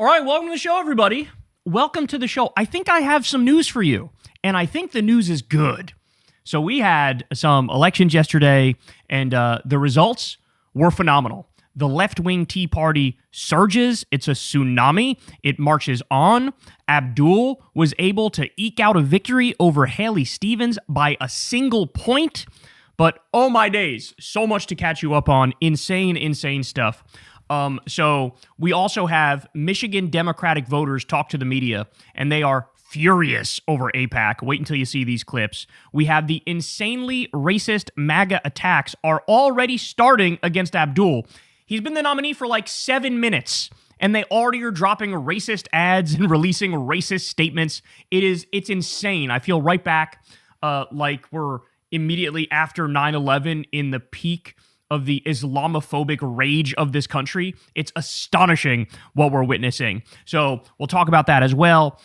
All right, welcome to the show, everybody. Welcome to the show. I think I have some news for you, and I think the news is good. So we had some elections yesterday, and the results were phenomenal. The left-wing Tea Party surges. It's a tsunami. It marches on. Abdul was able to eke out a victory over Haley Stevens by a single point. But oh my days, so much to catch you up on. Insane stuff. So we also have Michigan Democratic voters talk to the media, and they are furious over AIPAC. Wait until you see these clips. We have the insanely racist MAGA attacks are already starting against Abdul. He's been the nominee for like 7 minutes, and they already are dropping racist ads and releasing racist statements. It's insane. I feel right back like we're immediately after 9/11 in the peak of the Islamophobic rage of this country. It's astonishing what we're witnessing. So we'll talk about that as well.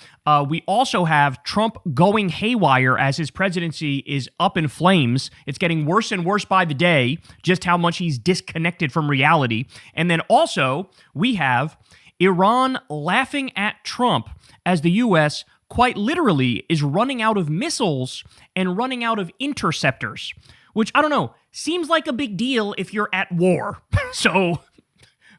We also have Trump going haywire as his presidency is up in flames. It's getting worse and worse by the day, just how much he's disconnected from reality. And then also we have Iran laughing at Trump as the U.S. quite literally is running out of missiles and running out of interceptors, which, I don't know, seems like a big deal if you're at war. So,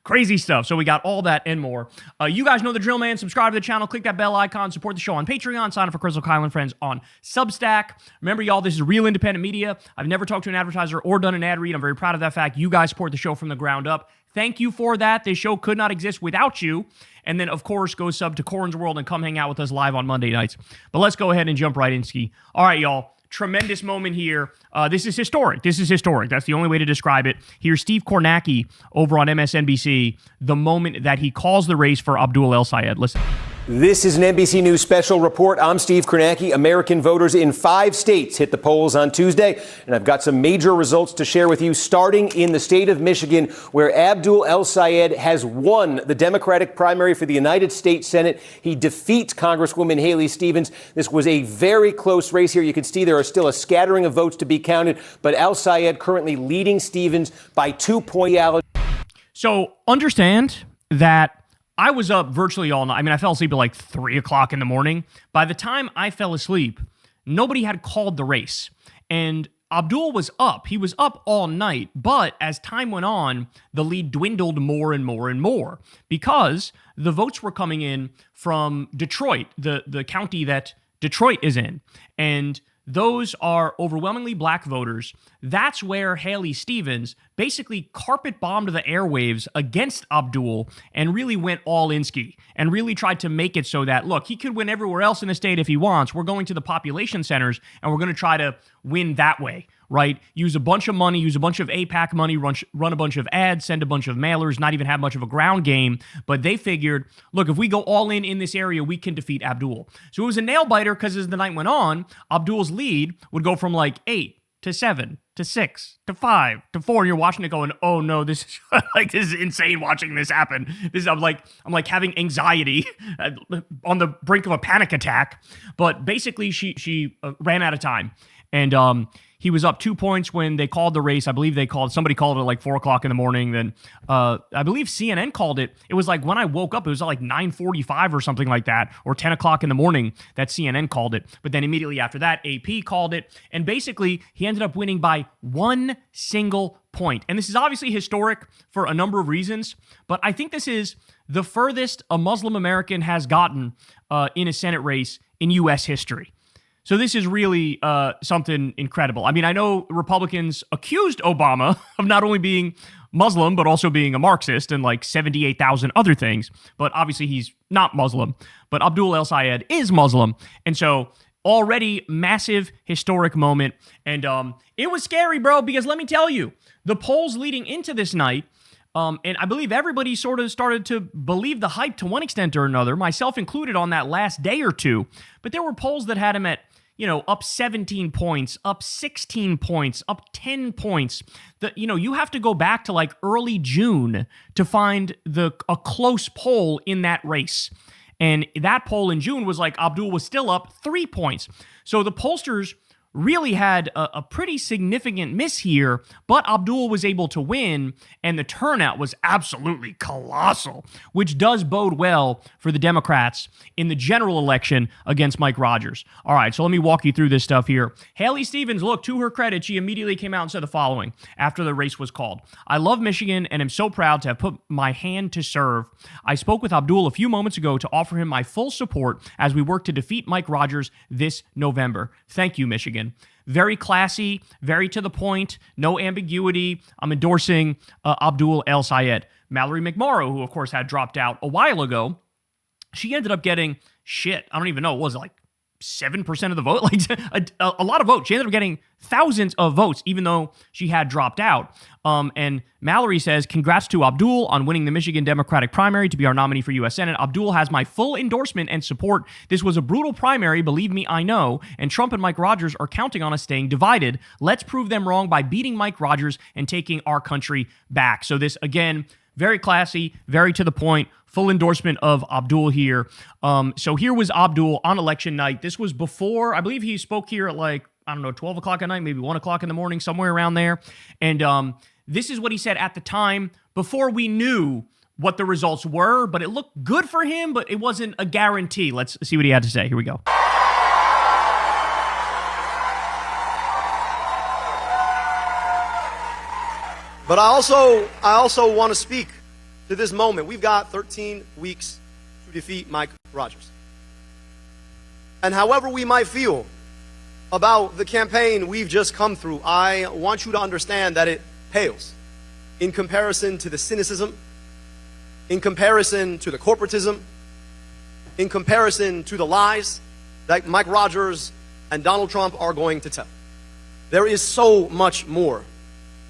crazy stuff. So we got all that and more. You guys know the drill, man. Subscribe to the channel. Click that bell icon. Support the show on Patreon. Sign up for Crystal Kyle and Friends on Substack. Remember, y'all, this is real independent media. I've never talked to an advertiser or done an ad read. I'm very proud of that fact. You guys support the show from the ground up. Thank you for that. This show could not exist without you. And then, of course, go sub to Corin's World and come hang out with us live on Monday nights. But let's go ahead and jump right in, Ski. All right, y'all. Tremendous moment here. This is historic. That's the only way to describe it. Here's Steve Kornacki over on MSNBC, the moment that he calls the race for Abdul El-Sayed. Listen. This is an NBC News special report. I'm Steve Kornacki. American voters in 5 states hit the polls on Tuesday, and I've got some major results to share with you, starting in the state of Michigan, where Abdul El-Sayed has won the Democratic primary for the United States Senate. He defeats Congresswoman Haley Stevens. This was a very close race here. You can see there are still a scattering of votes to be counted, but El-Sayed currently leading Stevens by 2 points. So understand that I was up virtually all night. I mean, I fell asleep at like 3 o'clock in the morning. By the time I fell asleep, nobody had called the race. And Abdul was up. He was up all night. But as time went on, the lead dwindled more and more and more because the votes were coming in from Detroit, the county that Detroit is in. And those are overwhelmingly black voters. That's where Haley Stevens basically carpet bombed the airwaves against Abdul and really went all in ski and really tried to make it so that, look, he could win everywhere else in the state if he wants. We're going to the population centers and we're going to try to win that way, right? Use a bunch of money, use a bunch of AIPAC money, run a bunch of ads, send a bunch of mailers, not even have much of a ground game. But they figured, look, if we go all in this area, we can defeat Abdul. So it was a nail biter because as the night went on, Abdul's lead would go from like 8 to 7 to 6 to 5 to 4. And you're watching it going, oh no, this is like, this is insane watching this happen. I'm like having anxiety on the brink of a panic attack. But basically she ran out of time. And he was up 2 points when they called the race. I believe somebody called it like 4 o'clock in the morning. Then I believe CNN called it. It was like when I woke up, it was like 9:45 or something like that, or 10 o'clock in the morning that CNN called it. But then immediately after that, AP called it. And basically, he ended up winning by 1 single point. And this is obviously historic for a number of reasons. But I think this is the furthest a Muslim American has gotten in a Senate race in U.S. history. So this is really something incredible. I mean, I know Republicans accused Obama of not only being Muslim, but also being a Marxist and like 78,000 other things. But obviously he's not Muslim. But Abdul El-Sayed is Muslim. And so already massive historic moment. And it was scary, bro, because let me tell you, the polls leading into this night, and I believe everybody sort of started to believe the hype to one extent or another, myself included on that last day or two. But there were polls that had him at, up 17 points, up 16 points, up 10 points. You have to go back to like early June to find a close poll in that race. And that poll in June was like Abdul was still up 3 points. So the pollsters really had a pretty significant miss here, but Abdul was able to win, and the turnout was absolutely colossal, which does bode well for the Democrats in the general election against Mike Rogers. All right, so let me walk you through this stuff here. Haley Stevens, look, to her credit, she immediately came out and said the following after the race was called. I love Michigan and am so proud to have put my hand to serve. I spoke with Abdul a few moments ago to offer him my full support as we work to defeat Mike Rogers this November. Thank you, Michigan. Very classy, very to the point, no ambiguity. I'm endorsing Abdul El Sayed. Mallory McMorrow, who of course had dropped out a while ago, she ended up getting I don't even know, what was it, like 7% of the vote? Like a lot of votes. She ended up getting thousands of votes, even though she had dropped out. And Mallory says, congrats to Abdul on winning the Michigan Democratic primary to be our nominee for U.S. Senate. Abdul has my full endorsement and support. This was a brutal primary, believe me, I know. And Trump and Mike Rogers are counting on us staying divided. Let's prove them wrong by beating Mike Rogers and taking our country back. So this, again, very classy, very to the point, full endorsement of Abdul here. So here was Abdul on election night. This was before, I believe he spoke here at like, I don't know, 12 o'clock at night, maybe 1 o'clock in the morning, somewhere around there. And this is what he said at the time before we knew what the results were, but it looked good for him, but it wasn't a guarantee. Let's see what he had to say. Here we go. But I also want to speak to this moment. We've got 13 weeks to defeat Mike Rogers. And however we might feel about the campaign we've just come through, I want you to understand that it pales in comparison to the cynicism, in comparison to the corporatism, in comparison to the lies that Mike Rogers and Donald Trump are going to tell. There is so much more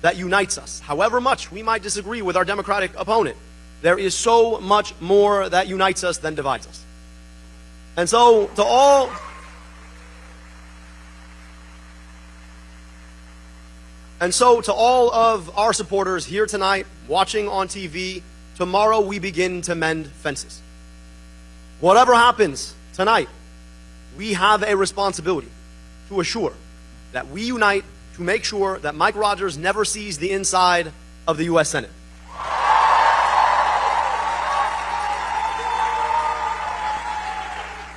that unites us. However much we might disagree with our Democratic opponent, there is so much more that unites us than divides us. And so to all of our supporters here tonight, watching on TV, tomorrow we begin to mend fences. Whatever happens tonight, we have a responsibility to assure that we unite to make sure that Mike Rogers never sees the inside of the U.S. Senate.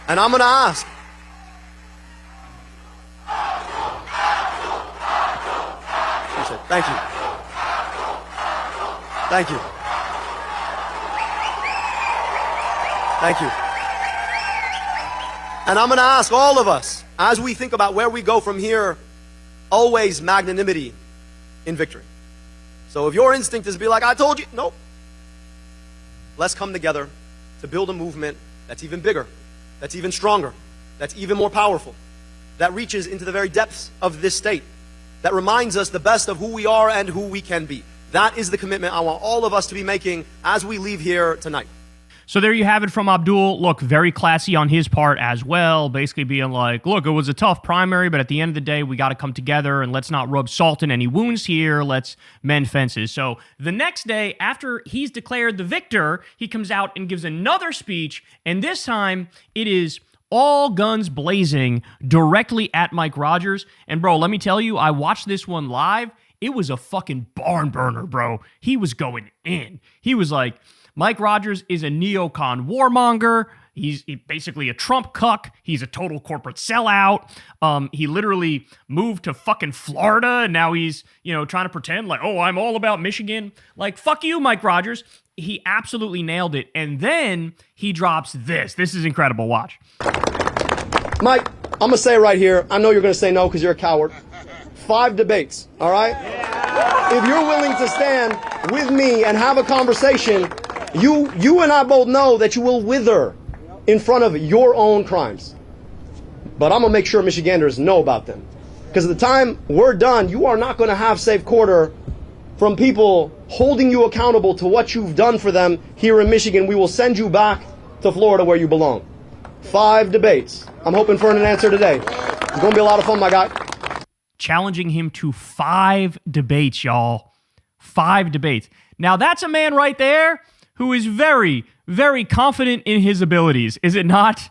And I'm going to ask, thank you. Thank you. Thank you. And I'm going to ask all of us, as we think about where we go from here, always magnanimity in victory. So if your instinct is to be like, I told you, nope. Let's come together to build a movement that's even bigger, that's even stronger, that's even more powerful, that reaches into the very depths of this state, that reminds us the best of who we are and who we can be. That is the commitment I want all of us to be making as we leave here tonight. So there you have it from Abdul. Look, very classy on his part as well, basically being like, look, it was a tough primary, but at the end of the day, we got to come together and let's not rub salt in any wounds here. Let's mend fences. So the next day, after he's declared the victor, he comes out and gives another speech, and this time it is all guns blazing directly at Mike Rogers. And bro, let me tell you, I watched this one live. It was a fucking barn burner, bro. He was going in. He was like, Mike Rogers is a neocon warmonger. He's basically a Trump cuck. He's a total corporate sellout. He literally moved to fucking Florida, and now he's, trying to pretend like, oh, I'm all about Michigan. Like, fuck you, Mike Rogers. He absolutely nailed it. And then he drops this. This is incredible. Watch. Mike, I'm going to say right here, I know you're going to say no because you're a coward. 5 debates, all right? Yeah. If you're willing to stand with me and have a conversation, you and I both know that you will wither in front of your own crimes. But I'm going to make sure Michiganders know about them. Because at the time we're done, you are not going to have safe quarter from people holding you accountable to what you've done for them here in Michigan. We will send you back to Florida where you belong. 5 debates. I'm hoping for an answer today. It's going to be a lot of fun, my guy. Challenging him to 5 debates, y'all. 5 debates. Now that's a man right there who is very, very confident in his abilities, is it not?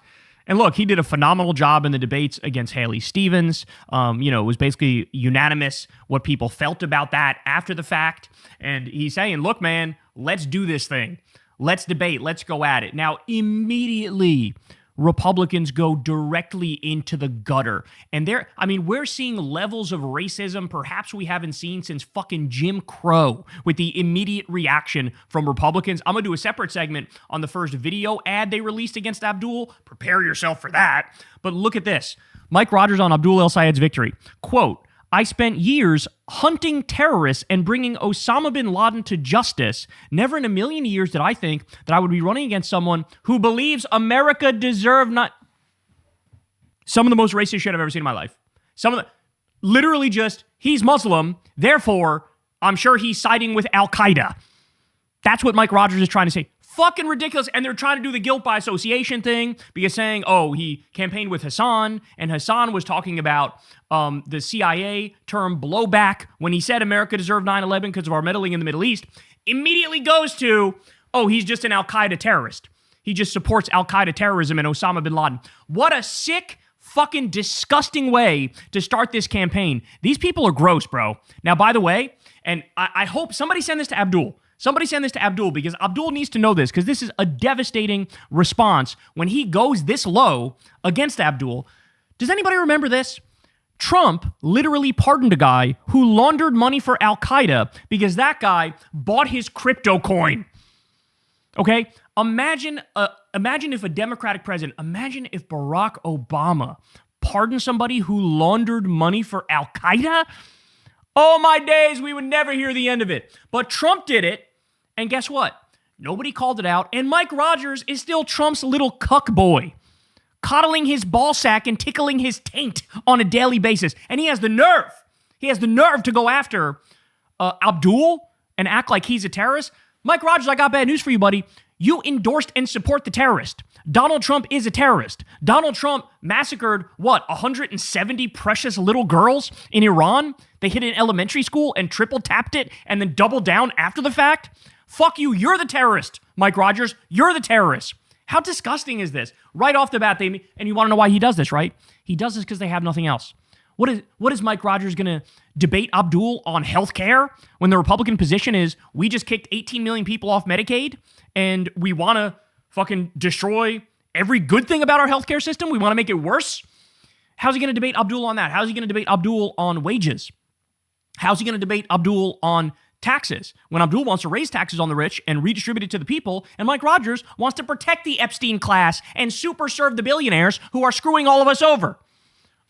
And look, he did a phenomenal job in the debates against Haley Stevens. It was basically unanimous what people felt about that after the fact. And he's saying, look, man, let's do this thing. Let's debate. Let's go at it. Now, immediately, Republicans go directly into the gutter. And we're seeing levels of racism perhaps we haven't seen since fucking Jim Crow with the immediate reaction from Republicans. I'm going to do a separate segment on the first video ad they released against Abdul. Prepare yourself for that. But look at this. Mike Rogers on Abdul El Sayed's victory. Quote, I spent years hunting terrorists and bringing Osama bin Laden to justice. Never in a million years did I think that I would be running against someone who believes America deserved not... Some of the most racist shit I've ever seen in my life. Literally just, he's Muslim, therefore, I'm sure he's siding with Al-Qaeda. That's what Mike Rogers is trying to say. Fucking ridiculous. And they're trying to do the guilt by association thing because saying, oh, he campaigned with Hassan, and Hassan was talking about the CIA term blowback when he said America deserved 9/11 because of our meddling in the Middle East, immediately goes to, oh, he's just an Al-Qaeda terrorist. He just supports Al-Qaeda terrorism and Osama bin Laden. What a sick, fucking disgusting way to start this campaign. These people are gross, bro. Now, by the way, and I hope somebody send this to Abdul. Somebody send this to Abdul because Abdul needs to know this because this is a devastating response when he goes this low against Abdul. Does anybody remember this? Trump literally pardoned a guy who laundered money for Al-Qaeda because that guy bought his crypto coin. Okay? Imagine if a Democratic president, imagine if Barack Obama pardoned somebody who laundered money for Al-Qaeda. Oh my days, we would never hear the end of it. But Trump did it. And guess what? Nobody called it out. And Mike Rogers is still Trump's little cuck boy, coddling his ball sack and tickling his taint on a daily basis. And he has the nerve to go after Abdul and act like he's a terrorist. Mike Rogers, I got bad news for you, buddy. You endorsed and support the terrorist. Donald Trump is a terrorist. Donald Trump massacred, 170 precious little girls in Iran? They hit an elementary school and triple tapped it and then doubled down after the fact? Fuck you, you're the terrorist, Mike Rogers. You're the terrorist. How disgusting is this? Right off the bat, and you want to know why he does this, right? He does this because they have nothing else. What is Mike Rogers going to debate Abdul on health care when the Republican position is we just kicked 18 million people off Medicaid and we want to fucking destroy every good thing about our healthcare system? We want to make it worse? How's he going to debate Abdul on that? How's he going to debate Abdul on wages? How's he going to debate Abdul on taxes when Abdul wants to raise taxes on the rich and redistribute it to the people, and Mike Rogers wants to protect the Epstein class and super serve the billionaires who are screwing all of us over?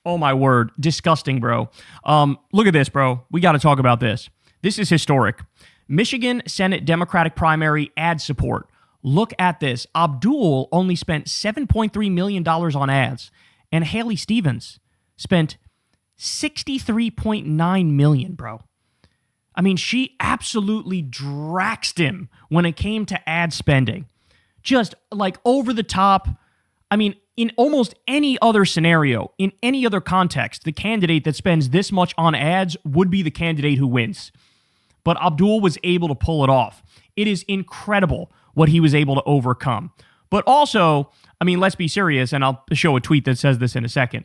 Oh my word. Disgusting, bro. Look at this, bro. We got to talk about this. This is historic. Michigan Senate Democratic primary ad support. Look at this. Abdul only spent $7.3 million on ads, and Haley Stevens spent $63.9 million, bro. I mean, she absolutely draxed him when it came to ad spending. Just like over the top. I mean, in almost any other scenario, in any other context, the candidate that spends this much on ads would be the candidate who wins. But Abdul was able to pull it off. It is incredible what he was able to overcome. But also, I mean, let's be serious, and I'll show a tweet that says this in a second.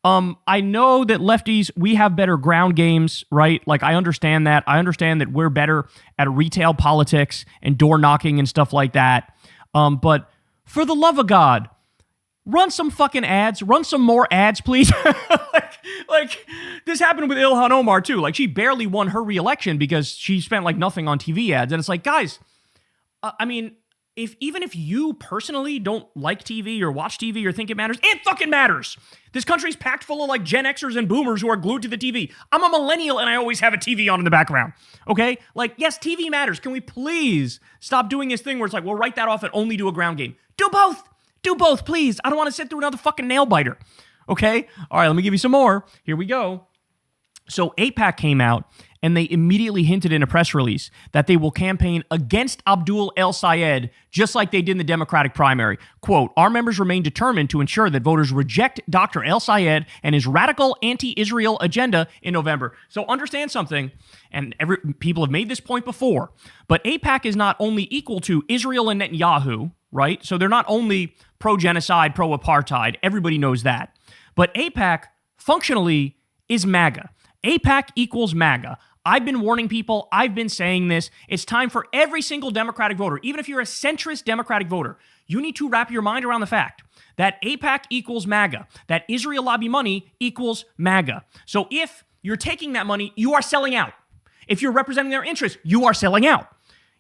I know that lefties, we have better ground games, right? Like, I understand that. I understand that we're better at retail politics and door knocking and stuff like that. But for the love of God, run some fucking ads. Run some more ads, please. like, this happened with Ilhan Omar, too. Like, she barely won her re-election because she spent, like, nothing on TV ads. And it's like, guys, I mean, even if you personally don't like TV or watch TV or think it matters, it fucking matters. This country's packed full of like Gen Xers and boomers who are glued to the TV. I'm a millennial and I always have a TV on in the background. Okay? Like, yes, TV matters. Can we please stop doing this thing where it's like, we'll write that off and only do a ground game? Do both. Do both, please. I don't want to sit through another fucking nail biter. Okay? All right, let me give you some more. Here we go. So AIPAC came out and they immediately hinted in a press release that they will campaign against Abdul El Sayed, just like they did in the Democratic primary. Quote, our members remain determined to ensure that voters reject Dr. El Sayed and his radical anti-Israel agenda in November. So understand something, and people have made this point before, but AIPAC is not only equal to Israel and Netanyahu, right? So they're not only pro-genocide, pro-apartheid. Everybody knows that. But AIPAC functionally is MAGA. AIPAC equals MAGA. I've been warning people. I've been saying this. It's time for every single Democratic voter, even if you're a centrist Democratic voter, you need to wrap your mind around the fact that AIPAC equals MAGA, that Israel lobby money equals MAGA. So if you're taking that money, you are selling out. If you're representing their interests, you are selling out.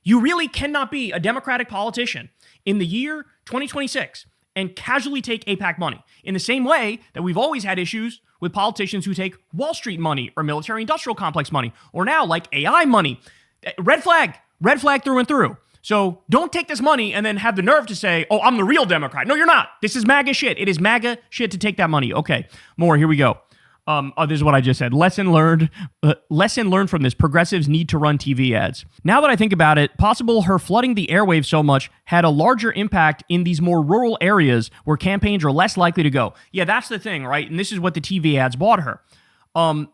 You really cannot be a Democratic politician in the year 2026 and casually take AIPAC money. In the same way that we've always had issues with politicians who take Wall Street money or military industrial complex money, or now like AI money. Red flag through and through. So don't take this money and then have the nerve to say, oh, I'm the real Democrat. No, you're not. This is MAGA shit. It is MAGA shit to take that money. Okay, more. Here we go. This is what I just said. Lesson learned from this. Progressives need to run TV ads. Now that I think about it, possible her flooding the airwaves so much had a larger impact in these more rural areas where campaigns are less likely to go. Yeah, that's the thing, right? And this is what the TV ads bought her.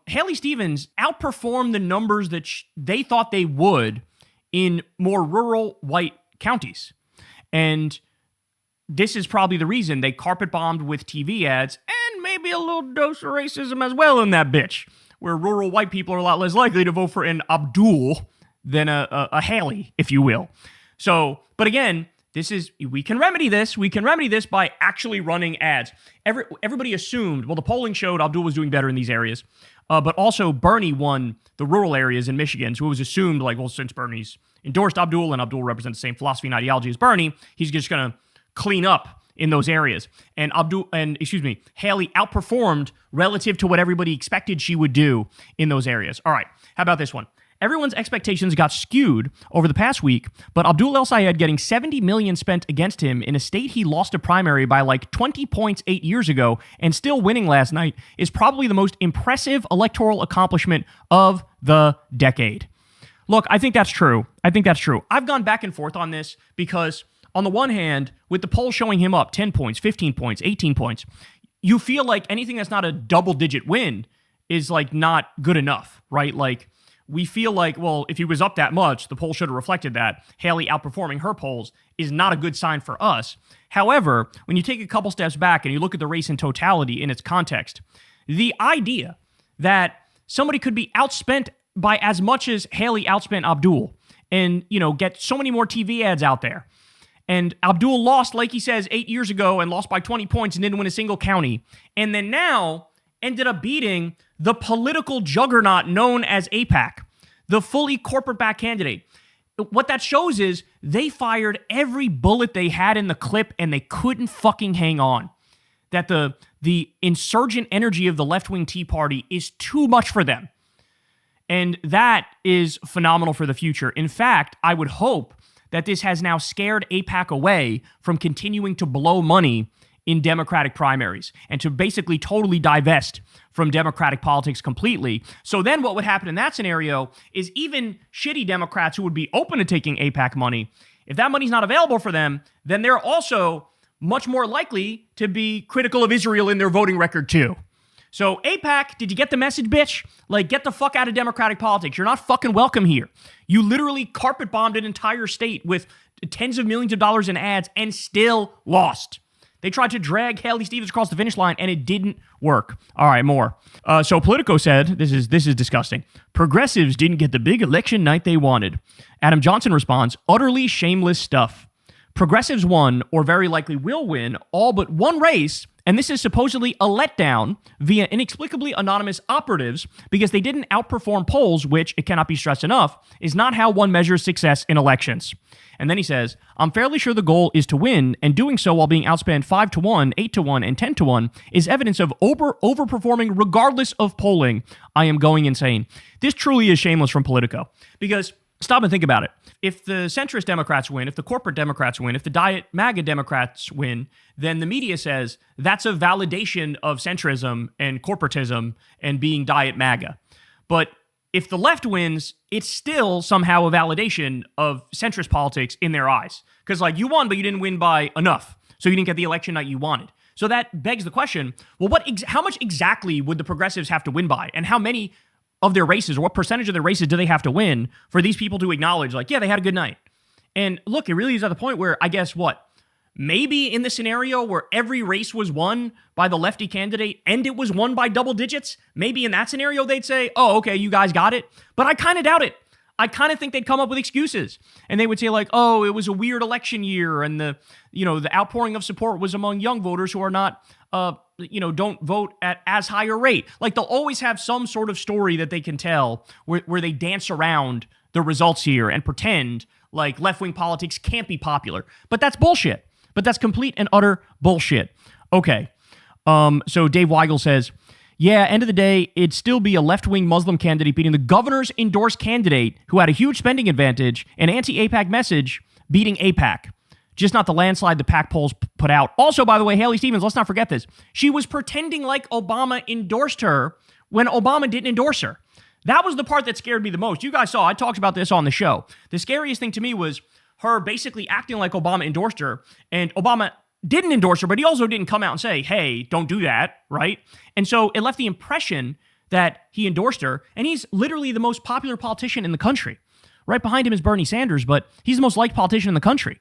Haley Stevens outperformed the numbers that they thought they would in more rural white counties. And this is probably the reason they carpet bombed with TV ads, and maybe a little dose of racism as well in that bitch, where rural white people are a lot less likely to vote for an Abdul than a Haley, if you will. So, but again, we can remedy this. We can remedy this by actually running ads. Everybody assumed, well, the polling showed Abdul was doing better in these areas, but also Bernie won the rural areas in Michigan. So it was assumed, like, well, since Bernie's endorsed Abdul and Abdul represents the same philosophy and ideology as Bernie, he's just going to clean up in those areas. And Haley outperformed relative to what everybody expected she would do in those areas. All right, how about this one? Everyone's expectations got skewed over the past week, but Abdul El-Sayed getting $70 million spent against him in a state he lost a primary by like 20 points 8 years ago and still winning last night is probably the most impressive electoral accomplishment of the decade. Look, I think that's true. I've gone back and forth on this because on the one hand, with the poll showing him up 10 points, 15 points, 18 points, you feel like anything that's not a double-digit win is like not good enough, right? Like we feel like, well, if he was up that much, the poll should have reflected that. Haley outperforming her polls is not a good sign for us. However, when you take a couple steps back and you look at the race in totality in its context, the idea that somebody could be outspent by as much as Haley outspent Abdul and, get so many more TV ads out there. And Abdul lost, like he says, 8 years ago and lost by 20 points and didn't win a single county. And then now ended up beating the political juggernaut known as AIPAC, the fully corporate-backed candidate. What that shows is they fired every bullet they had in the clip and they couldn't fucking hang on. That the insurgent energy of the left-wing Tea Party is too much for them. And that is phenomenal for the future. In fact, I would hope that this has now scared AIPAC away from continuing to blow money in Democratic primaries and to basically totally divest from Democratic politics completely. So then what would happen in that scenario is even shitty Democrats who would be open to taking AIPAC money, if that money's not available for them, then they're also much more likely to be critical of Israel in their voting record too. So AIPAC, did you get the message, bitch? Like, get the fuck out of Democratic politics. You're not fucking welcome here. You literally carpet bombed an entire state with tens of millions of dollars in ads and still lost. They tried to drag Haley Stevens across the finish line and it didn't work. All right, more. So Politico said, this is disgusting. Progressives didn't get the big election night they wanted. Adam Johnson responds, utterly shameless stuff. Progressives won, or very likely will win, all but one race, and this is supposedly a letdown via inexplicably anonymous operatives because they didn't outperform polls, which, it cannot be stressed enough, is not how one measures success in elections. And then he says, I'm fairly sure the goal is to win, and doing so while being outspent 5-1, 8-1, and 10-1 is evidence of overperforming regardless of polling. I am going insane. This truly is shameless from Politico because stop and think about it. If the centrist Democrats win, if the corporate Democrats win, if the diet MAGA Democrats win, then the media says that's a validation of centrism and corporatism and being diet MAGA. But if the left wins, it's still somehow a validation of centrist politics in their eyes. Because like you won, but you didn't win by enough. So you didn't get the election night you wanted. So that begs the question, well, how much exactly would the progressives have to win by? And how many of their races, or what percentage of their races do they have to win for these people to acknowledge, like, yeah, they had a good night? And look, it really is at the point where I guess maybe in the scenario where every race was won by the lefty candidate and it was won by double digits, maybe in that scenario they'd say, oh, okay, you guys got it. But I kind of doubt it. I kind of think they'd come up with excuses. And they would say like, oh, it was a weird election year and the outpouring of support was among young voters who are not, don't vote at as high a rate. Like they'll always have some sort of story that they can tell where they dance around the results here and pretend like left-wing politics can't be popular. But that's bullshit. But that's complete and utter bullshit. Okay. So Dave Weigel says, yeah, end of the day, it'd still be a left-wing Muslim candidate beating the governor's endorsed candidate who had a huge spending advantage, an anti-AIPAC message beating AIPAC. Just not the landslide the PAC polls put out. Also, by the way, Haley Stevens, let's not forget this. She was pretending like Obama endorsed her when Obama didn't endorse her. That was the part that scared me the most. You guys saw, I talked about this on the show. The scariest thing to me was her basically acting like Obama endorsed her, and Obama didn't endorse her, but he also didn't come out and say, hey, don't do that, right? And so it left the impression that he endorsed her, and he's literally the most popular politician in the country. Right behind him is Bernie Sanders, but he's the most liked politician in the country.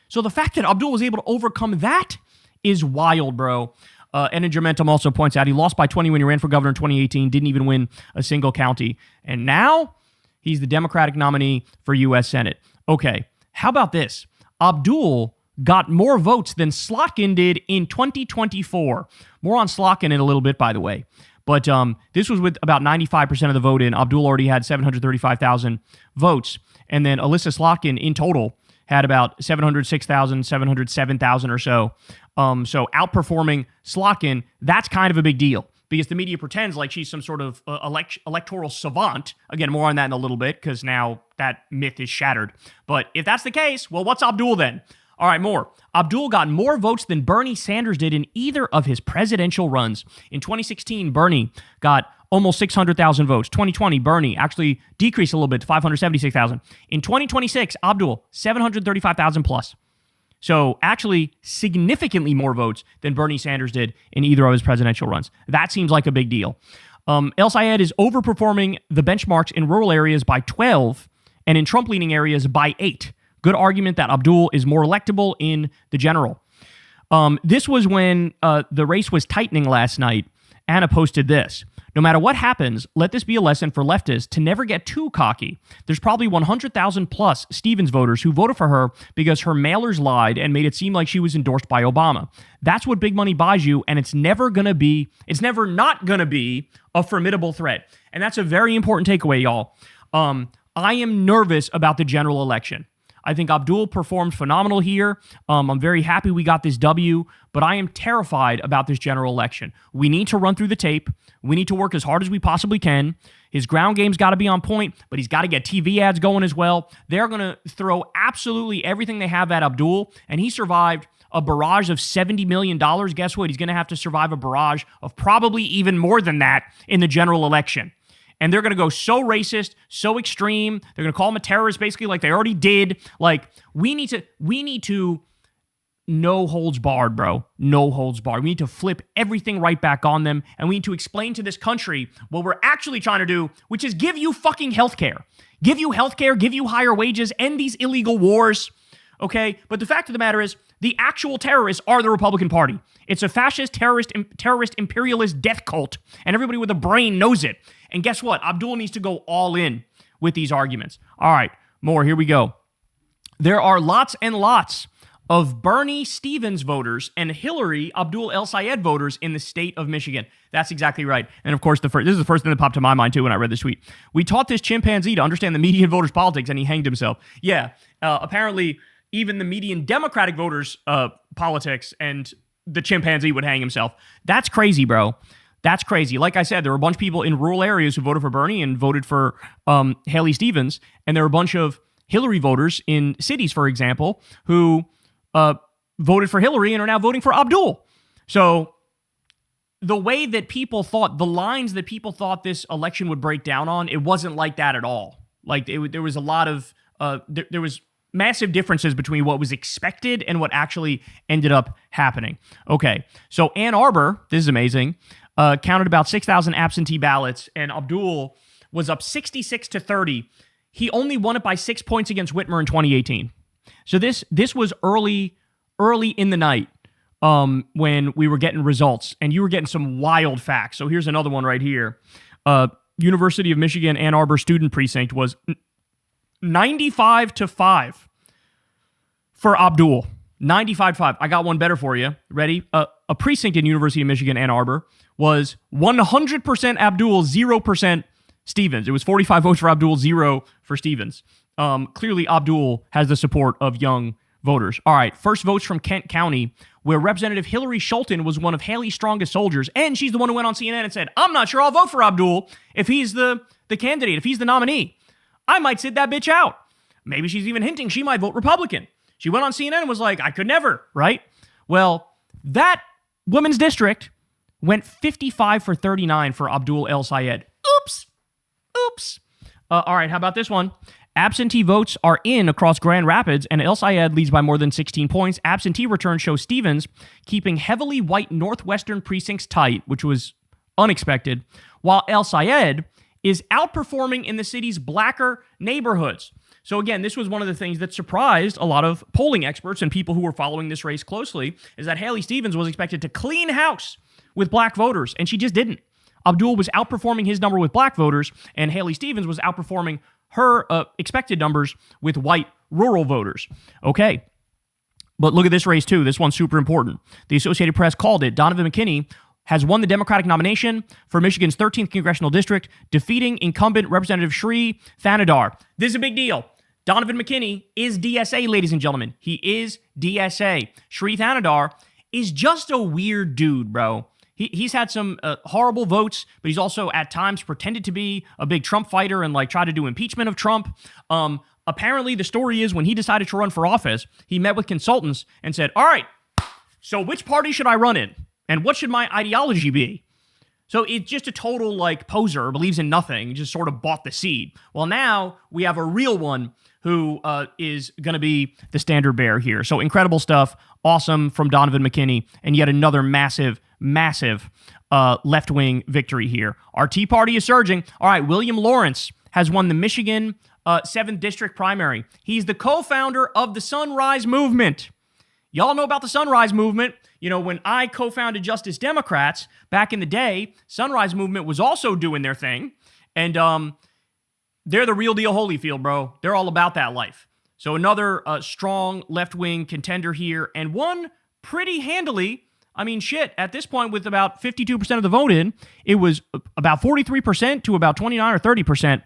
So the fact that Abdul was able to overcome that is wild, bro. And Germentum also points out he lost by 20 when he ran for governor in 2018, didn't even win a single county. And now he's the Democratic nominee for U.S. Senate. Okay, how about this? Abdul got more votes than Slotkin did in 2024. More on Slotkin in a little bit, by the way. But this was with about 95% of the vote in. Abdul already had 735,000 votes. And then Alyssa Slotkin in total had about 706,000, 707,000 or so. So outperforming Slotkin, that's kind of a big deal because the media pretends like she's some sort of electoral savant. Again, more on that in a little bit because now that myth is shattered. But if that's the case, well, what's Abdul then? All right, more. Abdul got more votes than Bernie Sanders did in either of his presidential runs. In 2016, Bernie got almost 600,000 votes. 2020, Bernie actually decreased a little bit to 576,000. In 2026, Abdul, 735,000 plus. So actually significantly more votes than Bernie Sanders did in either of his presidential runs. That seems like a big deal. El Sayed is overperforming the benchmarks in rural areas by 12 and in Trump-leaning areas by 8. Good argument that Abdul is more electable in the general. This was when the race was tightening last night. Anna posted this. No matter what happens, let this be a lesson for leftists to never get too cocky. There's probably 100,000 plus Stevens voters who voted for her because her mailers lied and made it seem like she was endorsed by Obama. That's what big money buys you, and it's never not gonna be a formidable threat. And that's a very important takeaway, y'all. I am nervous about the general election. I think Abdul performed phenomenal here. I'm very happy we got this W, but I am terrified about this general election. We need to run through the tape. We need to work as hard as we possibly can. His ground game's got to be on point, but he's got to get TV ads going as well. They're going to throw absolutely everything they have at Abdul, and he survived a barrage of $70 million. Guess what? He's going to have to survive a barrage of probably even more than that in the general election. And they're going to go so racist, so extreme. They're going to call him a terrorist, basically, like they already did. Like, we need to no holds barred, bro. No holds barred. We need to flip everything right back on them. And we need to explain to this country what we're actually trying to do, which is give you fucking healthcare. Give you healthcare, give you higher wages, end these illegal wars. Okay? But the fact of the matter is, the actual terrorists are the Republican Party. It's a fascist, terrorist, imperialist death cult. And everybody with a brain knows it. And guess what? Abdul needs to go all in with these arguments. All right, more. Here we go. There are lots and lots of Bernie Stevens voters and Hillary Abdul El Sayed voters in the state of Michigan. That's exactly right. And of course, this is the first thing that popped to my mind too when I read this tweet. We taught this chimpanzee to understand the median voters' politics, and he hanged himself. Yeah, apparently even the median Democratic voters' politics, and the chimpanzee would hang himself. That's crazy, bro. That's crazy. Like I said, there were a bunch of people in rural areas who voted for Bernie and voted for Haley Stevens, and there were a bunch of Hillary voters in cities, for example, who voted for Hillary and are now voting for Abdul. So the way that people thought, the lines that people thought this election would break down on, it wasn't like that at all. Like there was a lot of, there was massive differences between what was expected and what actually ended up happening. Okay, so Ann Arbor, this is amazing, counted about 6,000 absentee ballots, and Abdul was up 66-30. He only won it by 6 points against Whitmer in 2018. So this was early early in the night when we were getting results, and you were getting some wild facts. So here's another one right here. University of Michigan Ann Arbor student precinct was 95-5 for Abdul. 95-5. I got one better for you. Ready? A precinct in University of Michigan Ann Arbor was 100% Abdul, 0% Stevens. It was 45 votes for Abdul, 0 for Stevens. Clearly, Abdul has the support of young voters. All right, first votes from Kent County, where Representative Hillary Schulten was one of Haley's strongest soldiers, and she's the one who went on CNN and said, I'm not sure I'll vote for Abdul if he's the candidate, if he's the nominee. I might sit that bitch out. Maybe she's even hinting she might vote Republican. She went on CNN and was like, I could never, right? Well, that women's district went 55-39 for Abdul El Sayed. Oops. All right, how about this one? Absentee votes are in across Grand Rapids, and El Sayed leads by more than 16 points. Absentee return shows Stevens keeping heavily white northwestern precincts tight, which was unexpected, while El Sayed is outperforming in the city's blacker neighborhoods. So again, this was one of the things that surprised a lot of polling experts and people who were following this race closely, is that Haley Stevens was expected to clean house with black voters, and she just didn't. Abdul was outperforming his number with black voters, and Haley Stevens was outperforming her expected numbers with white rural voters. Okay. But look at this race, too. This one's super important. The Associated Press called it. Donovan McKinney has won the Democratic nomination for Michigan's 13th congressional district, defeating incumbent Representative Sri Thanadar. This is a big deal. Donovan McKinney is DSA, ladies and gentlemen. He is DSA. Sri Thanadar is just a weird dude, bro. He's had some horrible votes, but he's also at times pretended to be a big Trump fighter and like try to do impeachment of Trump. Apparently, the story is when he decided to run for office, he met with consultants and said, all right, so which party should I run in? And what should my ideology be? So it's just a total like poser, believes in nothing, just sort of bought the seed. Well, now we have a real one who is going to be the standard bearer here. So incredible stuff. Awesome from Donovan McKinney. And yet another massive left-wing victory here. Our Tea Party is surging. All right, William Lawrence has won the Michigan 7th District primary. He's the co-founder of the Sunrise Movement. Y'all know about the Sunrise Movement. You know, when I co-founded Justice Democrats back in the day, Sunrise Movement was also doing their thing. And they're the real deal Holyfield, bro. They're all about that life. So another strong left-wing contender here, and one pretty handily. I mean, shit, at this point, with about 52% of the vote in, it was about 43% to about 29 or 30%.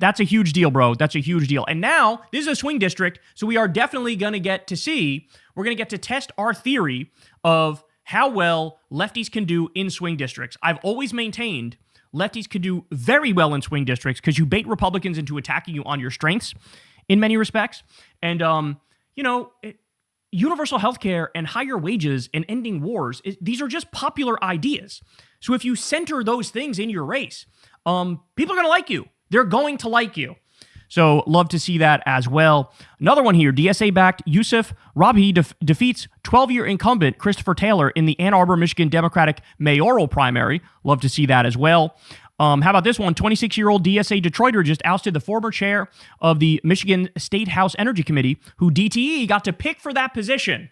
That's a huge deal, bro. That's a huge deal. And now, this is a swing district, so we are definitely going to get to see, we're going to get to test our theory of how well lefties can do in swing districts. I've always maintained lefties can do very well in swing districts because you bait Republicans into attacking you on your strengths in many respects. And, universal health care and higher wages and ending wars, these are just popular ideas. So if you center those things in your race, people are going to like you. They're going to like you. So love to see that as well. Another one here, DSA-backed Yusuf Rabhi defeats 12-year incumbent Christopher Taylor in the Ann Arbor, Michigan Democratic mayoral primary. Love to see that as well. How about this one? 26-year-old DSA Detroiter just ousted the former chair of the Michigan State House Energy Committee, who DTE got to pick for that position.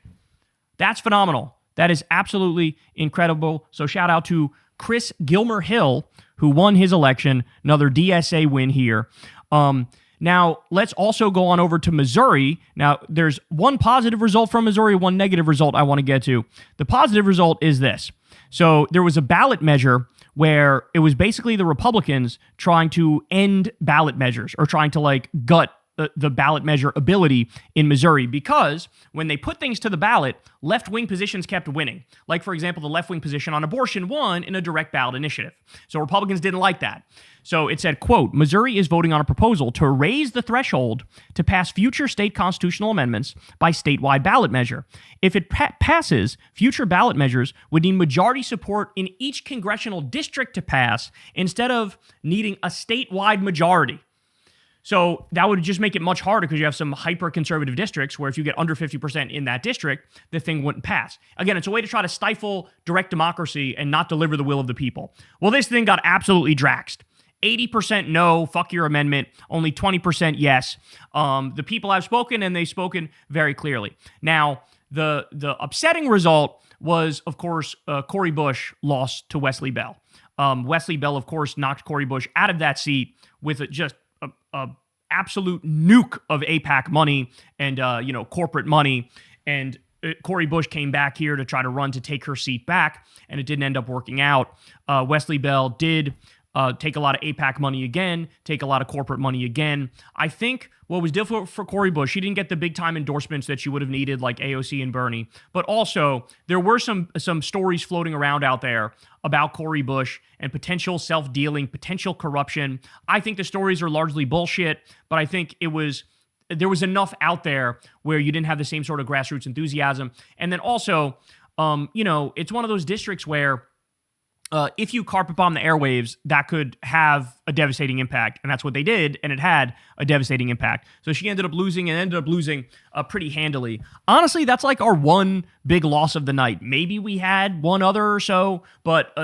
That's phenomenal. That is absolutely incredible. So shout out to Chris Gilmer Hill, who won his election. Another DSA win here. Now, let's also go on over to Missouri. Now, there's one positive result from Missouri, one negative result I want to get to. The positive result is this. So there was a ballot measure where it was basically the Republicans trying to end ballot measures or trying to like gut the ballot measure ability in Missouri, because when they put things to the ballot, left-wing positions kept winning. Like, for example, the left-wing position on abortion won in a direct ballot initiative. So Republicans didn't like that. So it said, quote, Missouri is voting on a proposal to raise the threshold to pass future state constitutional amendments by statewide ballot measure. If it passes, future ballot measures would need majority support in each congressional district to pass instead of needing a statewide majority. So that would just make it much harder because you have some hyper-conservative districts where if you get under 50% in that district, the thing wouldn't pass. Again, it's a way to try to stifle direct democracy and not deliver the will of the people. Well, this thing got absolutely draxed. 80% no, fuck your amendment, only 20% yes. The people have spoken, and they've spoken very clearly. Now, The upsetting result was, of course, Cori Bush lost to Wesley Bell. Wesley Bell, of course, knocked Cori Bush out of that seat with just a absolute nuke of AIPAC money and corporate money. And Cori Bush came back here to try to run to take her seat back, and it didn't end up working out. Wesley Bell did take a lot of AIPAC money again, take a lot of corporate money again. I think what was difficult for Cori Bush, she didn't get the big-time endorsements that she would have needed, like AOC and Bernie. But also, there were some stories floating around out there about Cori Bush and potential self-dealing, potential corruption. I think the stories are largely bullshit, but I think there was enough out there where you didn't have the same sort of grassroots enthusiasm. And then also, it's one of those districts where if you carpet bomb the airwaves, that could have a devastating impact. And that's what they did, and it had a devastating impact. So she ended up losing pretty handily. Honestly, that's like our one big loss of the night. Maybe we had one other or so, but,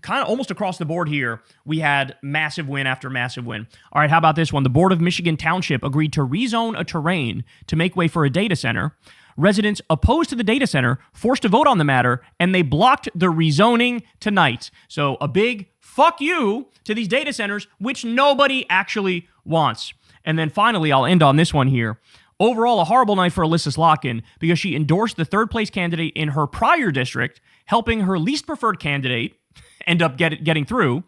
kind of almost across the board here, we had massive win after massive win. All right, how about this one? The Board of Michigan Township agreed to rezone a terrain to make way for a data center. Residents opposed to the data center forced to vote on the matter, and they blocked the rezoning tonight. So a big fuck you to these data centers, which nobody actually wants. And then finally, I'll end on this one here. Overall, a horrible night for Alyssa Slotkin because she endorsed the third-place candidate in her prior district, helping her least preferred candidate end up getting through.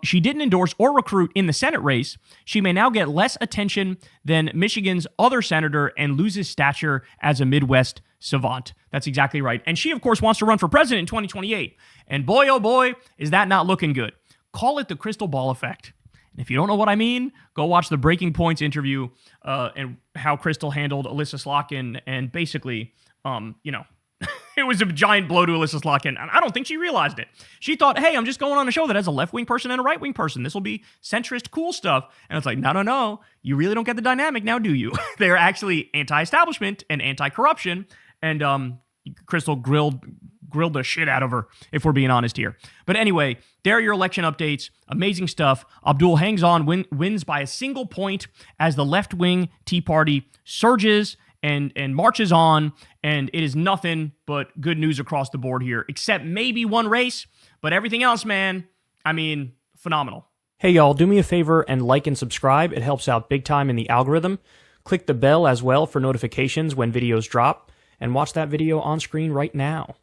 She didn't endorse or recruit in the Senate race. She may now get less attention than Michigan's other senator and loses stature as a Midwest savant. That's exactly right. And she, of course, wants to run for president in 2028. And boy, oh boy, is that not looking good. Call it the crystal ball effect. And if you don't know what I mean, go watch the Breaking Points interview and how Crystal handled Alyssa Slotkin. And basically, it was a giant blow to Alyssa Slotkin, and I don't think she realized it. She thought, hey, I'm just going on a show that has a left-wing person and a right-wing person. This will be centrist, cool stuff. And it's like, no. You really don't get the dynamic now, do you? They're actually anti-establishment and anti-corruption, and Crystal grilled the shit out of her, if we're being honest here. But anyway, there are your election updates. Amazing stuff. Abdul hangs on, wins by a single point as the left-wing Tea Party surges and marches on, and it is nothing but good news across the board here, except maybe one race, but everything else, man, phenomenal. Hey y'all, do me a favor and like and subscribe. It helps out big time in the algorithm. Click the bell as well for notifications when videos drop, and watch that video on screen right now.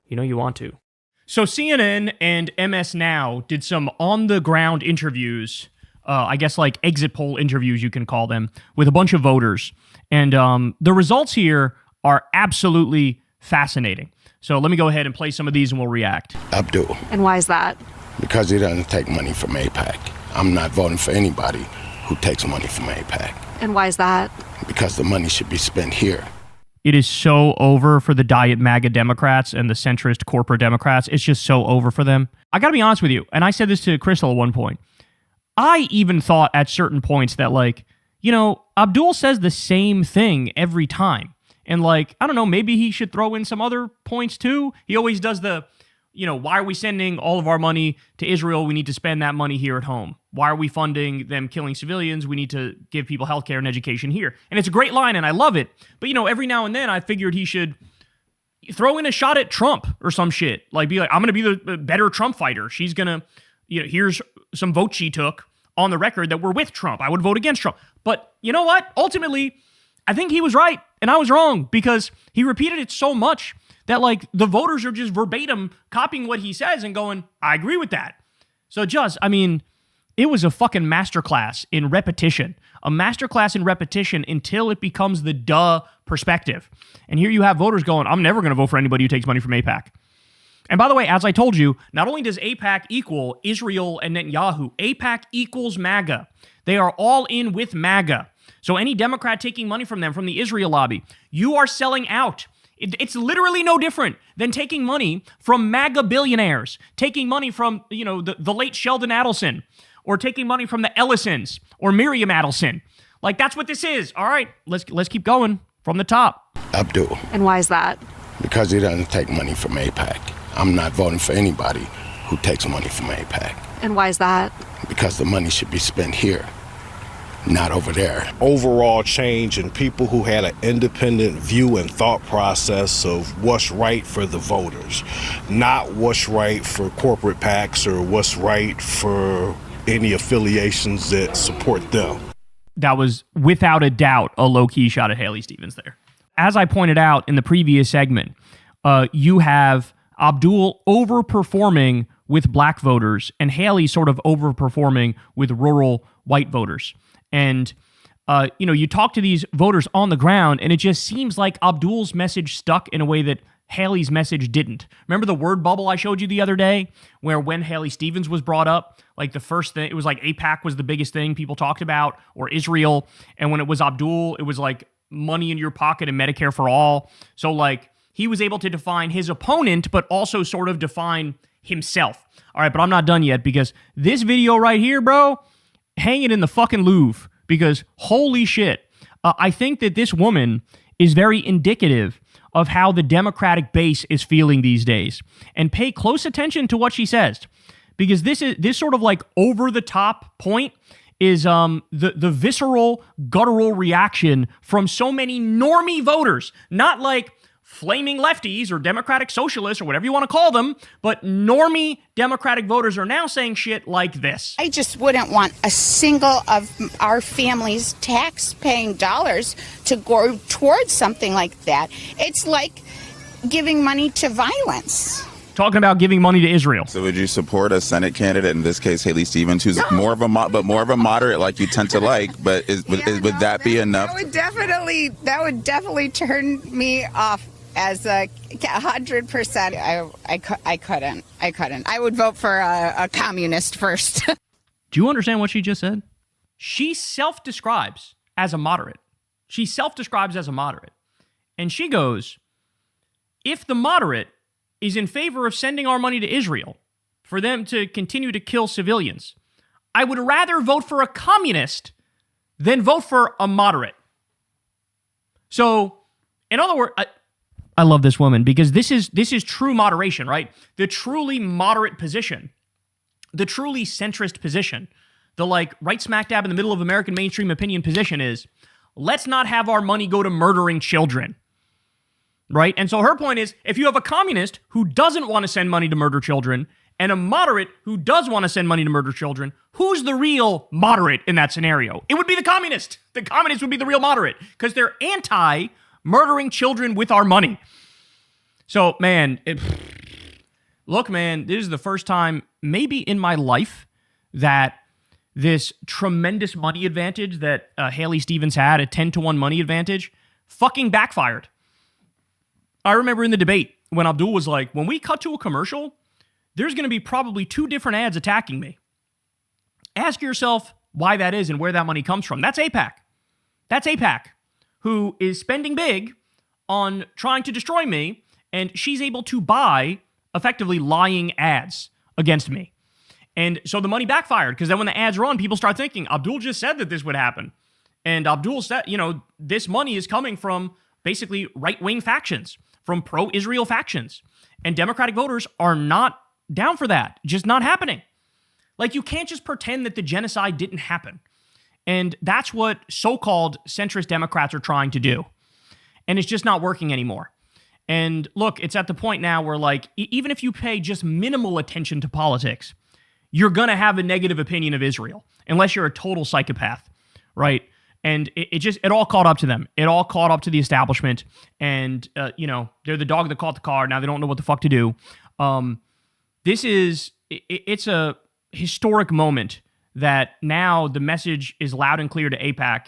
You know you want to. So CNN and MS Now did some on-the-ground interviews, I guess like exit poll interviews you can call them, with a bunch of voters. And the results here are absolutely fascinating. So let me go ahead and play some of these and we'll react. Abdul. And why is that? Because he doesn't take money from AIPAC. I'm not voting for anybody who takes money from AIPAC. And why is that? Because the money should be spent here. It is so over for the diet MAGA Democrats and the centrist corporate Democrats. It's just so over for them. I got to be honest with you, and I said this to Crystal at one point. I even thought at certain points that, Abdul says the same thing every time. And, I don't know, maybe he should throw in some other points too. He always does the, why are we sending all of our money to Israel? We need to spend that money here at home. Why are we funding them killing civilians? We need to give people healthcare and education here. And it's a great line, and I love it. But, every now and then I figured he should throw in a shot at Trump or some shit. Be like, I'm going to be the better Trump fighter. She's going to, here's some votes she took on the record that we're with Trump. I would vote against Trump. But you know what? Ultimately, I think he was right and I was wrong because he repeated it so much that the voters are just verbatim copying what he says and going, I agree with that. So it was a fucking masterclass in repetition. A masterclass in repetition until it becomes the duh perspective. And here you have voters going, I'm never going to vote for anybody who takes money from AIPAC. And by the way, as I told you, not only does AIPAC equal Israel and Netanyahu, AIPAC equals MAGA. They are all in with MAGA. So any Democrat taking money from them, from the Israel lobby, you are selling out. It's literally no different than taking money from MAGA billionaires, taking money from, the late Sheldon Adelson, or taking money from the Ellisons or Miriam Adelson. That's what this is. All right, let's keep going from the top. Abdul. And why is that? Because he doesn't take money from AIPAC. I'm not voting for anybody who takes money from AIPAC. And why is that? Because the money should be spent here. not over there. Overall change in people who had an independent view and thought process of what's right for the voters, not what's right for corporate PACs or what's right for any affiliations that support them. That was without a doubt a low-key shot at Haley Stevens there. As I pointed out in the previous segment, you have Abdul overperforming with black voters and Haley sort of overperforming with rural white voters. And, you talk to these voters on the ground and it just seems like Abdul's message stuck in a way that Haley's message didn't. Remember the word bubble I showed you the other day where when Haley Stevens was brought up, like the first thing, it was like AIPAC was the biggest thing people talked about, or Israel. And when it was Abdul, it was like money in your pocket and Medicare for all. So like he was able to define his opponent, but also sort of define himself. All right, but I'm not done yet because this video right here, bro, hang it in the fucking Louvre because holy shit. I think that this woman is very indicative of how the Democratic base is feeling these days. And pay close attention to what she says, because this sort of like over the top point is the visceral, guttural reaction from so many normie voters, not like flaming lefties or Democratic socialists or whatever you want to call them, but normie Democratic voters are now saying shit like this. I just wouldn't want a single of our family's tax-paying dollars to go towards something like that. It's like giving money to violence. Talking about giving money to Israel. So would you support a Senate candidate, in this case Haley Stevens, who's more of a moderate like you tend to like, but would that be enough? That would definitely turn me off as 100%. I couldn't. I would vote for a communist first. Do you understand what she just said? She self-describes as a moderate. And she goes, if the moderate is in favor of sending our money to Israel for them to continue to kill civilians, I would rather vote for a communist than vote for a moderate. So, in other words, I love this woman because this is true moderation, right? The truly moderate position, the truly centrist position, the like right smack dab in the middle of American mainstream opinion position is, let's not have our money go to murdering children, right? And so her point is, if you have a communist who doesn't want to send money to murder children and a moderate who does want to send money to murder children, who's the real moderate in that scenario? It would be the communist. The communist would be the real moderate because they're anti-murdering children with our money. So, man, look, man, this is the first time maybe in my life that this tremendous money advantage that Haley Stevens had, a 10-to-1 money advantage, fucking backfired. I remember in the debate when Abdul was like, when we cut to a commercial, there's going to be probably 2 different ads attacking me. Ask yourself why that is and where that money comes from. That's AIPAC. That's AIPAC, who is spending big on trying to destroy me, and she's able to buy effectively lying ads against me. And so the money backfired because then when the ads run, people start thinking, Abdul just said that this would happen. And Abdul said, this money is coming from basically right-wing factions, from pro-Israel factions. And Democratic voters are not down for that. Just not happening. Like, you can't just pretend that the genocide didn't happen. And that's what so-called centrist Democrats are trying to do. And it's just not working anymore. And look, it's at the point now where, like, even if you pay just minimal attention to politics, you're going to have a negative opinion of Israel, unless you're a total psychopath, right? And it all caught up to them. It all caught up to the establishment. And, they're the dog that caught the car. Now they don't know what the fuck to do. It's a historic moment that now the message is loud and clear to AIPAC.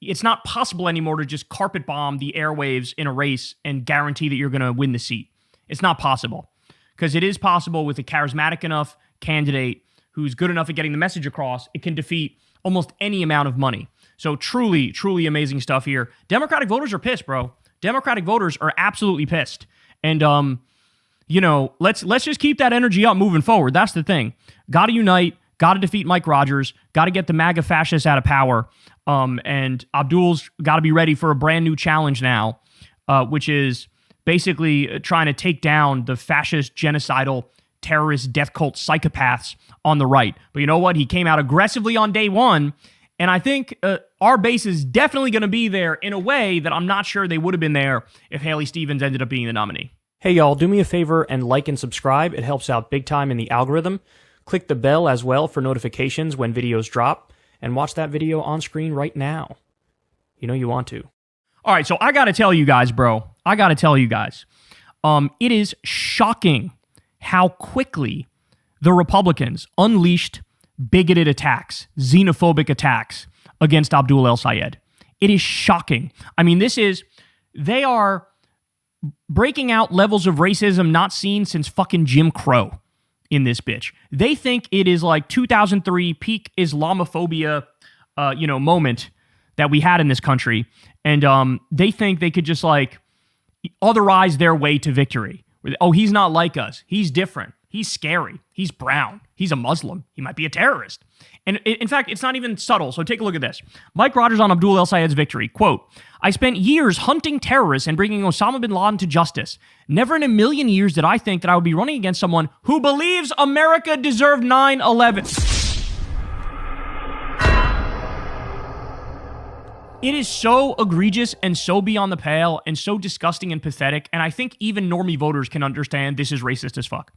It's not possible anymore to just carpet bomb the airwaves in a race and guarantee that you're going to win the seat. It's not possible, because it is possible with a charismatic enough candidate who's good enough at getting the message across. It can defeat almost any amount of money. So truly, truly amazing stuff here. Democratic voters are pissed, bro. Democratic voters are absolutely pissed. And, let's just keep that energy up moving forward. That's the thing. Got to unite. Got to defeat Mike Rogers. Got to get the MAGA fascists out of power. And Abdul's got to be ready for a brand new challenge now, which is basically trying to take down the fascist, genocidal, terrorist, death cult psychopaths on the right. But you know what? He came out aggressively on day one, And I think our base is definitely going to be there in a way that I'm not sure they would have been there if Haley Stevens ended up being the nominee. Hey y'all, do me a favor and like and subscribe. It helps out big time in the algorithm. Click the bell as well for notifications when videos drop, and watch that video on screen right now. You know you want to. All right, so I got to tell you guys, bro. It is shocking how quickly the Republicans unleashed bigoted attacks, xenophobic attacks against Abdul El-Sayed. It is shocking. I mean, they are breaking out levels of racism not seen since fucking Jim Crow in this bitch. They think it is like 2003 peak Islamophobia, moment that we had in this country. And they think they could just like otherize their way to victory. Oh, he's not like us. He's different. He's scary. He's brown. He's a Muslim. He might be a terrorist. And in fact, it's not even subtle. So take a look at this. Mike Rogers on Abdul El-Sayed's victory. Quote, I spent years hunting terrorists and bringing Osama bin Laden to justice. Never in a million years did I think that I would be running against someone who believes America deserved 9/11. It is so egregious and so beyond the pale and so disgusting and pathetic. And I think even normie voters can understand this is racist as fuck.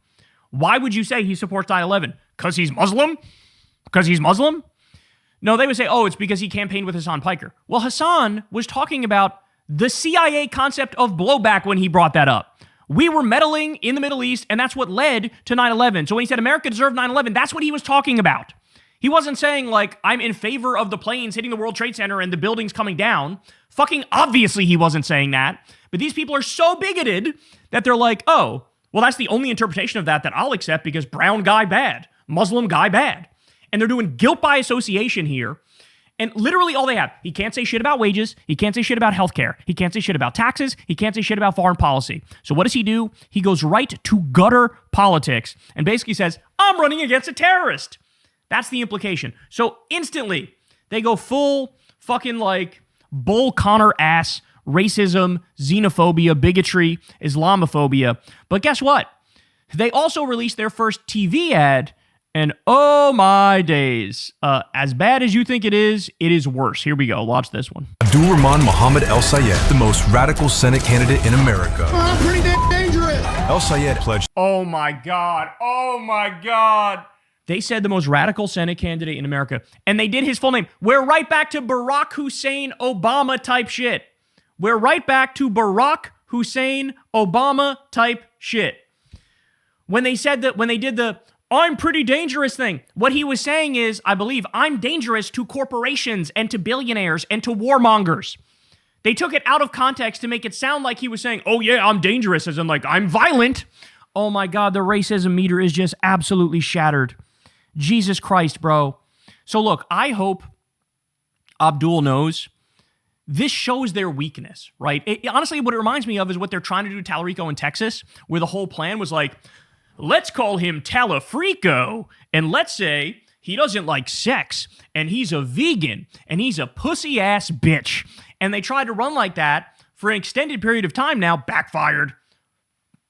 Why would you say he supports 9/11? Because he's Muslim? Because he's Muslim? No, they would say, oh, it's because he campaigned with Hassan Piker. Well, Hassan was talking about the CIA concept of blowback when he brought that up. We were meddling in the Middle East, and that's what led to 9/11. So when he said America deserved 9/11, that's what he was talking about. He wasn't saying, like, I'm in favor of the planes hitting the World Trade Center and the buildings coming down. Fucking obviously he wasn't saying that. But these people are so bigoted that they're like, oh, well, that's the only interpretation of that I'll accept because brown guy bad, Muslim guy bad. And they're doing guilt by association here. And literally all they have, he can't say shit about wages. He can't say shit about healthcare. He can't say shit about taxes. He can't say shit about foreign policy. So what does he do? He goes right to gutter politics and basically says, I'm running against a terrorist. That's the implication. So instantly, they go full fucking like Bull Connor ass racism, xenophobia, bigotry, Islamophobia. But guess what? They also released their first TV ad, and oh my days. As bad as you think it is worse. Here we go. Watch this one. Abdul Rahman Muhammad El-Sayed, the most radical Senate candidate in America. I'm pretty dangerous. El-Sayed pledged. Oh my God. Oh my God. They said the most radical Senate candidate in America. And they did his full name. We're right back to Barack Hussein Obama type shit. We're right back to Barack Hussein Obama type shit. When they said that, when they did the I'm pretty dangerous thing, what he was saying is, I believe, I'm dangerous to corporations and to billionaires and to warmongers. They took it out of context to make it sound like he was saying, oh yeah, I'm dangerous, as in like, I'm violent. Oh my God, the racism meter is just absolutely shattered. Jesus Christ, bro. So look, I hope Abdul knows this shows their weakness, right? Honestly, what it reminds me of is what they're trying to do to Talarico in Texas, where the whole plan was like, let's call him Talafrico, and let's say he doesn't like sex, and he's a vegan, and he's a pussy-ass bitch. And they tried to run like that for an extended period of time now, backfired.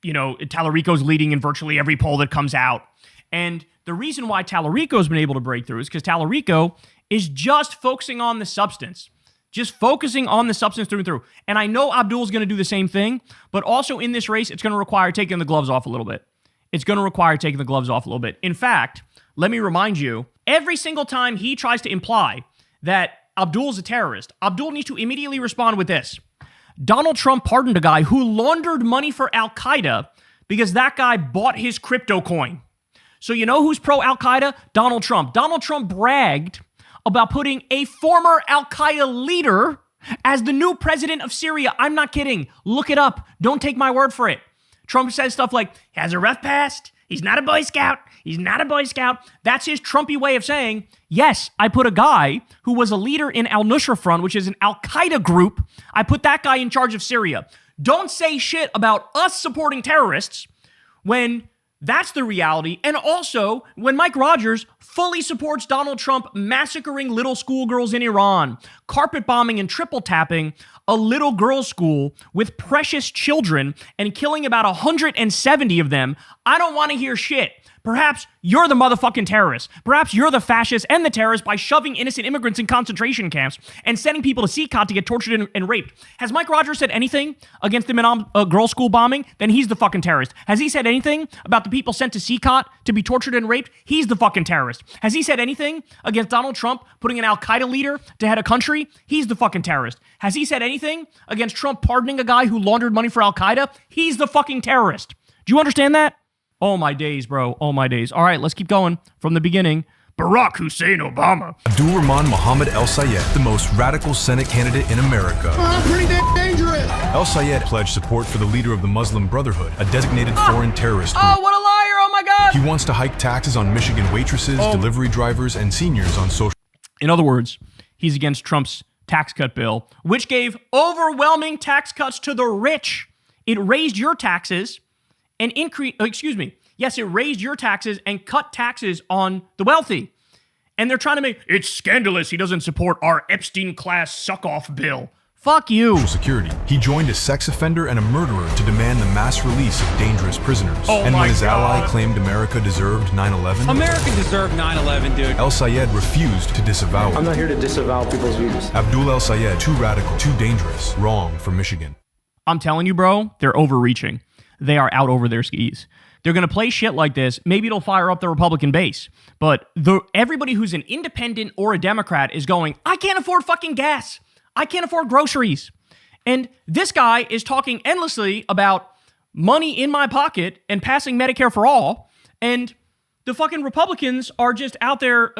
You know, Talarico's leading in virtually every poll that comes out. And the reason why Talarico's been able to break through is because Talarico is just focusing on the substance. Just focusing on the substance through and through. And I know Abdul's going to do the same thing, but also in this race, it's going to require taking the gloves off a little bit. It's going to require taking the gloves off a little bit. In fact, let me remind you, every single time he tries to imply that Abdul's a terrorist, Abdul needs to immediately respond with this. Donald Trump pardoned a guy who laundered money for Al-Qaeda because that guy bought his crypto coin. So you know who's pro-Al-Qaeda? Donald Trump. Donald Trump bragged about putting a former Al-Qaeda leader as the new president of Syria. I'm not kidding. Look it up. Don't take my word for it. Trump says stuff like, has a rough past. He's not a Boy Scout. He's not a Boy Scout. That's his Trumpy way of saying, yes, I put a guy who was a leader in Al-Nusra Front, which is an Al-Qaeda group. I put that guy in charge of Syria. Don't say shit about us supporting terrorists when that's the reality. And also, when Mike Rogers fully supports Donald Trump massacring little schoolgirls in Iran, carpet bombing and triple tapping a little girls' school with precious children and killing about 170 of them, I don't want to hear shit. Perhaps you're the motherfucking terrorist. Perhaps you're the fascist and the terrorist by shoving innocent immigrants in concentration camps and sending people to CCOT to get tortured and raped. Has Mike Rogers said anything against the Minam girls' school bombing? Then he's the fucking terrorist. Has he said anything about the people sent to CCOT to be tortured and raped? He's the fucking terrorist. Has he said anything against Donald Trump putting an Al-Qaeda leader to head a country? He's the fucking terrorist. Has he said anything against Trump pardoning a guy who laundered money for Al-Qaeda? He's the fucking terrorist. Do you understand that? Oh, my days, bro. Oh, my days. All right, let's keep going from the beginning. Barack Hussein Obama. Abdul Rahman Mohammed El Sayed, the most radical Senate candidate in America. Pretty dangerous. El Sayed pledged support for the leader of the Muslim Brotherhood, a designated foreign terrorist group. Oh, what a liar. Oh, my God. He wants to hike taxes on Michigan waitresses, delivery drivers, and seniors on social. In other words, he's against Trump's tax cut bill, which gave overwhelming tax cuts to the rich. It raised your taxes and it raised your taxes and cut taxes on the wealthy. And they're trying to make it's scandalous he doesn't support our Epstein class suck-off bill. Fuck you. Security. He joined a sex offender and a murderer to demand the mass release of dangerous prisoners. And when his ally claimed America deserved 9/11, America deserved 9/11, dude. El Sayed refused to disavow it. I'm not here to disavow people's views. Abdul El Sayed, too radical, too dangerous, wrong for Michigan. I'm telling you, bro, they're overreaching. They are out over their skis. They're going to play shit like this. Maybe it'll fire up the Republican base. But everybody who's an independent or a Democrat is going, I can't afford fucking gas. I can't afford groceries. And this guy is talking endlessly about money in my pocket and passing Medicare for all. And the fucking Republicans are just out there,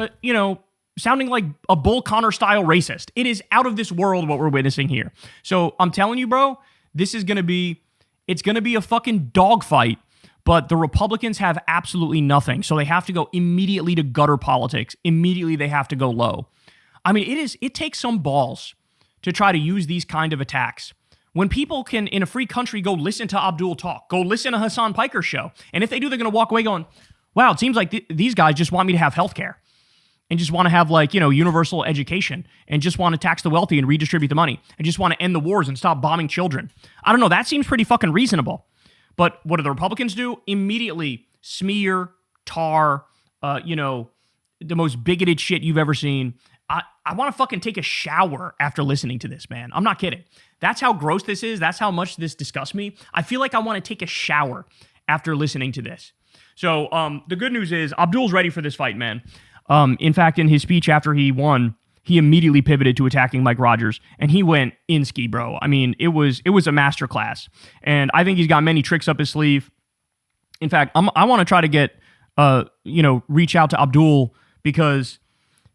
sounding like a Bull Connor style racist. It is out of this world what we're witnessing here. So I'm telling you, bro, this is going to be, it's going to be a fucking dogfight. But the Republicans have absolutely nothing. So they have to go immediately to gutter politics. Immediately they have to go low. I mean, it takes some balls to try to use these kind of attacks. When people can, in a free country, go listen to Abdul talk, go listen to Hassan Piker's show. And if they do, they're going to walk away going, wow, it seems like these guys just want me to have healthcare and just want to have universal education and just want to tax the wealthy and redistribute the money and just want to end the wars and stop bombing children. I don't know. That seems pretty fucking reasonable. But what do the Republicans do? Immediately smear, tar, the most bigoted shit you've ever seen. I want to fucking take a shower after listening to this, man. I'm not kidding. That's how gross this is. That's how much this disgusts me. I feel like I want to take a shower after listening to this. So the good news is Abdul's ready for this fight, man. In fact, in his speech after he won, he immediately pivoted to attacking Mike Rogers, and he went in-ski, bro. I mean, it was a masterclass, and I think he's got many tricks up his sleeve. In fact, I want to try to get, reach out to Abdul because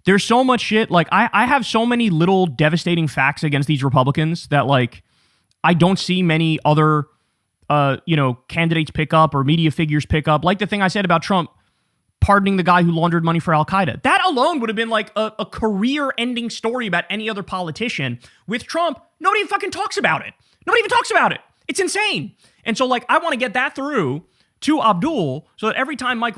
there's so much shit. Like, I have so many little devastating facts against these Republicans that, like, I don't see many other, candidates pick up or media figures pick up. Like the thing I said about Trump pardoning the guy who laundered money for Al-Qaeda. That alone would have been like a career-ending story about any other politician. With Trump, nobody fucking talks about it. Nobody even talks about it. It's insane. And so, like, I want to get that through to Abdul so that every time Mike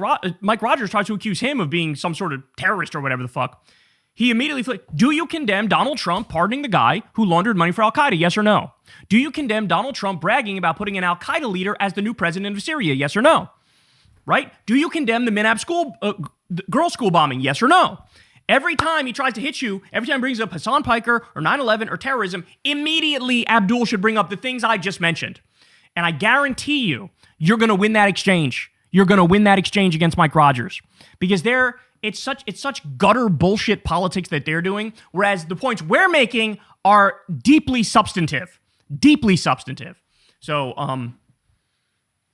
Rogers tries to accuse him of being some sort of terrorist or whatever the fuck, he immediately do you condemn Donald Trump pardoning the guy who laundered money for Al-Qaeda, yes or no? Do you condemn Donald Trump bragging about putting an Al-Qaeda leader as the new president of Syria, yes or no? Right? Do you condemn the Minab girls' school bombing? Yes or no? Every time he tries to hit you, every time he brings up Hassan Piker or 9/11 or terrorism, immediately Abdul should bring up the things I just mentioned. And I guarantee you're going to win that exchange. You're going to win that exchange against Mike Rogers because it's such gutter bullshit politics that they're doing, whereas the points we're making are deeply substantive. Deeply substantive. So,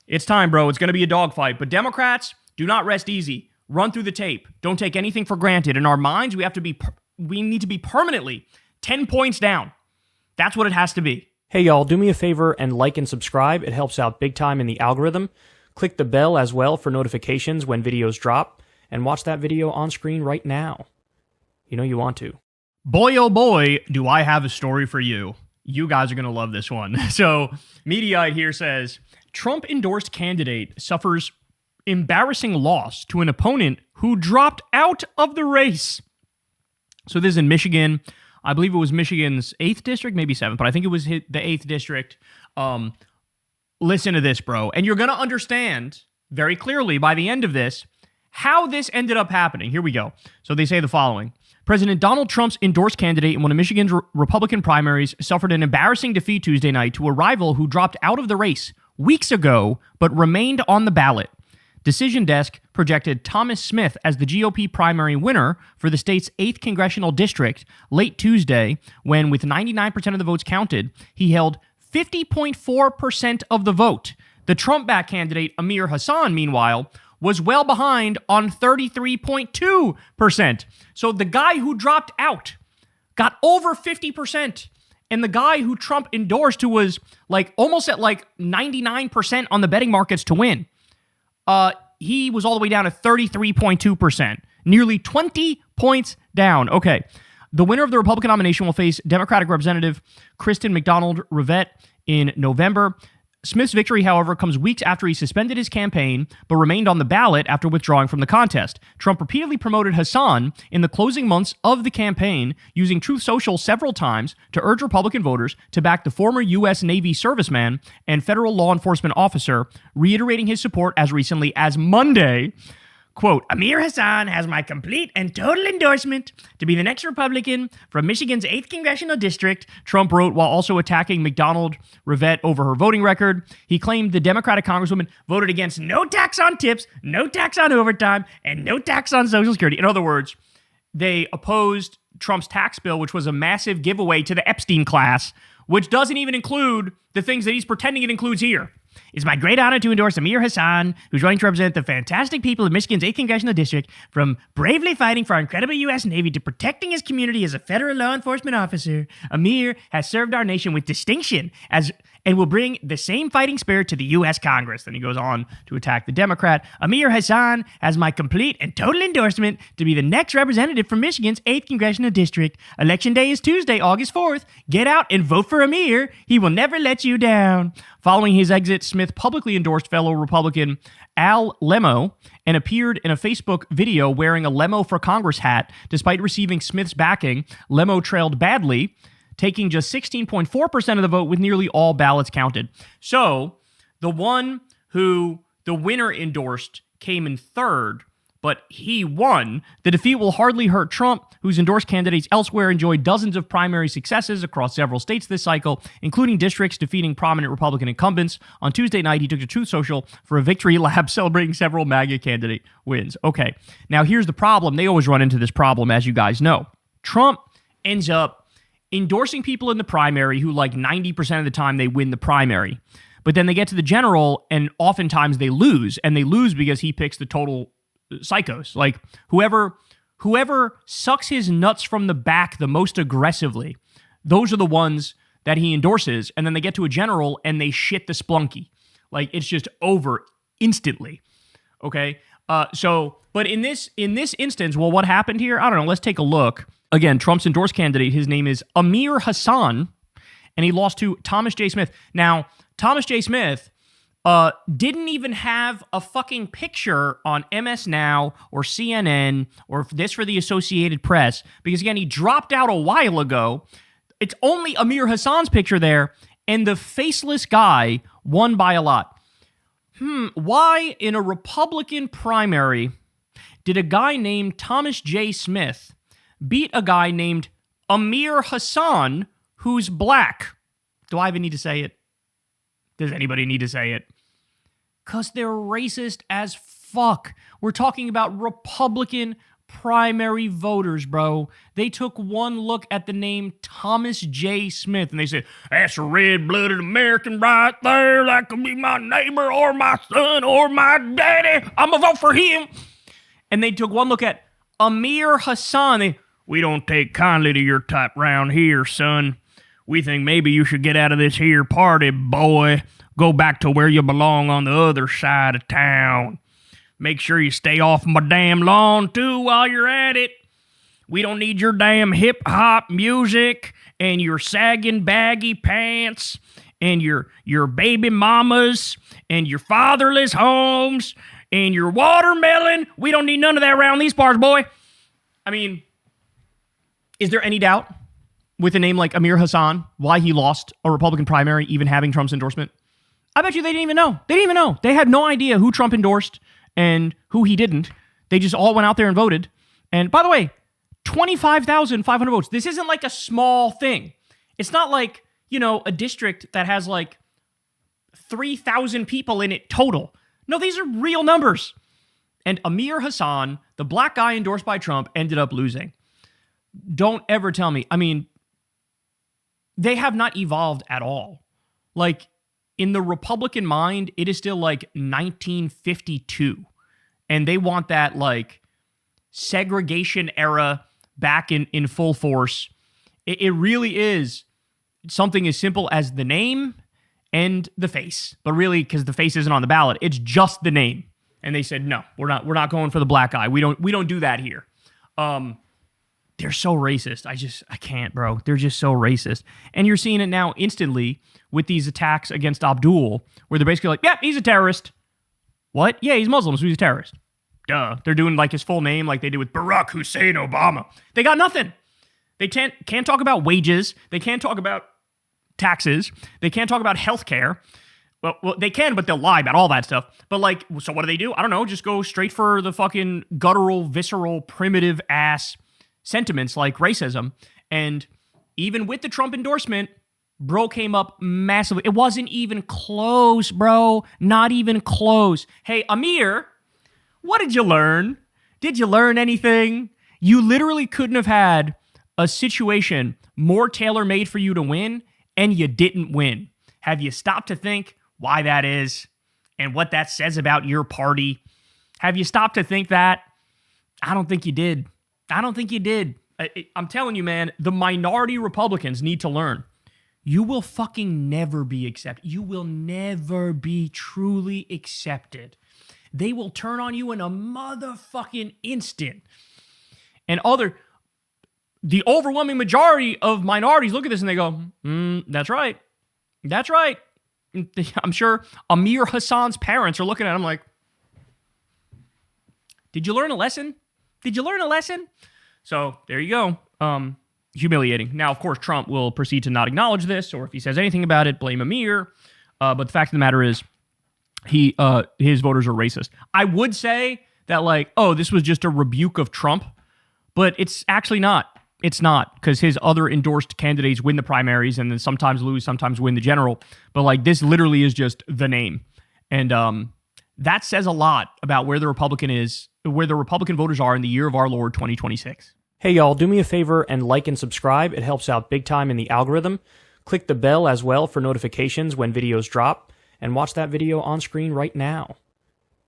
it's time, bro. It's going to be a dogfight. But Democrats, do not rest easy. Run through the tape. Don't take anything for granted. In our minds, we need to be permanently 10 points down. That's what it has to be. Hey, y'all, do me a favor and like and subscribe. It helps out big time in the algorithm. Click the bell as well for notifications when videos drop. And watch that video on screen right now. You know you want to. Boy, oh boy, do I have a story for you. You guys are going to love this one. So, Mediaite here says, Trump-endorsed candidate suffers embarrassing loss to an opponent who dropped out of the race. So this is in Michigan. I believe it was Michigan's 8th district, maybe 7th, but I think it was the 8th district. Listen to this, bro. And you're going to understand very clearly by the end of this how this ended up happening. Here we go. So they say the following. President Donald Trump's endorsed candidate in one of Michigan's Republican primaries suffered an embarrassing defeat Tuesday night to a rival who dropped out of the race weeks ago but remained on the ballot. Decision Desk projected Thomas Smith as the GOP primary winner for the state's 8th congressional district late Tuesday, when, with 99% of the votes counted, he held 50.4% of the vote. The Trump-backed candidate, Amir Hassan, meanwhile, was well behind on 33.2%. So the guy who dropped out got over 50%. And the guy who Trump endorsed, who was like almost at like 99% on the betting markets to win, he was all the way down to 33.2%, nearly 20 points down. Okay. The winner of the Republican nomination will face Democratic Representative Kristen McDonald-Rivette in November. Smith's victory, however, comes weeks after he suspended his campaign but remained on the ballot after withdrawing from the contest. Trump repeatedly promoted Hassan in the closing months of the campaign, using Truth Social several times to urge Republican voters to back the former U.S. Navy serviceman and federal law enforcement officer, reiterating his support as recently as Monday. Quote, Amir Hassan has my complete and total endorsement to be the next Republican from Michigan's 8th congressional district, Trump wrote, while also attacking McDonald-Rivette over her voting record. He claimed the Democratic Congresswoman voted against no tax on tips, no tax on overtime, and no tax on Social Security. In other words, they opposed Trump's tax bill, which was a massive giveaway to the Epstein class, which doesn't even include the things that he's pretending it includes here. It's my great honor to endorse Amir Hassan, who's running to represent the fantastic people of Michigan's 8th congressional district, from bravely fighting for our incredible U.S. Navy to protecting his community as a federal law enforcement officer. Amir has served our nation with distinction and will bring the same fighting spirit to the U.S. Congress. Then he goes on to attack the Democrat. Amir Hassan has my complete and total endorsement to be the next representative from Michigan's 8th congressional district. Election day is Tuesday, August 4th. Get out and vote for Amir. He will never let you down. Following his exit, Smith publicly endorsed fellow Republican Al Lemo and appeared in a Facebook video wearing a Lemo for Congress hat. Despite receiving Smith's backing, Lemo trailed badly, taking just 16.4% of the vote with nearly all ballots counted. So the one who the winner endorsed came in third, but he won. The defeat will hardly hurt Trump, whose endorsed candidates elsewhere enjoyed dozens of primary successes across several states this cycle, including districts defeating prominent Republican incumbents. On Tuesday night, he took to Truth Social for a victory lap celebrating several MAGA candidate wins. Okay, now here's the problem. They always run into this problem, as you guys know. Trump ends up endorsing people in the primary who, like 90% of the time, they win the primary. But then they get to the general, and oftentimes they lose. And they lose because he picks the total psychos. Like whoever sucks his nuts from the back the most aggressively, those are the ones that he endorses. And then they get to a general and they shit the splunky. Like it's just over instantly. Okay. But in this instance, well, what happened here? I don't know. Let's take a look. Again, Trump's endorsed candidate, his name is Amir Hassan, and he lost to Thomas J. Smith. Now, Thomas J. Smith didn't even have a fucking picture on MS Now or CNN or this for the Associated Press because, again, he dropped out a while ago. It's only Amir Hassan's picture there, and the faceless guy won by a lot. Why in a Republican primary did a guy named Thomas J. Smith beat a guy named Amir Hassan who's black? Do I even need to say it? Does anybody need to say it? Because they're racist as fuck. We're talking about Republican primary voters, bro. They took one look at the name Thomas J. Smith and they said, that's a red-blooded American right there. That could be my neighbor or my son or my daddy. I'm going to vote for him. And they took one look at Amir Hassan. We don't take kindly to your type round here, son. We think maybe you should get out of this here party, boy. Go back to where you belong on the other side of town. Make sure you stay off my damn lawn, too, while you're at it. We don't need your damn hip-hop music and your sagging baggy pants and your baby mamas and your fatherless homes and your watermelon. We don't need none of that around these parts, boy. I mean, is there any doubt with a name like Amir Hassan why he lost a Republican primary, even having Trump's endorsement? I bet you they didn't even know. They didn't even know. They had no idea who Trump endorsed and who he didn't. They just all went out there and voted. And by the way, 25,500 votes. This isn't like a small thing. It's not like, a district that has like 3,000 people in it total. No, these are real numbers. And Amir Hassan, the black guy endorsed by Trump, ended up losing. Don't ever tell me. I mean, they have not evolved at all. Like, in the Republican mind, it is still like 1952. And they want that, like, segregation era back in full force. It really is something as simple as the name and the face. But really, because the face isn't on the ballot, it's just the name. And they said, no, we're not going for the black guy. We don't do that here. They're so racist. I can't, bro. They're just so racist. And you're seeing it now instantly with these attacks against Abdul, where they're basically like, yeah, he's a terrorist. What? Yeah, he's Muslim, so he's a terrorist. Duh. They're doing like his full name like they did with Barack Hussein Obama. They got nothing. They can't talk about wages. They can't talk about taxes. They can't talk about healthcare. Well, they can, but they'll lie about all that stuff. But like, so what do? I don't know. Just go straight for the fucking guttural, visceral, primitive ass sentiments like racism. And even with the Trump endorsement, bro came up massively. It wasn't even close, bro. Not even close. Hey, Amir, what did you learn? Did you learn anything? You literally couldn't have had a situation more tailor-made for you to win, and you didn't win. Have you stopped to think why that is and what that says about your party? Have you stopped to think that? I don't think you did. I'm telling you, man, the minority Republicans need to learn. You will fucking never be accepted. You will never be truly accepted. They will turn on you in a motherfucking instant. And the overwhelming majority of minorities look at this and they go, that's right. That's right. I'm sure Amir Hassan's parents are looking at him like, did you learn a lesson? So there you go. Humiliating. Now, of course, Trump will proceed to not acknowledge this, or if he says anything about it, blame Amir. But the fact of the matter is, his voters are racist. I would say that like, oh, this was just a rebuke of Trump, but it's actually not. It's not, because his other endorsed candidates win the primaries and then sometimes lose, sometimes win the general. But like, this literally is just the name. And that says a lot about where the Republican voters are in the year of our Lord 2026. Hey y'all, do me a favor and like and subscribe. It helps out big time in the algorithm. Click the bell as well for notifications when videos drop, and watch that video on screen right now.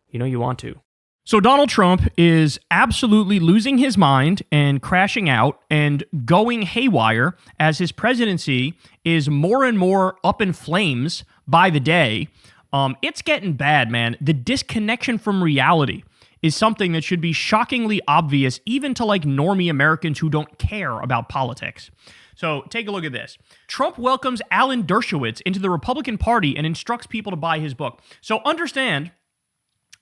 You know you want to. So Donald Trump is absolutely losing his mind and crashing out and going haywire as his presidency is more and more up in flames by the day. It's getting bad, man. The disconnection from reality is something that should be shockingly obvious even to like normie Americans who don't care about politics. So take a look at this. Trump welcomes Alan Dershowitz into the Republican Party and instructs people to buy his book. So understand,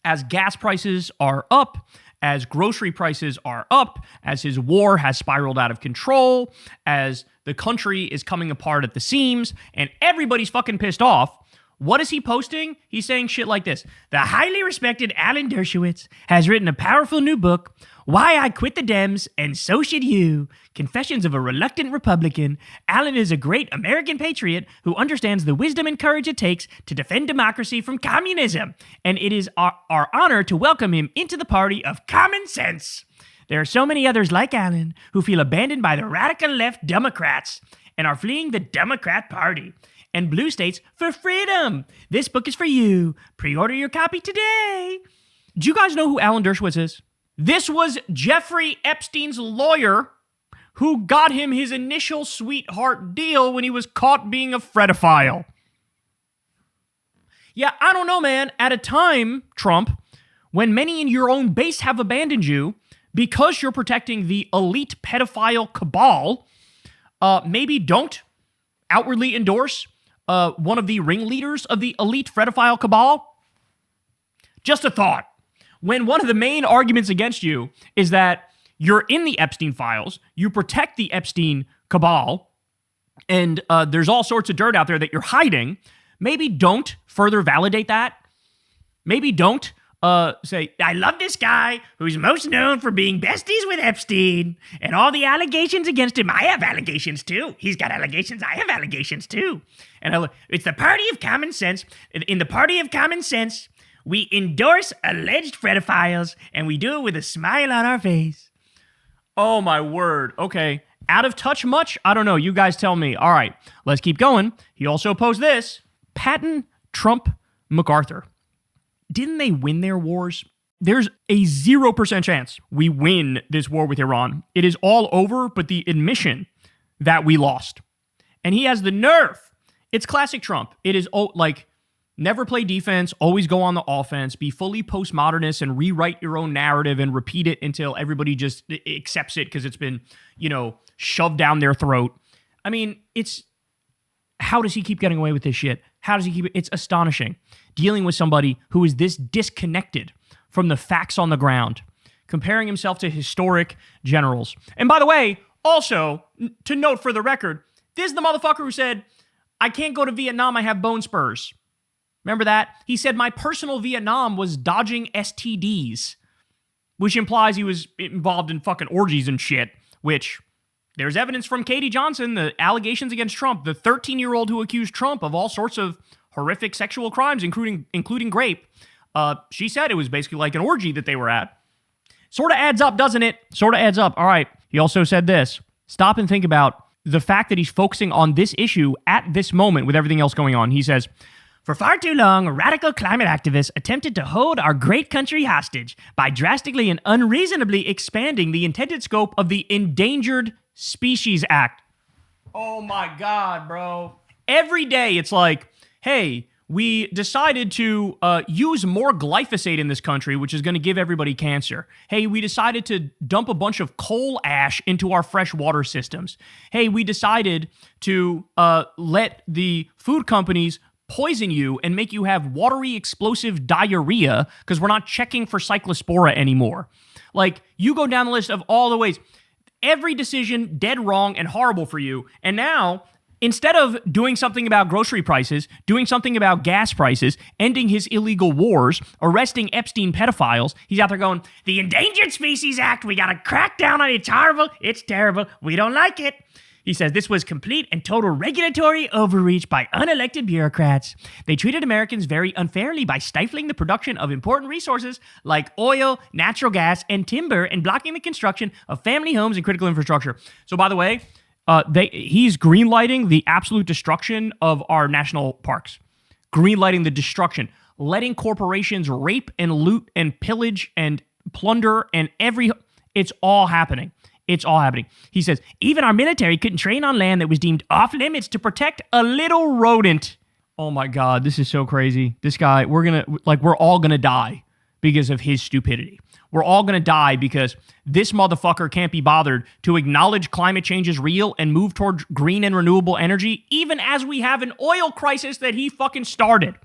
as gas prices are up, as grocery prices are up, as his war has spiraled out of control, as the country is coming apart at the seams, and everybody's fucking pissed off, what is he posting? He's saying shit like this. The highly respected Alan Dershowitz has written a powerful new book, Why I Quit the Dems and So Should You, Confessions of a Reluctant Republican. Alan is a great American patriot who understands the wisdom and courage it takes to defend democracy from communism, and it is our honor to welcome him into the party of common sense. There are so many others like Alan who feel abandoned by the radical left Democrats and are fleeing the Democrat Party and blue states for freedom. This book is for you. Pre-order your copy today. Do you guys know who Alan Dershowitz is? This was Jeffrey Epstein's lawyer who got him his initial sweetheart deal when he was caught being a fredophile. Yeah, I don't know, man. At a time, Trump, when many in your own base have abandoned you because you're protecting the elite pedophile cabal, maybe don't outwardly endorse one of the ringleaders of the elite pedophile cabal? Just a thought. When one of the main arguments against you is that you're in the Epstein files, you protect the Epstein cabal, and there's all sorts of dirt out there that you're hiding, maybe don't further validate that. Maybe don't say, I love this guy who's most known for being besties with Epstein and all the allegations against him. I have allegations too. He's got allegations. I have allegations too. And it's the party of common sense. In the party of common sense, we endorse alleged pedophiles and we do it with a smile on our face. Oh my word. Okay. Out of touch much? I don't know. You guys tell me. All right. Let's keep going. He also posed this. Patton, Trump, MacArthur. Didn't they win their wars? There's a 0% chance we win this war with Iran. It is all over, but the admission that we lost. And he has the nerve. It's classic Trump. It is like never play defense, always go on the offense, be fully postmodernist and rewrite your own narrative and repeat it until everybody just accepts it because it's been, shoved down their throat. I mean, how does he keep getting away with this shit? How does he keep it? It's astonishing. Dealing with somebody who is this disconnected from the facts on the ground, comparing himself to historic generals. And by the way, also, to note for the record, this is the motherfucker who said, I can't go to Vietnam, I have bone spurs. Remember that? He said, my personal Vietnam was dodging STDs, which implies he was involved in fucking orgies and shit, which there's evidence from Katie Johnson, the allegations against Trump, the 13-year-old who accused Trump of all sorts of horrific sexual crimes, including rape. She said it was basically like an orgy that they were at. Sort of adds up, doesn't it? Sort of adds up. All right. He also said this. Stop and think about the fact that he's focusing on this issue at this moment with everything else going on. He says, for far too long, radical climate activists attempted to hold our great country hostage by drastically and unreasonably expanding the intended scope of the Endangered Species Act. Oh my God, bro. Every day it's like, hey, we decided to use more glyphosate in this country, which is going to give everybody cancer. Hey, we decided to dump a bunch of coal ash into our fresh water systems. Hey, we decided to let the food companies poison you and make you have watery explosive diarrhea because we're not checking for cyclospora anymore. Like, you go down the list of all the ways. Every decision dead wrong and horrible for you. And now, instead of doing something about grocery prices, doing something about gas prices, ending his illegal wars, arresting Epstein pedophiles, he's out there going, the Endangered Species Act, we got to crack down on it. It's horrible. It's terrible. We don't like it. He says this was complete and total regulatory overreach by unelected bureaucrats. They treated Americans very unfairly by stifling the production of important resources like oil, natural gas, and timber and blocking the construction of family homes and critical infrastructure. So by the way, he's greenlighting the absolute destruction of our national parks. Greenlighting the destruction. Letting corporations rape and loot and pillage and plunder and it's all happening. It's all happening. He says, even our military couldn't train on land that was deemed off limits to protect a little rodent. Oh my God, this is so crazy. This guy, we're all gonna die because of his stupidity. We're all gonna die because this motherfucker can't be bothered to acknowledge climate change is real and move towards green and renewable energy, even as we have an oil crisis that he fucking started.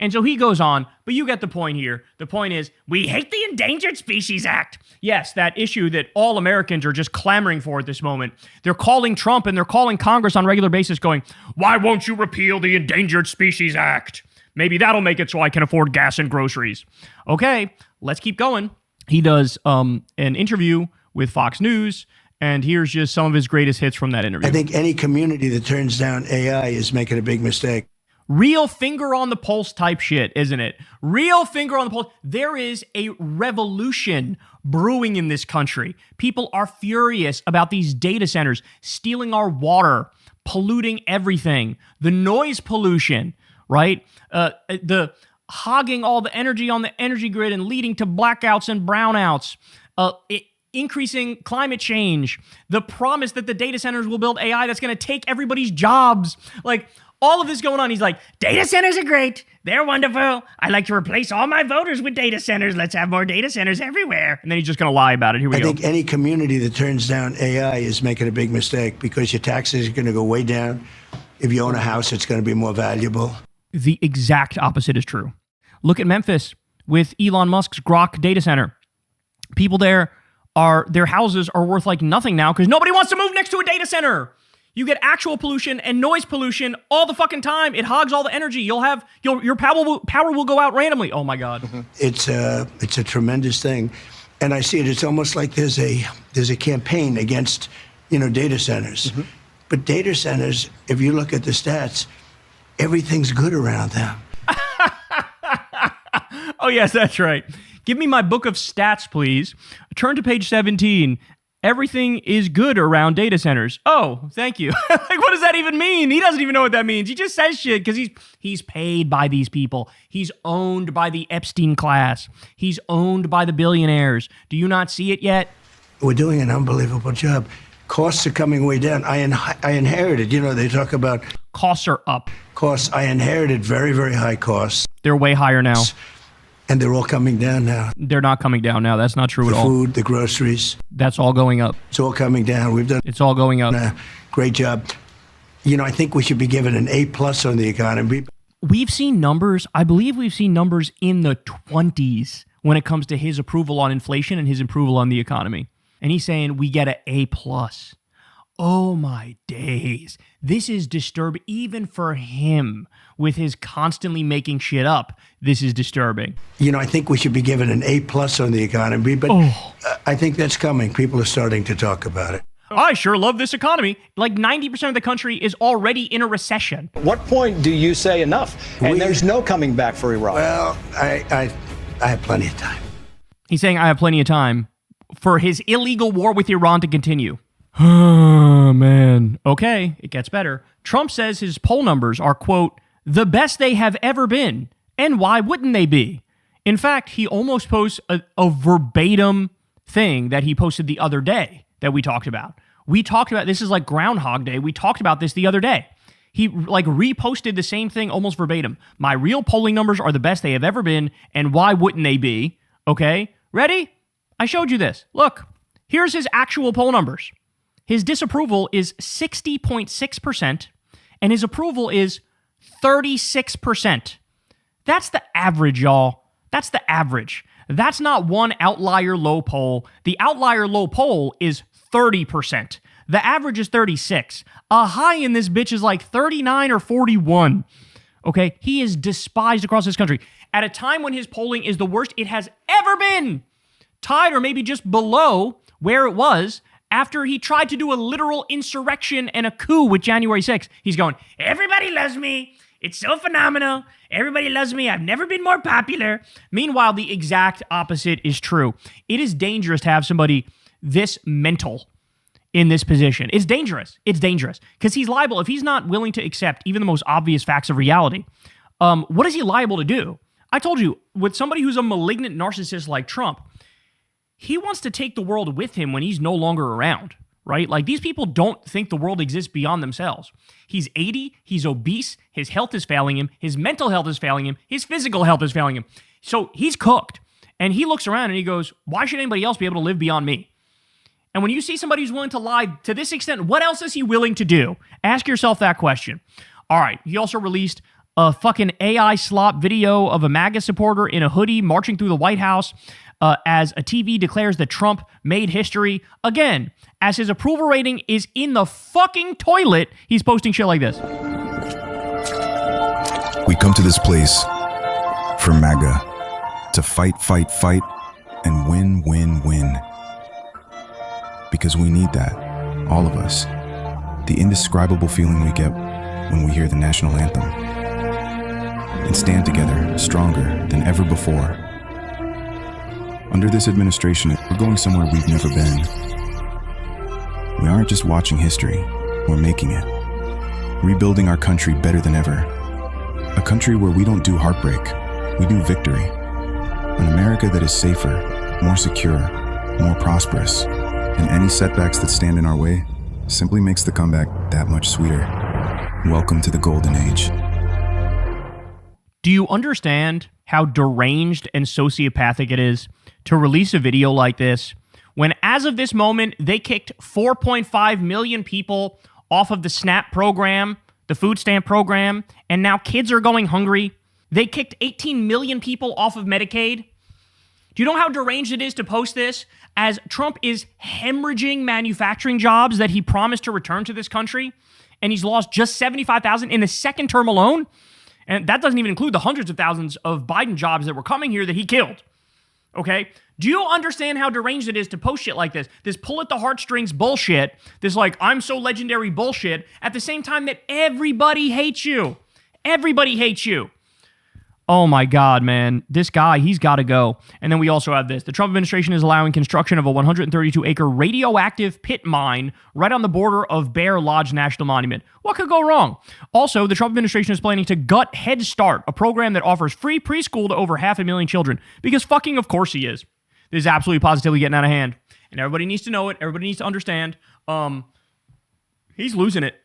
And so he goes on, but you get the point here. The point is, we hate the Endangered Species Act. Yes, that issue that all Americans are just clamoring for at this moment. They're calling Trump and they're calling Congress on a regular basis going, why won't you repeal the Endangered Species Act? Maybe that'll make it so I can afford gas and groceries. Okay, let's keep going. He does an interview with Fox News, and here's just some of his greatest hits from that interview. I think any community that turns down AI is making a big mistake. Real finger on the pulse type shit, isn't it? Real finger on the pulse. There is a revolution brewing in this country. People are furious about these data centers stealing our water, polluting everything. The noise pollution, right? The hogging all the energy on the energy grid and leading to blackouts and brownouts. Increasing climate change. The promise that the data centers will build AI that's going to take everybody's jobs. Like, all of this going on. He's like, data centers are great. They're wonderful. I like to replace all my voters with data centers. Let's have more data centers everywhere. And then he's just going to lie about it. Here we go. I think any community that turns down AI is making a big mistake because your taxes are going to go way down. If you own a house, it's going to be more valuable. The exact opposite is true. Look at Memphis with Elon Musk's Grok data center. People there, their houses are worth like nothing now because nobody wants to move next to a data center. You get actual pollution and noise pollution all the fucking time. It hogs all the energy. Your power will go out randomly. Oh my God. It's a tremendous thing. And I see it, it's almost like there's a campaign against, data centers. But data centers, if you look at the stats, everything's good around them. Oh, yes, that's right. Give me my book of stats, please. Turn to page 17. Everything is good around data centers. Oh, thank you. Like, what does that even mean? He doesn't even know what that means. He just says shit because he's paid by these people. He's owned by the Epstein class. He's owned by the billionaires. Do you not see it yet? We're doing an unbelievable job. Costs are coming way down. I inherited, they talk about... Costs are up. Costs. I inherited very, very high costs. They're way higher now. And they're all coming down now. They're not coming down now. That's not true at all. The food, the groceries. That's all going up. It's all coming down. It's all going up. Great job. I think we should be given an A+ on the economy. We've seen numbers. I believe we've seen numbers in the 20s when it comes to his approval on inflation and his approval on the economy. And he's saying we get an A+. Oh my days. This is disturbing even for him with his constantly making shit up. This is disturbing. I think we should be given an A+ on the economy, but I think that's coming. People are starting to talk about it. I sure love this economy. Like 90% of the country is already in a recession. What point do you say enough? And there's no coming back for Iraq. Well, I have plenty of time. He's saying I have plenty of time for his illegal war with Iran to continue. Oh, man. Okay, it gets better. Trump says his poll numbers are, quote, the best they have ever been. And why wouldn't they be? In fact, he almost posts a verbatim thing that he posted the other day that we talked about. This is like Groundhog Day. We talked about this the other day. He reposted the same thing almost verbatim. My real polling numbers are the best they have ever been. And why wouldn't they be? Okay, ready? I showed you this. Look, here's his actual poll numbers. His disapproval is 60.6%, and his approval is 36%. That's the average, y'all. That's the average. That's not one outlier low poll. The outlier low poll is 30%. The average is 36. A high in this bitch is like 39 or 41. Okay? He is despised across this country at a time when his polling is the worst it has ever been. Tied or maybe just below where it was after he tried to do a literal insurrection and a coup with January 6th. He's going, everybody loves me. It's so phenomenal. Everybody loves me. I've never been more popular. Meanwhile, the exact opposite is true. It is dangerous to have somebody this mental in this position. It's dangerous. It's dangerous because he's liable. If he's not willing to accept even the most obvious facts of reality, what is he liable to do? I told you, with somebody who's a malignant narcissist like Trump, he wants to take the world with him when he's no longer around, right? Like, these people don't think the world exists beyond themselves. He's 80, he's obese, his health is failing him, his mental health is failing him, his physical health is failing him. So he's cooked. And he looks around and he goes, why should anybody else be able to live beyond me? And when you see somebody who's willing to lie to this extent, what else is he willing to do? Ask yourself that question. All right, he also released a fucking AI slop video of a MAGA supporter in a hoodie marching through the White House as a TV declares that Trump made history. Again, as his approval rating is in the fucking toilet, he's posting shit like this. We come to this place for MAGA to fight, and win. Because we need that, all of us. The indescribable feeling we get when we hear the national anthem. And stand together, stronger than ever before. Under this administration, we're going somewhere we've never been. We aren't just watching history, we're making it. Rebuilding our country better than ever. A country where we don't do heartbreak, we do victory. An America that is safer, more secure, more prosperous. And any setbacks that stand in our way simply makes the comeback that much sweeter. Welcome to the golden age. Do you understand how deranged and sociopathic it is to release a video like this when, as of this moment, they kicked 4.5 million people off of the SNAP program, the food stamp program, and now kids are going hungry? They kicked 18 million people off of Medicaid. Do you know how deranged it is to post this as Trump is hemorrhaging manufacturing jobs that he promised to return to this country? And he's lost just 75,000 in the second term alone. And that doesn't even include the hundreds of thousands of Biden jobs that were coming here that he killed. Okay? Do you understand how deranged it is to post shit like this? This pull at the heartstrings bullshit. This like, I'm so legendary bullshit. At the same time that everybody hates you. Everybody hates you. Oh my God, man. This guy, he's got to go. And then we also have this. The Trump administration is allowing construction of a 132-acre radioactive pit mine right on the border of Bear Lodge National Monument. What could go wrong? Also, the Trump administration is planning to gut Head Start, a program that offers free preschool to over 500,000 children. Because fucking of course he is. This is absolutely positively getting out of hand. And everybody needs to know it. Everybody needs to understand. He's losing it.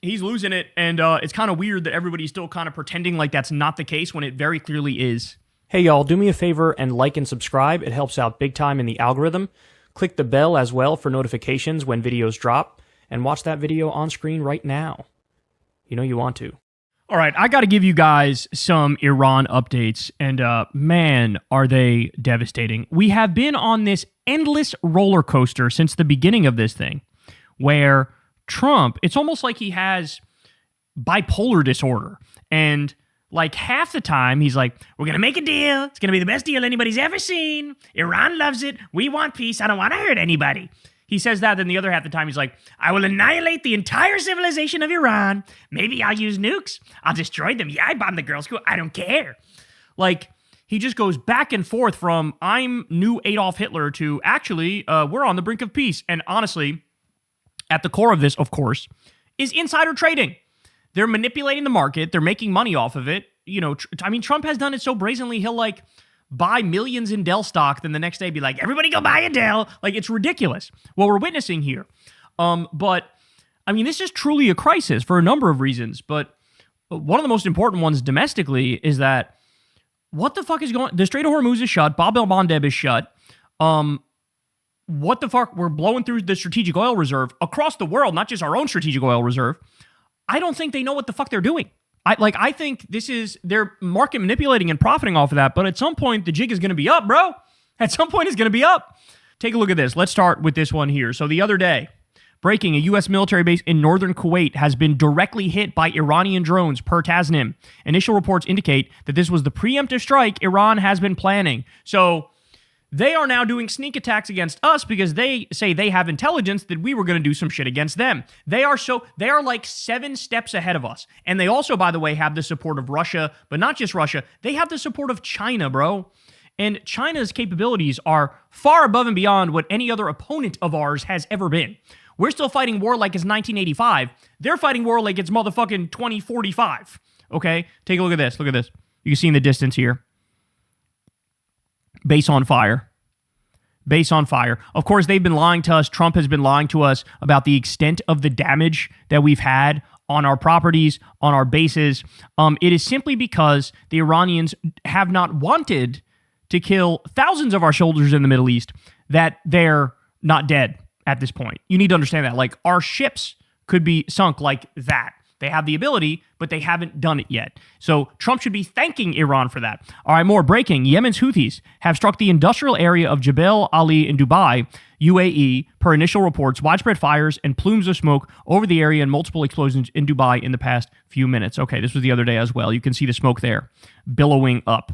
He's losing it, and it's kind of weird that everybody's still kind of pretending like that's not the case when it very clearly is. Hey y'all, do me a favor and like and subscribe. It helps out big time in the algorithm. Click the bell as well for notifications when videos drop, and watch that video on screen right now. You know you want to. All right, I got to give you guys some Iran updates, and man, are they devastating. We have been on this endless roller coaster since the beginning of this thing, where Trump, it's almost like he has bipolar disorder. And like half the time, he's like, we're going to make a deal. It's going to be the best deal anybody's ever seen. Iran loves it. We want peace. I don't want to hurt anybody. He says that. Then the other half the time, he's like, I will annihilate the entire civilization of Iran. Maybe I'll use nukes. I'll destroy them. Yeah, I bombed the girls' school. I don't care. Like, he just goes back and forth from I'm new Adolf Hitler to actually, we're on the brink of peace. And honestly, at the core of this, of course, is insider trading. They're manipulating the market. They're making money off of it. You know, Trump has done it so brazenly, he'll like buy millions in Dell stock, then the next day be like, everybody go buy a Dell. Like, it's ridiculous what we're witnessing here. But, I mean, this is truly a crisis for a number of reasons. But one of the most important ones domestically is that what the fuck is going on? The Strait of Hormuz is shut. Bab el-Mandeb is shut. What the fuck? We're blowing through the strategic oil reserve across the world, not just our own strategic oil reserve. I don't think they know what the fuck they're doing. I think they're market manipulating and profiting off of that, but at some point the jig is going to be up, bro. At some point it's going to be up. Take a look at this. Let's start with this one here. So the other day, breaking, a U.S. military base in northern Kuwait has been directly hit by Iranian drones per Tasnim. Initial reports indicate that this was the preemptive strike Iran has been planning. So they are now doing sneak attacks against us because they say they have intelligence that we were going to do some shit against them. They are like 7 steps ahead of us. And they also, by the way, have the support of Russia, but not just Russia. They have the support of China, bro. And China's capabilities are far above and beyond what any other opponent of ours has ever been. We're still fighting war like it's 1985. They're fighting war like it's motherfucking 2045. Okay? Take a look at this. Look at this. You can see in the distance here. Base on fire. Base on fire. Of course, they've been lying to us. Trump has been lying to us about the extent of the damage that we've had on our properties, on our bases. It is simply because the Iranians have not wanted to kill thousands of our soldiers in the Middle East that they're not dead at this point. You need to understand that. Like, our ships could be sunk like that. They have the ability, but they haven't done it yet. So Trump should be thanking Iran for that. All right, more breaking. Yemen's Houthis have struck the industrial area of Jebel Ali in Dubai, UAE. Per initial reports, widespread fires and plumes of smoke over the area and multiple explosions in Dubai in the past few minutes. Okay, this was the other day as well. You can see the smoke there billowing up.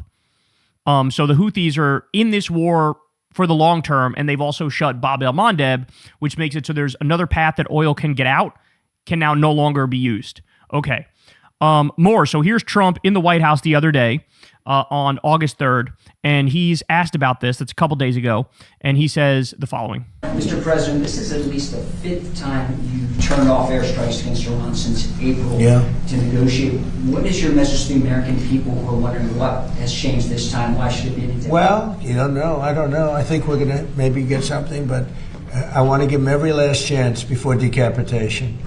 So the Houthis are in this war for the long term, and they've also shut Bab el-Mandeb, which makes it so there's another path that oil can get out, can now no longer be used. Okay. More. So here's Trump in the White House the other day on August 3rd, and he's asked about this. That's a couple days ago, and he says the following. Mr. President, this is at least the 5th time you've turned off airstrikes against Iran since April to negotiate. What is your message to the American people who are wondering what has changed this time? Why should it be any different? Well, you don't know. I don't know. I think we're going to maybe get something, but I want to give them every last chance before decapitation.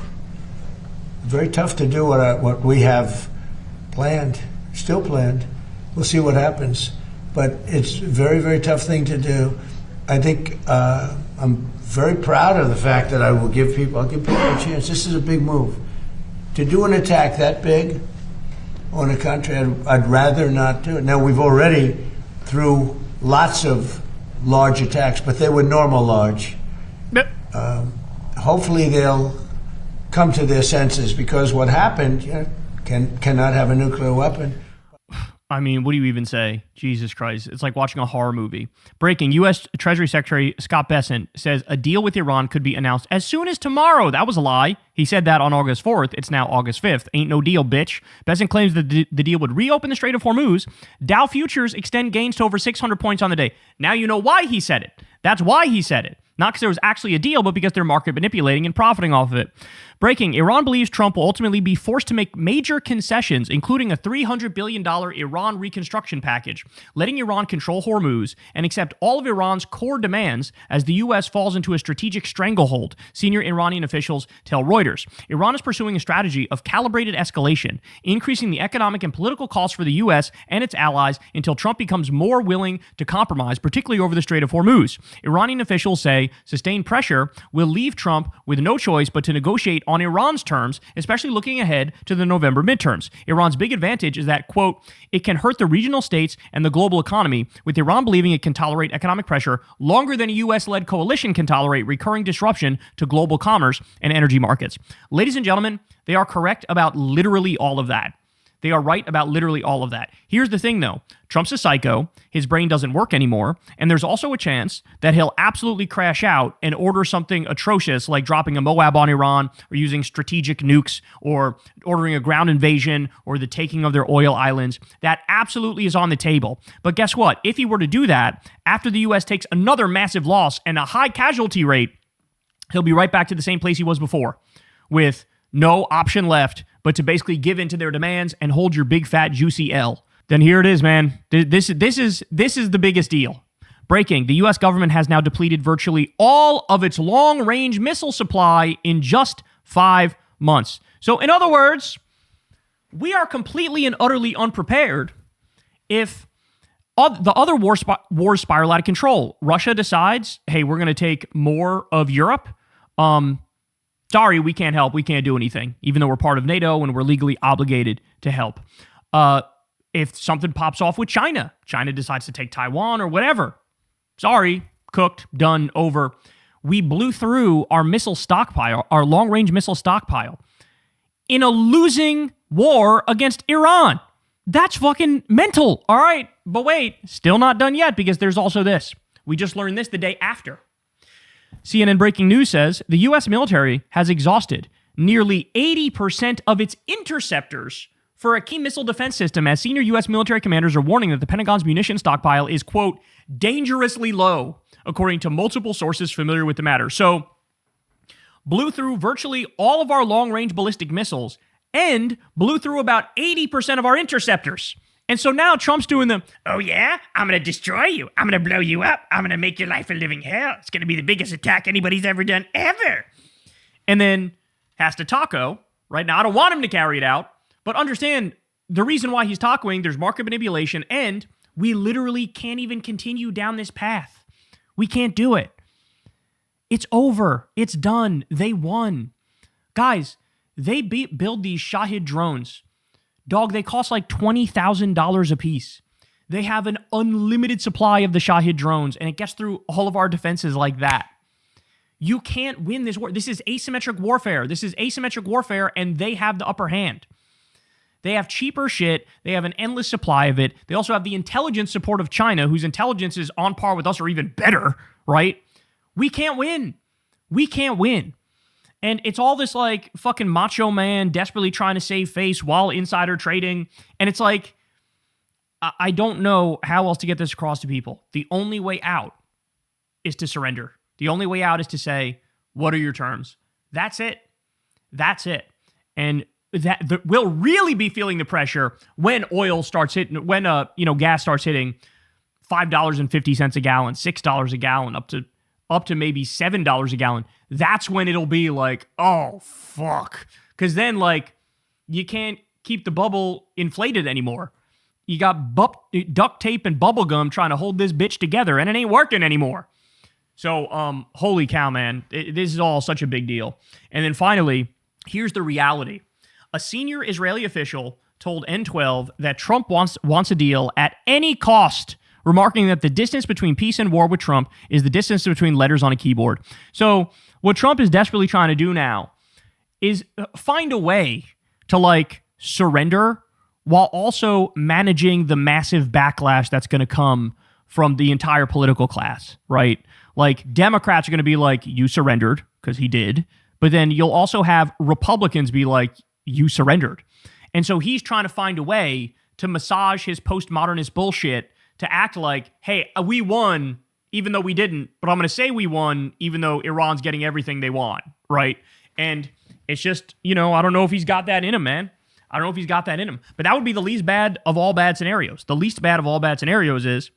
Very tough to do what we have planned, still planned. We'll see what happens. But it's a very, very tough thing to do. I think I'm very proud of the fact that I'll give people a chance. This is a big move. To do an attack that big on a country, I'd rather not do it. Now, we've already, through lots of large attacks, but they were normal large. Hopefully they'll come to their senses, because what happened cannot have a nuclear weapon. I mean, what do you even say? Jesus Christ. It's like watching a horror movie. Breaking, U.S. Treasury Secretary Scott Bessent says a deal with Iran could be announced as soon as tomorrow. That was a lie. He said that on August 4th. It's now August 5th. Ain't no deal, bitch. Bessent claims that the deal would reopen the Strait of Hormuz. Dow futures extend gains to over 600 points on the day. Now you know why he said it. That's why he said it. Not because there was actually a deal, but because they're market manipulating and profiting off of it. Breaking, Iran believes Trump will ultimately be forced to make major concessions, including a $300 billion Iran reconstruction package, letting Iran control Hormuz and accept all of Iran's core demands as the U.S. falls into a strategic stranglehold, senior Iranian officials tell Reuters. Iran is pursuing a strategy of calibrated escalation, increasing the economic and political costs for the U.S. and its allies until Trump becomes more willing to compromise, particularly over the Strait of Hormuz. Iranian officials say sustained pressure will leave Trump with no choice but to negotiate on Iran's terms, especially looking ahead to the November midterms. Iran's big advantage is that, quote, it can hurt the regional states and the global economy, with Iran believing it can tolerate economic pressure longer than a U.S.-led coalition can tolerate recurring disruption to global commerce and energy markets. Ladies and gentlemen, they are correct about literally all of that. They are right about literally all of that. Here's the thing, though. Trump's a psycho. His brain doesn't work anymore. And there's also a chance that he'll absolutely crash out and order something atrocious like dropping a Moab on Iran or using strategic nukes or ordering a ground invasion or the taking of their oil islands. That absolutely is on the table. But guess what? If he were to do that, after the U.S. takes another massive loss and a high casualty rate, he'll be right back to the same place he was before, with no option left but to basically give in to their demands and hold your big fat juicy L. Then here it is, man. This is the biggest deal. Breaking, the U.S. government has now depleted virtually all of its long-range missile supply in just 5 months. So in other words, we are completely and utterly unprepared if the other wars spiral out of control. Russia decides, hey, we're going to take more of Europe. Sorry, we can't help. We can't do anything, even though we're part of NATO and we're legally obligated to help. If something pops off with China, China decides to take Taiwan or whatever. Sorry, cooked, done, over. We blew through our missile stockpile, our long-range missile stockpile, in a losing war against Iran. That's fucking mental, all right? But wait, still not done yet, because there's also this. We just learned this the day after. CNN Breaking News says the U.S. military has exhausted nearly 80% of its interceptors for a key missile defense system, as senior U.S. military commanders are warning that the Pentagon's munition stockpile is, quote, dangerously low, according to multiple sources familiar with the matter. So, blew through virtually all of our long-range ballistic missiles and blew through about 80% of our interceptors. And so now Trump's doing the, oh yeah, I'm going to destroy you. I'm going to blow you up. I'm going to make your life a living hell. It's going to be the biggest attack anybody's ever done, ever. And then has to taco. Right now, I don't want him to carry it out. But understand, the reason why he's tacoing, there's market manipulation, and we literally can't even continue down this path. We can't do it. It's over. It's done. They won. Guys, they build these Shahid drones. Dog, they cost like $20,000 a piece. They have an unlimited supply of the Shahid drones, and it gets through all of our defenses like that. You can't win this war. This is asymmetric warfare. This is asymmetric warfare, and they have the upper hand. They have cheaper shit. They have an endless supply of it. They also have the intelligence support of China, whose intelligence is on par with us or even better, right? We can't win. We can't win. And it's all this like fucking macho man desperately trying to save face while insider trading. And it's like, I don't know how else to get this across to people. The only way out is to surrender. The only way out is to say, what are your terms? That's it. That's it. And we'll really be feeling the pressure when oil starts hitting, when gas starts hitting $5.50 a gallon, $6 a gallon, up to maybe $7 a gallon. That's when it'll be like, oh, fuck. Because then, like, you can't keep the bubble inflated anymore. You got duct tape and bubble gum trying to hold this bitch together, and it ain't working anymore. So, holy cow, man. This is all such a big deal. And then finally, here's the reality. A senior Israeli official told N12 that Trump wants a deal at any cost, remarking that the distance between peace and war with Trump is the distance between letters on a keyboard. So what Trump is desperately trying to do now is find a way to like surrender while also managing the massive backlash that's going to come from the entire political class, right? Like Democrats are going to be like, you surrendered, because he did. But then you'll also have Republicans be like, you surrendered. And so he's trying to find a way to massage his postmodernist bullshit to act like, hey, we won, even though we didn't, but I'm going to say we won, even though Iran's getting everything they want, right? And it's just, I don't know if he's got that in him, man. I don't know if he's got that in him. But that would be the least bad of all bad scenarios. The least bad of all bad scenarios is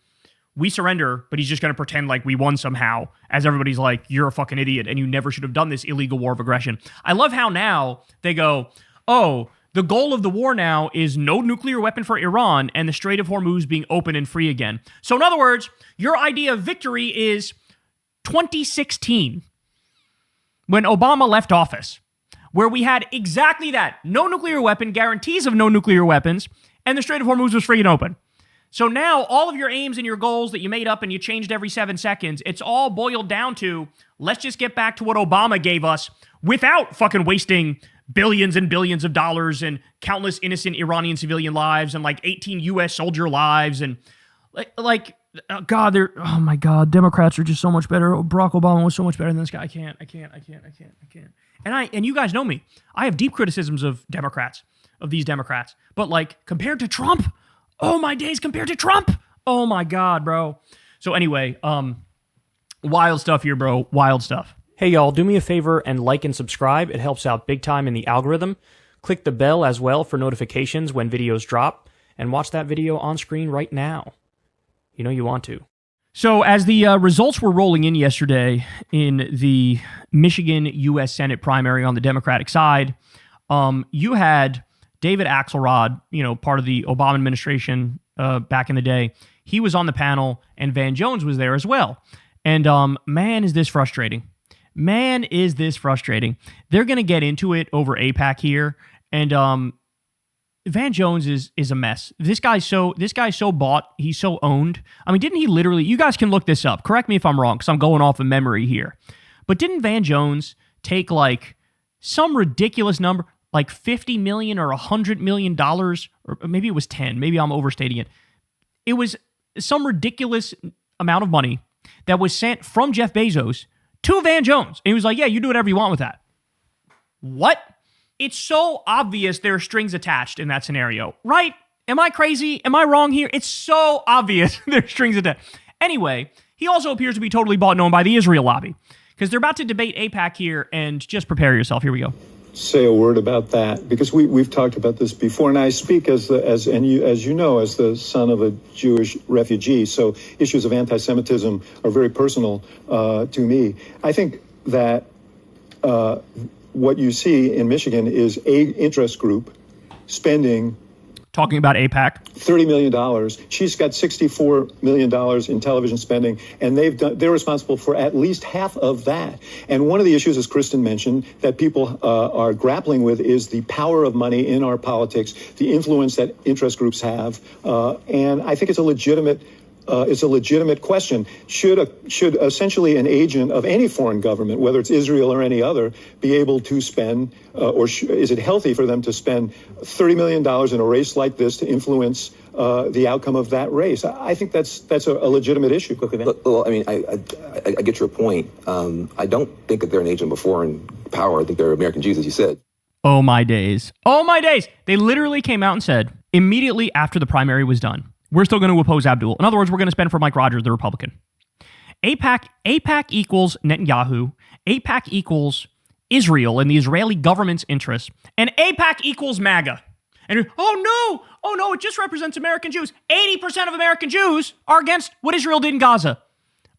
we surrender, but he's just going to pretend like we won somehow, as everybody's like, you're a fucking idiot, and you never should have done this illegal war of aggression. I love how now they go, oh, the goal of the war now is no nuclear weapon for Iran and the Strait of Hormuz being open and free again. So in other words, your idea of victory is 2016, when Obama left office, where we had exactly that. No nuclear weapon, guarantees of no nuclear weapons, and the Strait of Hormuz was free and open. So now all of your aims and your goals that you made up and you changed every 7 seconds, it's all boiled down to, let's just get back to what Obama gave us without fucking wasting billions and billions of dollars and countless innocent Iranian civilian lives and like 18 U.S. soldier lives. And oh my God, Democrats are just so much better. Barack Obama was so much better than this guy. I can't. And you guys know me. I have deep criticisms of these Democrats. But like, compared to Trump, oh my days, compared to Trump, oh my God, bro. So anyway, wild stuff here, bro. Wild stuff. Hey y'all, do me a favor and like and subscribe. It helps out big time in the algorithm. Click the bell as well for notifications when videos drop, and watch that video on screen right now. You know you want to. So as the results were rolling in yesterday in the Michigan U.S. Senate primary on the Democratic side, you had David Axelrod, part of the Obama administration back in the day. He was on the panel, and Van Jones was there as well. And man, is this frustrating. Man, is this frustrating. They're going to get into it over AIPAC here, and Van Jones is a mess. This guy's so bought. He's so owned. I mean, didn't he literally? You guys can look this up. Correct me if I'm wrong, because I'm going off of memory here. But didn't Van Jones take like some ridiculous number, like $50 million or $100 million, or maybe it was 10. Maybe I'm overstating it. It was some ridiculous amount of money that was sent from Jeff Bezos to Van Jones. And he was like, yeah, you do whatever you want with that. What? It's so obvious there are strings attached in that scenario, right? Am I crazy? Am I wrong here? It's so obvious there are strings attached. Anyway, he also appears to be totally bought and owned by the Israel lobby, because they're about to debate AIPAC here, and just prepare yourself. Here we go. Say a word about that, because we've talked about this before, and I speak as you know, as the son of a Jewish refugee, so issues of anti-Semitism are very personal to me. I think that what you see in Michigan is a interest group spending, talking about AIPAC, $30 million. She's got $64 million in television spending, and they're responsible for at least half of that. And one of the issues, as Kristen mentioned, that people are grappling with is the power of money in our politics, the influence that interest groups have. And I think it's a legitimate question. Should essentially an agent of any foreign government, whether it's Israel or any other, be able to spend, is it healthy for them to spend $30 million in a race like this to influence the outcome of that race? I think that's a legitimate issue. Well, I mean, I get your point. I don't think that they're an agent of a foreign power. I think they're American Jews, as you said. Oh my days. Oh my days. They literally came out and said, immediately after the primary was done, we're still going to oppose Abdul. In other words, we're going to spend for Mike Rogers, the Republican. AIPAC equals Netanyahu. AIPAC equals Israel and the Israeli government's interests. And AIPAC equals MAGA. And oh no, it just represents American Jews. 80% of American Jews are against what Israel did in Gaza.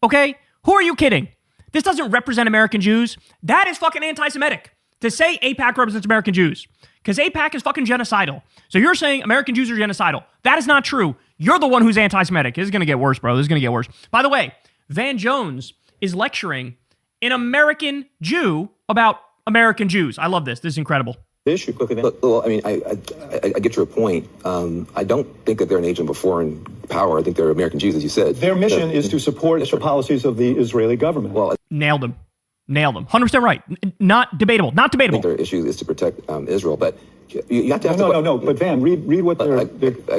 Okay? Who are you kidding? This doesn't represent American Jews. That is fucking anti-Semitic to say AIPAC represents American Jews. Because AIPAC is fucking genocidal. So you're saying American Jews are genocidal. That is not true. You're the one who's anti-Semitic. This is going to get worse, bro. This is going to get worse. By the way, Van Jones is lecturing an American Jew about American Jews. I love this. This is incredible. issue. Look, well, I mean, I get your point. I don't think that they're an agent of foreign power. I think they're American Jews, as you said. Their mission is to support the policies of the Israeli government. Well, Nailed him. 100% right. Not debatable. Not I debatable. think their issue is to protect Israel, but you have to. No. But Van, read what they're.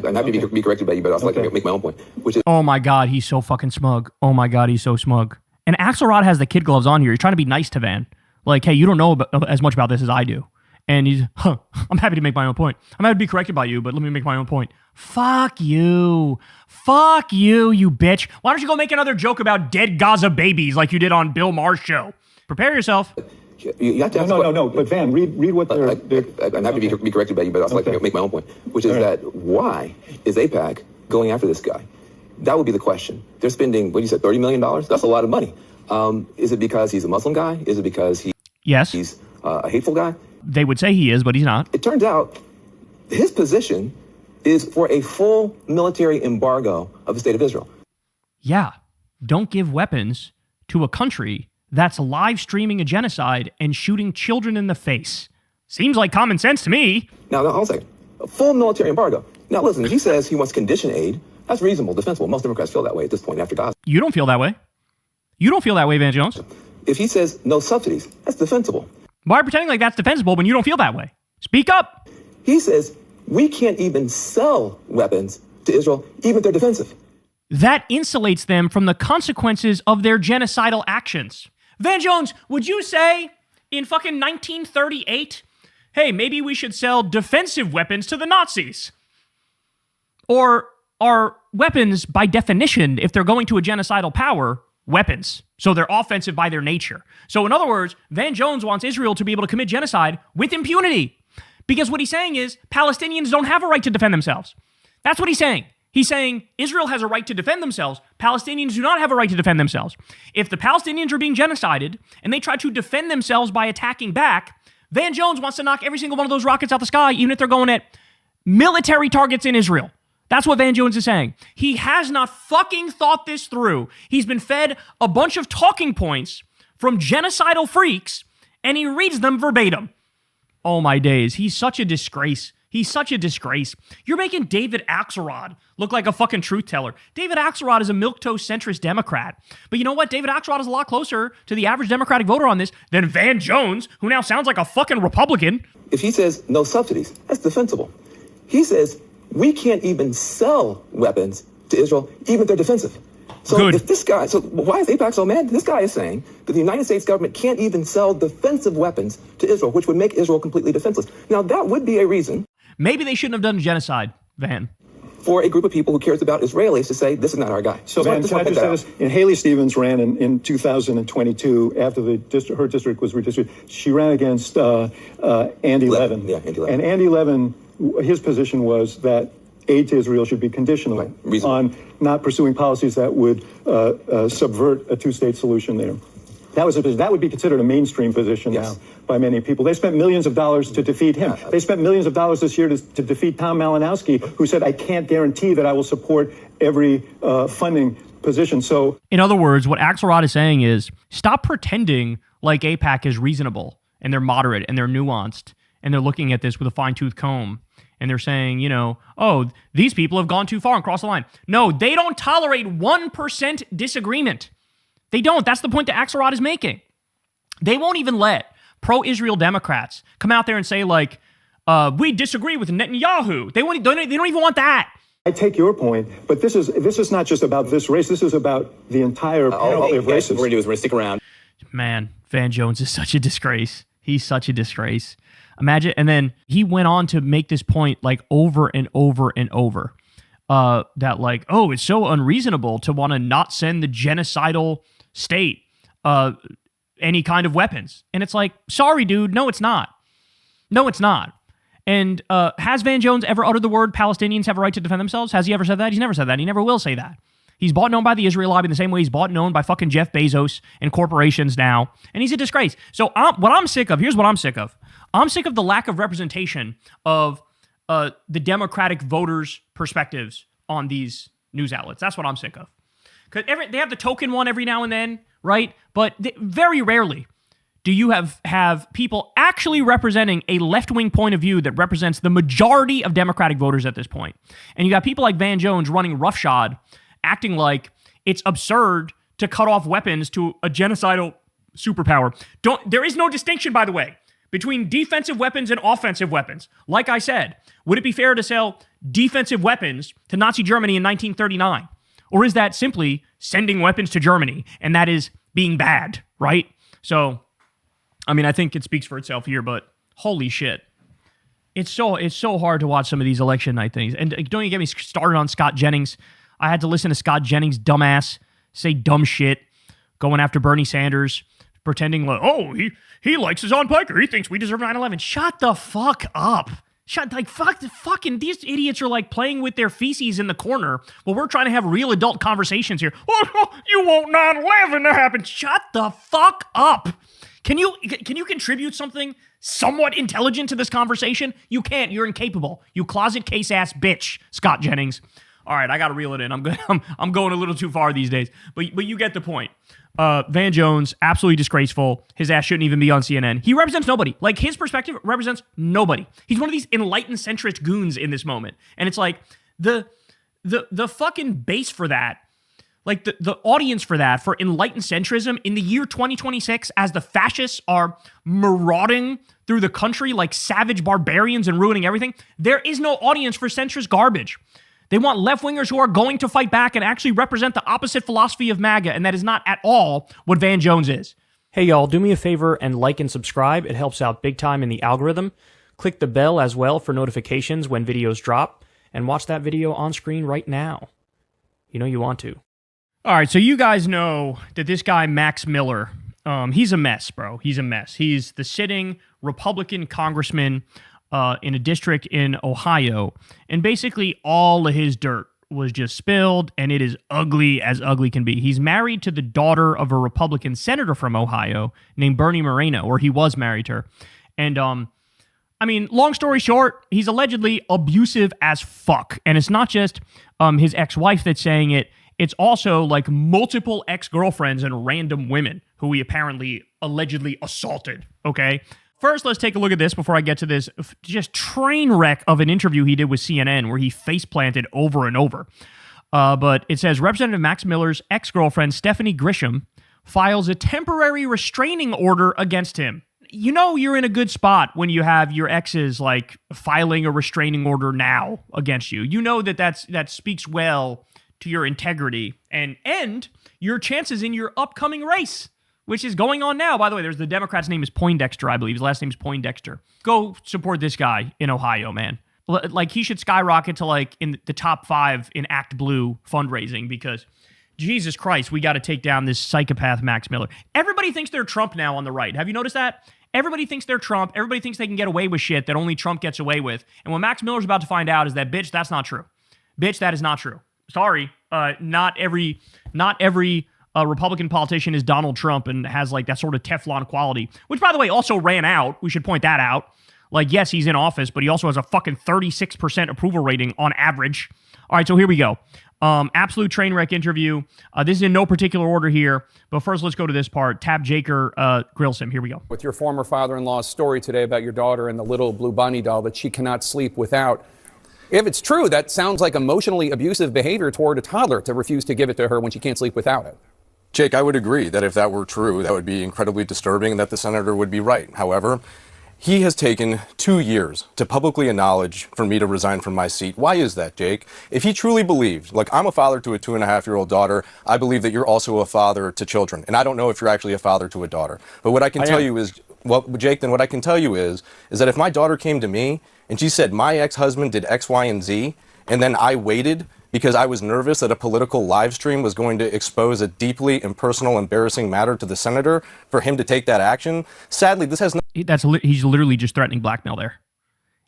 I'm happy to be corrected by you, but I also like to make my own point, which is. Oh my God, he's so fucking smug. Oh my God, he's so smug. And Axelrod has the kid gloves on here. He's trying to be nice to Van. Like, hey, you don't know as much about this as I do. And he's, I'm happy to make my own point. I'm happy to be corrected by you, but let me make my own point. Fuck you. Fuck you, you bitch. Why don't you go make another joke about dead Gaza babies like you did on Bill Maher's show? Prepare yourself. You have to No. But Van, read what they're. I'm happy to be corrected by you, but I also like to make my own point, which is that why is AIPAC going after this guy? That would be the question. They're spending, what you said, $30 million? That's a lot of money. Is it because he's a Muslim guy? Is it because he's a hateful guy? They would say he is, but he's not. It turns out his position is for a full military embargo of the state of Israel. Yeah. Don't give weapons to a country that's live streaming a genocide and shooting children in the face. Seems like common sense to me. Now, hold on a second. A full military embargo. Now, listen, if he says he wants condition aid, that's reasonable, defensible. Most Democrats feel that way at this point after Gaza. You don't feel that way. You don't feel that way, Van Jones. If he says no subsidies, that's defensible. Why are you pretending like that's defensible when you don't feel that way? Speak up. He says we can't even sell weapons to Israel, even if they're defensive. That insulates them from the consequences of their genocidal actions. Van Jones, would you say in fucking 1938, hey, maybe we should sell defensive weapons to the Nazis? Or are weapons, by definition, if they're going to a genocidal power, weapons? So they're offensive by their nature. So in other words, Van Jones wants Israel to be able to commit genocide with impunity. Because what he's saying is Palestinians don't have a right to defend themselves. That's what he's saying. He's saying Israel has a right to defend themselves. Palestinians do not have a right to defend themselves. If the Palestinians are being genocided and they try to defend themselves by attacking back, Van Jones wants to knock every single one of those rockets out the sky, even if they're going at military targets in Israel. That's what Van Jones is saying. He has not fucking thought this through. He's been fed a bunch of talking points from genocidal freaks, and he reads them verbatim. Oh my days. He's such a disgrace. He's such a disgrace. You're making David Axelrod look like a fucking truth teller. David Axelrod is a milquetoast centrist Democrat. But you know what? David Axelrod is a lot closer to the average Democratic voter on this than Van Jones, who now sounds like a fucking Republican. If he says no subsidies, that's defensible. He says we can't even sell weapons to Israel, even if they're defensive. So if this guy, so why is AIPAC so mad? This guy is saying that the United States government can't even sell defensive weapons to Israel, which would make Israel completely defenseless. Now, that would be a reason. Maybe they shouldn't have done genocide, Van. For a group of people who cares about Israelis to say, this is not our guy. So, Van, can I just say this? And Haley Stevens ran in 2022 after her district was redistricted. She ran against Andy Levin. Yeah, Andy Levin. And Andy Levin, his position was that aid to Israel should be conditional on not pursuing policies that would subvert a two-state solution there. That would be considered a mainstream position now by many people. They spent millions of dollars to defeat him. They spent millions of dollars this year to defeat Tom Malinowski, who said, I can't guarantee that I will support every funding position. So, in other words, what Axelrod is saying is stop pretending like AIPAC is reasonable and they're moderate and they're nuanced and they're looking at this with a fine-tooth comb. And they're saying, you know, oh, these people have gone too far and crossed the line. No, they don't tolerate 1% disagreement. They don't. That's the point that Axelrod is making. They won't even let pro-Israel Democrats come out there and say, like, we disagree with Netanyahu. They don't even want that. I take your point, but this is not just about this race. This is about the entire panoply of races. What we're going to do is we're going to stick around. Man, Van Jones is such a disgrace. He's such a disgrace. Imagine, and then he went on to make this point like over and over and over, that like, oh, it's so unreasonable to want to not send the genocidal state any kind of weapons. And it's like, sorry, dude, no, it's not. No, it's not. And has Van Jones ever uttered the word Palestinians have a right to defend themselves? Has he ever said that? He's never said that. He never will say that. He's bought and owned by the Israel lobby in the same way he's bought and owned by fucking Jeff Bezos and corporations now. And he's a disgrace. So what I'm sick of, here's what I'm sick of. I'm sick of the lack of representation of the Democratic voters' perspectives on these news outlets. That's what I'm sick of. Because they have the token one every now and then, right? But very rarely do you have people actually representing a left-wing point of view that represents the majority of Democratic voters at this point. And you got people like Van Jones running roughshod, acting like it's absurd to cut off weapons to a genocidal superpower. There is no distinction, by the way, between defensive weapons and offensive weapons. Like I said, would it be fair to sell defensive weapons to Nazi Germany in 1939? Or is that simply sending weapons to Germany, and that is being bad, right? So, I mean, I think it speaks for itself here, but holy shit. It's so hard to watch some of these election night things. And don't you get me started on Scott Jennings. I had to listen to Scott Jennings' dumbass say dumb shit, going after Bernie Sanders, pretending like, oh, he likes his on Piker. He thinks we deserve 9/11. Shut the fuck up. These idiots are like playing with their feces in the corner while we're trying to have real adult conversations here. Oh, you want 9/11 to happen. Shut the fuck up. Can you contribute something somewhat intelligent to this conversation? You can't. You're incapable. You closet case ass bitch, Scott Jennings. All right, I got to reel it in. I'm going a little too far these days, but you get the point. Van Jones, absolutely disgraceful. His ass shouldn't even be on CNN. He represents nobody. Like, his perspective represents nobody. He's one of these enlightened centrist goons in this moment. And it's like, the fucking base for that, like the audience for that, for enlightened centrism in the year 2026, as the fascists are marauding through the country like savage barbarians and ruining everything, there is no audience for centrist garbage. They want left-wingers who are going to fight back and actually represent the opposite philosophy of MAGA, and that is not at all what Van Jones is. Hey, y'all, do me a favor and like and subscribe. It helps out big time in the algorithm. Click the bell as well for notifications when videos drop, and watch that video on screen right now. You know you want to. All right, so you guys know that this guy, Max Miller, he's a mess, bro. He's a mess. He's the sitting Republican congressman in a district in Ohio, and basically all of his dirt was just spilled, and it is ugly as ugly can be. He's married to the daughter of a Republican senator from Ohio named Bernie Moreno, or he was married to her. And, I mean, long story short, he's allegedly abusive as fuck. And it's not just his ex-wife that's saying it. It's also like multiple ex-girlfriends and random women who he apparently allegedly assaulted, okay? First, let's take a look at this before I get to this just train wreck of an interview he did with CNN where he face planted over and over. But it says, Representative Max Miller's ex-girlfriend, Stephanie Grisham, files a temporary restraining order against him. You know you're in a good spot when you have your exes, like, filing a restraining order now against you. You know that speaks well to your integrity and your chances in your upcoming race, which is going on now. By the way, there's the Democrat's name is Poindexter, I believe. His last name is Poindexter. Go support this guy in Ohio, man. Like, he should skyrocket to, like, in the top 5 in Act Blue fundraising because, Jesus Christ, we got to take down this psychopath Max Miller. Everybody thinks they're Trump now on the right. Have you noticed that? Everybody thinks they're Trump. Everybody thinks they can get away with shit that only Trump gets away with. And what Max Miller's about to find out is that, bitch, that's not true. Bitch, that is not true. Sorry. Not every Republican politician is Donald Trump and has like that sort of Teflon quality, which, by the way, also ran out. We should point that out. Like, yes, he's in office, but he also has a fucking 36% approval rating on average. All right, so here we go. Absolute train wreck interview. This is in no particular order here, but first let's go to this part. Tab Jaker grills him. Here we go. With your former father-in-law's story today about your daughter and the little blue bunny doll that she cannot sleep without. If it's true, that sounds like emotionally abusive behavior toward a toddler to refuse to give it to her when she can't sleep without it. Jake, I would agree that if that were true, that would be incredibly disturbing and that the senator would be right. However, he has taken 2 years to publicly acknowledge for me to resign from my seat. Why is that, Jake? If he truly believed, like, I'm a father to a 2.5-year-old daughter, I believe that you're also a father to children. And I don't know if you're actually a father to a daughter. But what I can tell you is, well, Jake, then what I can tell you is that if my daughter came to me and she said, my ex-husband did X, Y, and Z, and then I waited because I was nervous that a political live stream was going to expose a deeply impersonal, embarrassing matter to the senator for him to take that action. Sadly, this has he's literally just threatening blackmail there.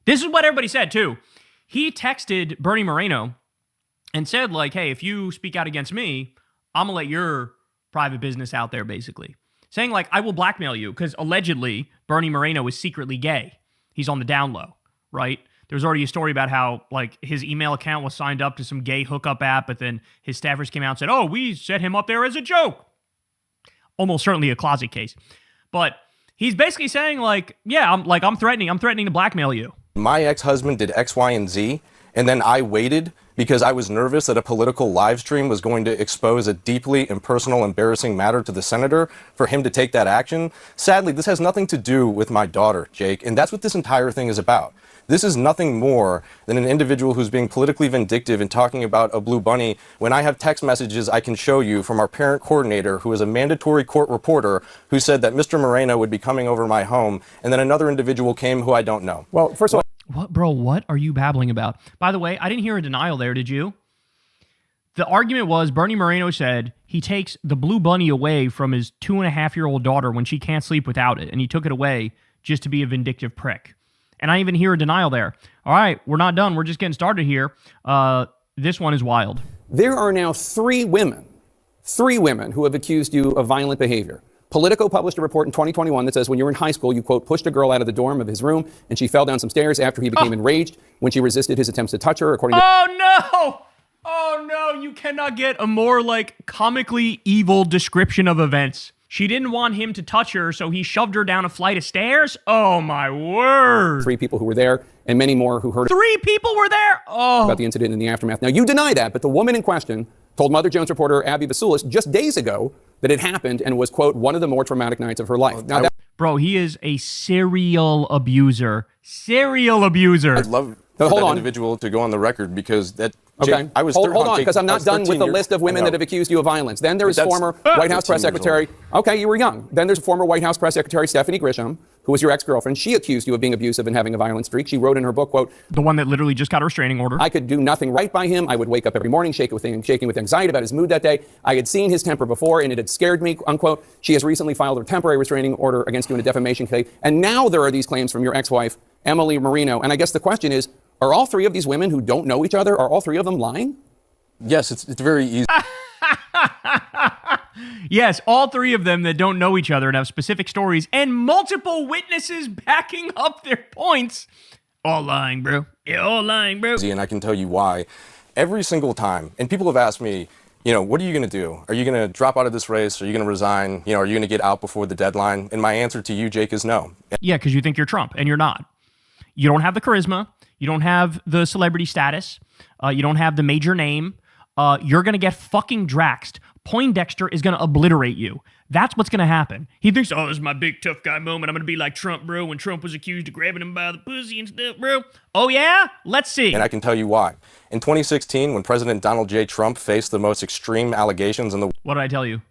This is what everybody said, too. He texted Bernie Moreno and said, like, hey, if you speak out against me, I'm going to let your private business out there, basically. Saying, like, I will blackmail you, because allegedly Bernie Moreno is secretly gay. He's on the down low, right? There was already a story about how, like, his email account was signed up to some gay hookup app, but then his staffers came out and said, oh, we set him up there as a joke. Almost certainly a closet case. But He's basically saying like, yeah, I'm threatening to blackmail you. My ex-husband did X, Y, and Z, and then I waited because I was nervous that a political live stream was going to expose a deeply impersonal, embarrassing matter to the senator for him to take that action. Sadly, this has nothing to do with my daughter, Jake, and that's what this entire thing is about. This is nothing more than an individual who's being politically vindictive and talking about a blue bunny when I have text messages I can show you from our parent coordinator, who is a mandatory court reporter, who said that Mr. Moreno would be coming over my home, and then another individual came who I don't know. Well, first of all, what, bro, what are you babbling about? By the way, I didn't hear a denial there, did you? The argument was Bernie Moreno said he takes the blue bunny away from his 2.5-year-old daughter when she can't sleep without it, and he took it away just to be a vindictive prick. And I didn't even hear a denial there. All right, we're not done. We're just getting started here. This one is wild. There are now three women who have accused you of violent behavior. Politico published a report in 2021 that says when you were in high school, you, quote, pushed a girl out of the dorm of his room and she fell down some stairs after he became enraged when she resisted his attempts to touch her, according to... Oh, no, you cannot get a more, comically evil description of events. She didn't want him to touch her, so he shoved her down a flight of stairs? Oh, my word. 3 people who were there and many more who heard... 3 people were there? Oh. ...about the incident in the aftermath. Now, you deny that, but the woman in question told Mother Jones reporter Abby Basulis just days ago that it happened and was, quote, one of the more traumatic nights of her life. Now, bro, he is a serial abuser. Serial abuser. I'd love for that individual to go on the record because that... Okay, I was hold on, because I'm not done with the list of women that have accused you of violence. Then there's former White House press secretary. Okay, you were young. Then there's former White House press secretary Stephanie Grisham, who was your ex-girlfriend. She accused you of being abusive and having a violent streak. She wrote in her book, quote, the one that literally just got a restraining order. I could do nothing right by him. I would wake up every morning shaking with anxiety about his mood that day. I had seen his temper before and it had scared me, unquote. She has recently filed a temporary restraining order against you in a defamation case. And now there are these claims from your ex-wife, Emily Moreno. And I guess the question is, are all 3 of these women who don't know each other, are all 3 of them lying? Yes, it's very easy. Yes, all 3 of them that don't know each other and have specific stories and multiple witnesses backing up their points. All lying, bro. Yeah, all lying, bro. And I can tell you why. Every single time, and people have asked me, what are you going to do? Are you going to drop out of this race? Are you going to resign? Are you going to get out before the deadline? And my answer to you, Jake, is no. Yeah, because you think you're Trump, and you're not. You don't have the charisma. You don't have the celebrity status. You don't have the major name. You're going to get fucking draxed. Poindexter is going to obliterate you. That's what's going to happen. He thinks, oh, this is my big tough guy moment. I'm going to be like Trump, bro, when Trump was accused of grabbing him by the pussy and stuff, bro. Oh, yeah? Let's see. And I can tell you why. In 2016, when President Donald J. Trump faced the most extreme allegations in the... What did I tell you?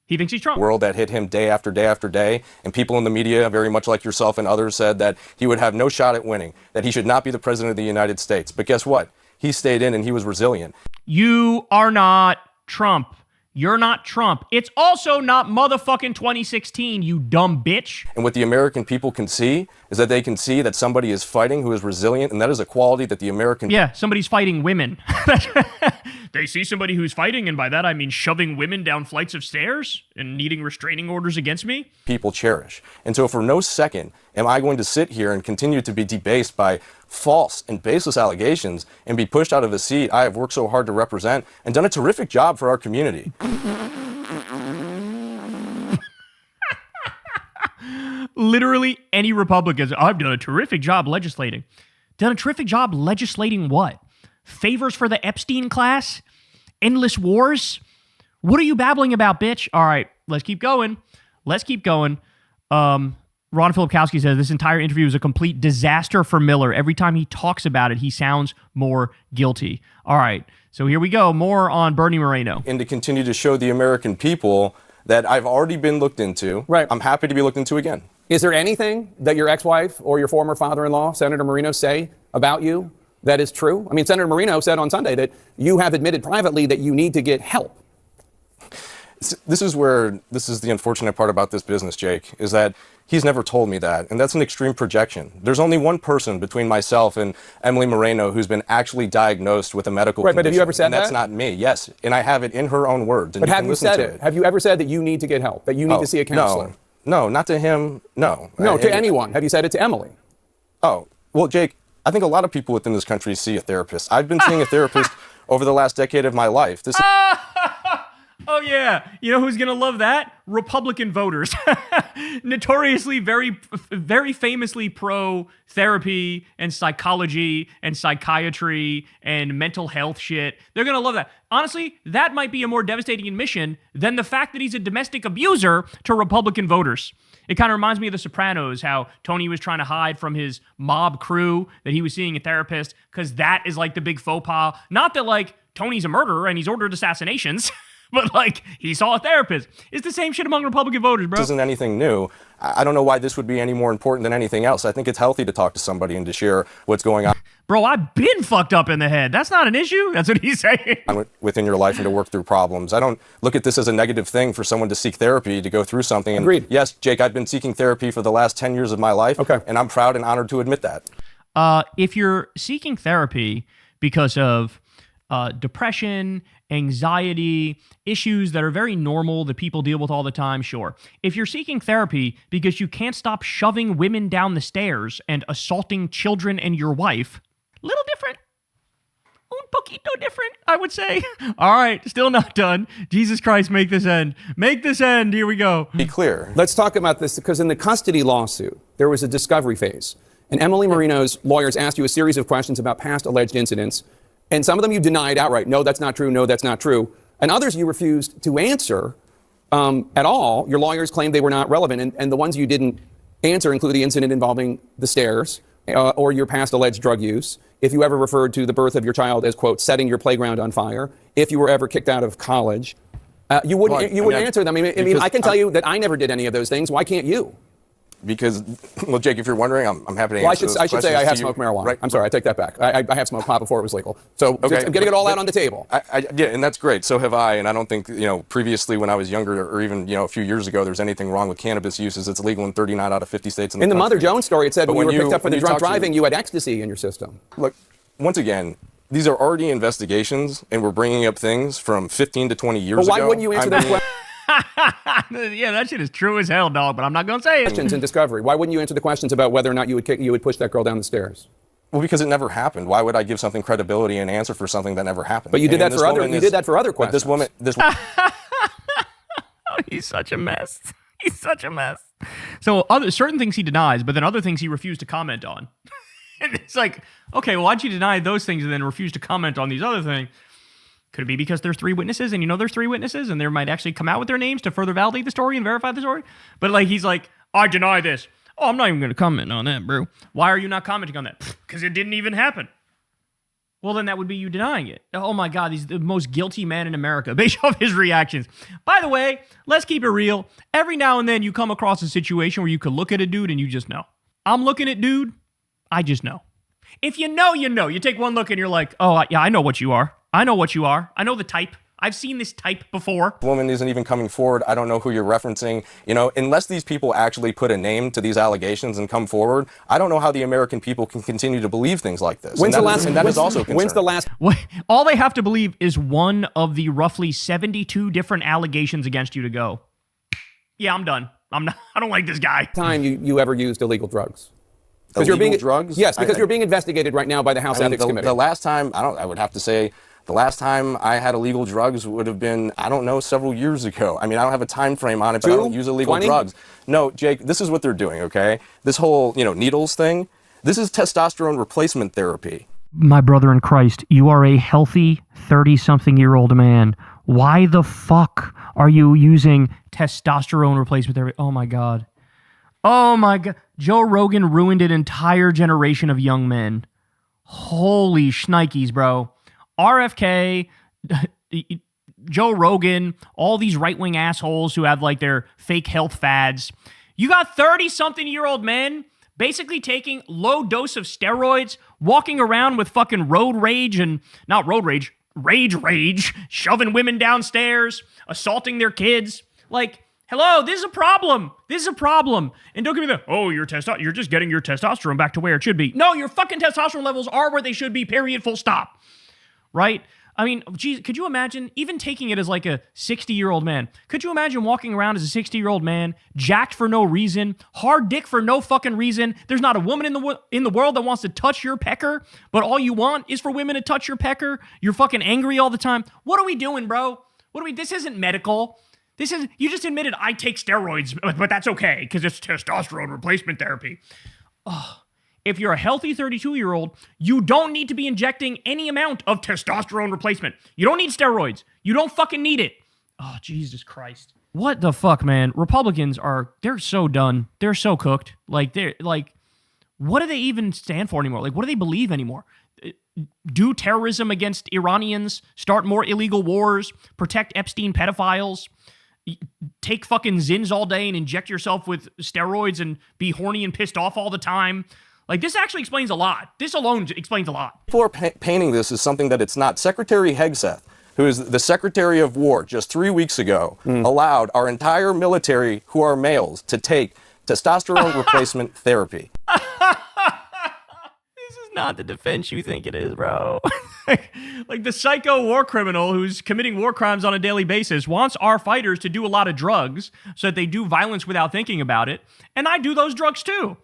He thinks he's Trump. ...world that hit him day after day after day, and people in the media, very much like yourself and others, said that he would have no shot at winning, that he should not be the president of the United States. But guess what? He stayed in and he was resilient. You are not Trump. You're not Trump. It's also not motherfucking 2016, you dumb bitch. And what the American people can see is that they can see that somebody is fighting who is resilient, and that is a quality that the American... Yeah, somebody's fighting women. They see somebody who's fighting, and by that I mean shoving women down flights of stairs and needing restraining orders against me. People cherish. And so for no second am I going to sit here and continue to be debased by false and baseless allegations and be pushed out of a seat I have worked so hard to represent and done a terrific job for our community. Literally any Republicans, I've done a terrific job legislating. Done a terrific job legislating what? Favors for the Epstein class? Endless wars? What are you babbling about, bitch? All right, let's keep going. Ron Filipkowski says this entire interview is a complete disaster for Miller. Every time he talks about it, he sounds more guilty. All right, so here we go. More on Bernie Moreno. And to continue to show the American people that I've already been looked into. Right. I'm happy to be looked into again. Is there anything that your ex-wife or your former father-in-law, Senator Moreno, say about you that is true? I mean, Senator Moreno said on Sunday that you have admitted privately that you need to get help. This is the unfortunate part about this business, Jake, is that he's never told me that, and that's an extreme projection. There's only one person between myself and Emily Moreno who's been actually diagnosed with a medical condition. Right, but have you ever said that? That's not me, yes, and I have it in her own words. But have you said it? Have you ever said that you need to get help, that you need to see a counselor? No, not to him, no. No, to anyone. Have you said it to Emily? Oh, well, Jake, I think a lot of people within this country see a therapist. I've been seeing a therapist over the last decade of my life. Oh, yeah. You know who's going to love that? Republican voters. Notoriously, very famously pro-therapy and psychology and psychiatry and mental health shit. They're going to love that. Honestly, that might be a more devastating admission than the fact that he's a domestic abuser to Republican voters. It kind of reminds me of The Sopranos, how Tony was trying to hide from his mob crew that he was seeing a therapist, because that is like the big faux pas. Not that like Tony's a murderer and he's ordered assassinations. But, like, he saw a therapist. It's the same shit among Republican voters, bro. This isn't anything new. I don't know why this would be any more important than anything else. I think it's healthy to talk to somebody and to share what's going on. Bro, I've been fucked up in the head. That's not an issue. That's what he's saying. Within your life and to work through problems. I don't look at this as a negative thing for someone to seek therapy, to go through something. And agreed. Yes, Jake, I've been seeking therapy for the last 10 years of my life. Okay. And I'm proud and honored to admit that. If you're seeking therapy because of depression, anxiety, issues that are very normal that people deal with all the time, sure. If you're seeking therapy because you can't stop shoving women down the stairs and assaulting children and your wife, little different. Un poquito different, I would say. All right, still not done. Jesus Christ, make this end. Make this end. Here we go. Be clear. Let's talk about this, because in the custody lawsuit, there was a discovery phase. And Emily Marino's lawyers asked you a series of questions about past alleged incidents. And some of them you denied outright. No, that's not true. No, that's not true. And others you refused to answer at all. Your lawyers claimed they were not relevant. And the ones you didn't answer include the incident involving the stairs or your past alleged drug use. If you ever referred to the birth of your child as, quote, setting your playground on fire. If you were ever kicked out of college. You wouldn't answer them. I mean, I can tell you that I never did any of those things. Why can't you? Because, well, Jake, if you're wondering, I'm happy to answer those I should say I have smoked marijuana. Right. I'm sorry, I take that back. I have smoked pot before it was legal. So okay, I'm getting it all out on the table. Yeah, and that's great. So have I. And I don't think, previously when I was younger or even, a few years ago, there's anything wrong with cannabis uses. It's legal in 39 out of 50 states in the country. In the Mother Jones story, it said when you were picked up for the drunk driving, you had ecstasy in your system. Look, once again, these are already investigations, and we're bringing up things from 15 to 20 years ago. Well, why wouldn't you answer that question? Yeah, that shit is true as hell, dog, but I'm not going to say it. Questions in discovery. Why wouldn't you answer the questions about whether or not you would push that girl down the stairs? Well, because it never happened. Why would I give something credibility and answer for something that never happened? But you did that for other. You did that for other questions. This He's such a mess. He's such a mess. So certain things he denies, but then other things he refused to comment on. And it's like, okay, well, why'd you deny those things and then refuse to comment on these other things? Could it be because there's 3 witnesses and there's 3 witnesses and they might actually come out with their names to further validate the story and verify the story? But he's like, I deny this. Oh, I'm not even going to comment on that, bro. Why are you not commenting on that? Because it didn't even happen. Well, then that would be you denying it. Oh my God, he's the most guilty man in America based off his reactions. By the way, let's keep it real. Every now and then you come across a situation where you could look at a dude and you just know. I'm looking at dude, I just know. If you know, you know. You take one look and you're like, oh, yeah, I know what you are. I know what you are. I know the type. I've seen this type before. Woman isn't even coming forward. I don't know who you're referencing. Unless these people actually put a name to these allegations and come forward, I don't know how the American people can continue to believe things like this. When's the last? All they have to believe is one of the roughly 72 different allegations against you to go, yeah, I'm done. I don't like this guy. Time you ever used illegal drugs? Illegal drugs? Yes, because you're being investigated right now by the House Ethics Committee. The last time, I would have to say, the last time I had illegal drugs would have been, several years ago. I don't have a time frame on it, but I don't use illegal drugs. No, Jake, this is what they're doing, okay? This whole, needles thing, this is testosterone replacement therapy. My brother in Christ, you are a healthy 30-something-year-old man. Why the fuck are you using testosterone replacement therapy? Oh, my God. Oh, my God. Joe Rogan ruined an entire generation of young men. Holy shnikes, bro. RFK, Joe Rogan, all these right-wing assholes who have their fake health fads. You got 30-something-year-old men basically taking low dose of steroids, walking around with fucking road rage and, not road rage, rage, shoving women downstairs, assaulting their kids. Hello, this is a problem. This is a problem. And don't give me you're just getting your testosterone back to where it should be. No, your fucking testosterone levels are where they should be, period, full stop. Right? Geez, could you imagine even taking it as a 60-year-old man? Could you imagine walking around as a 60-year-old man, jacked for no reason, hard dick for no fucking reason? There's not a woman in the world that wants to touch your pecker, but all you want is for women to touch your pecker. You're fucking angry all the time. What are we doing, bro? What do we, this isn't medical. This is, you just admitted I take steroids, but that's okay because it's testosterone replacement therapy. Oh, if you're a healthy 32-year-old, you don't need to be injecting any amount of testosterone replacement. You don't need steroids. You don't fucking need it. Oh, Jesus Christ. What the fuck, man? Republicans they're so done. They're so cooked. Like, what do they even stand for anymore? Like, what do they believe anymore? Do terrorism against Iranians, start more illegal wars, protect Epstein pedophiles, take fucking Zins all day and inject yourself with steroids and be horny and pissed off all the time. Like, this actually explains a lot. This alone explains a lot. People are painting this as something that it's not. Secretary Hegseth, who is the Secretary of War just 3 weeks ago, allowed our entire military, who are males, to take testosterone replacement therapy. This is not the defense you think it is, bro. Like the psycho war criminal who's committing war crimes on a daily basis wants our fighters to do a lot of drugs so that they do violence without thinking about it. And I do those drugs too.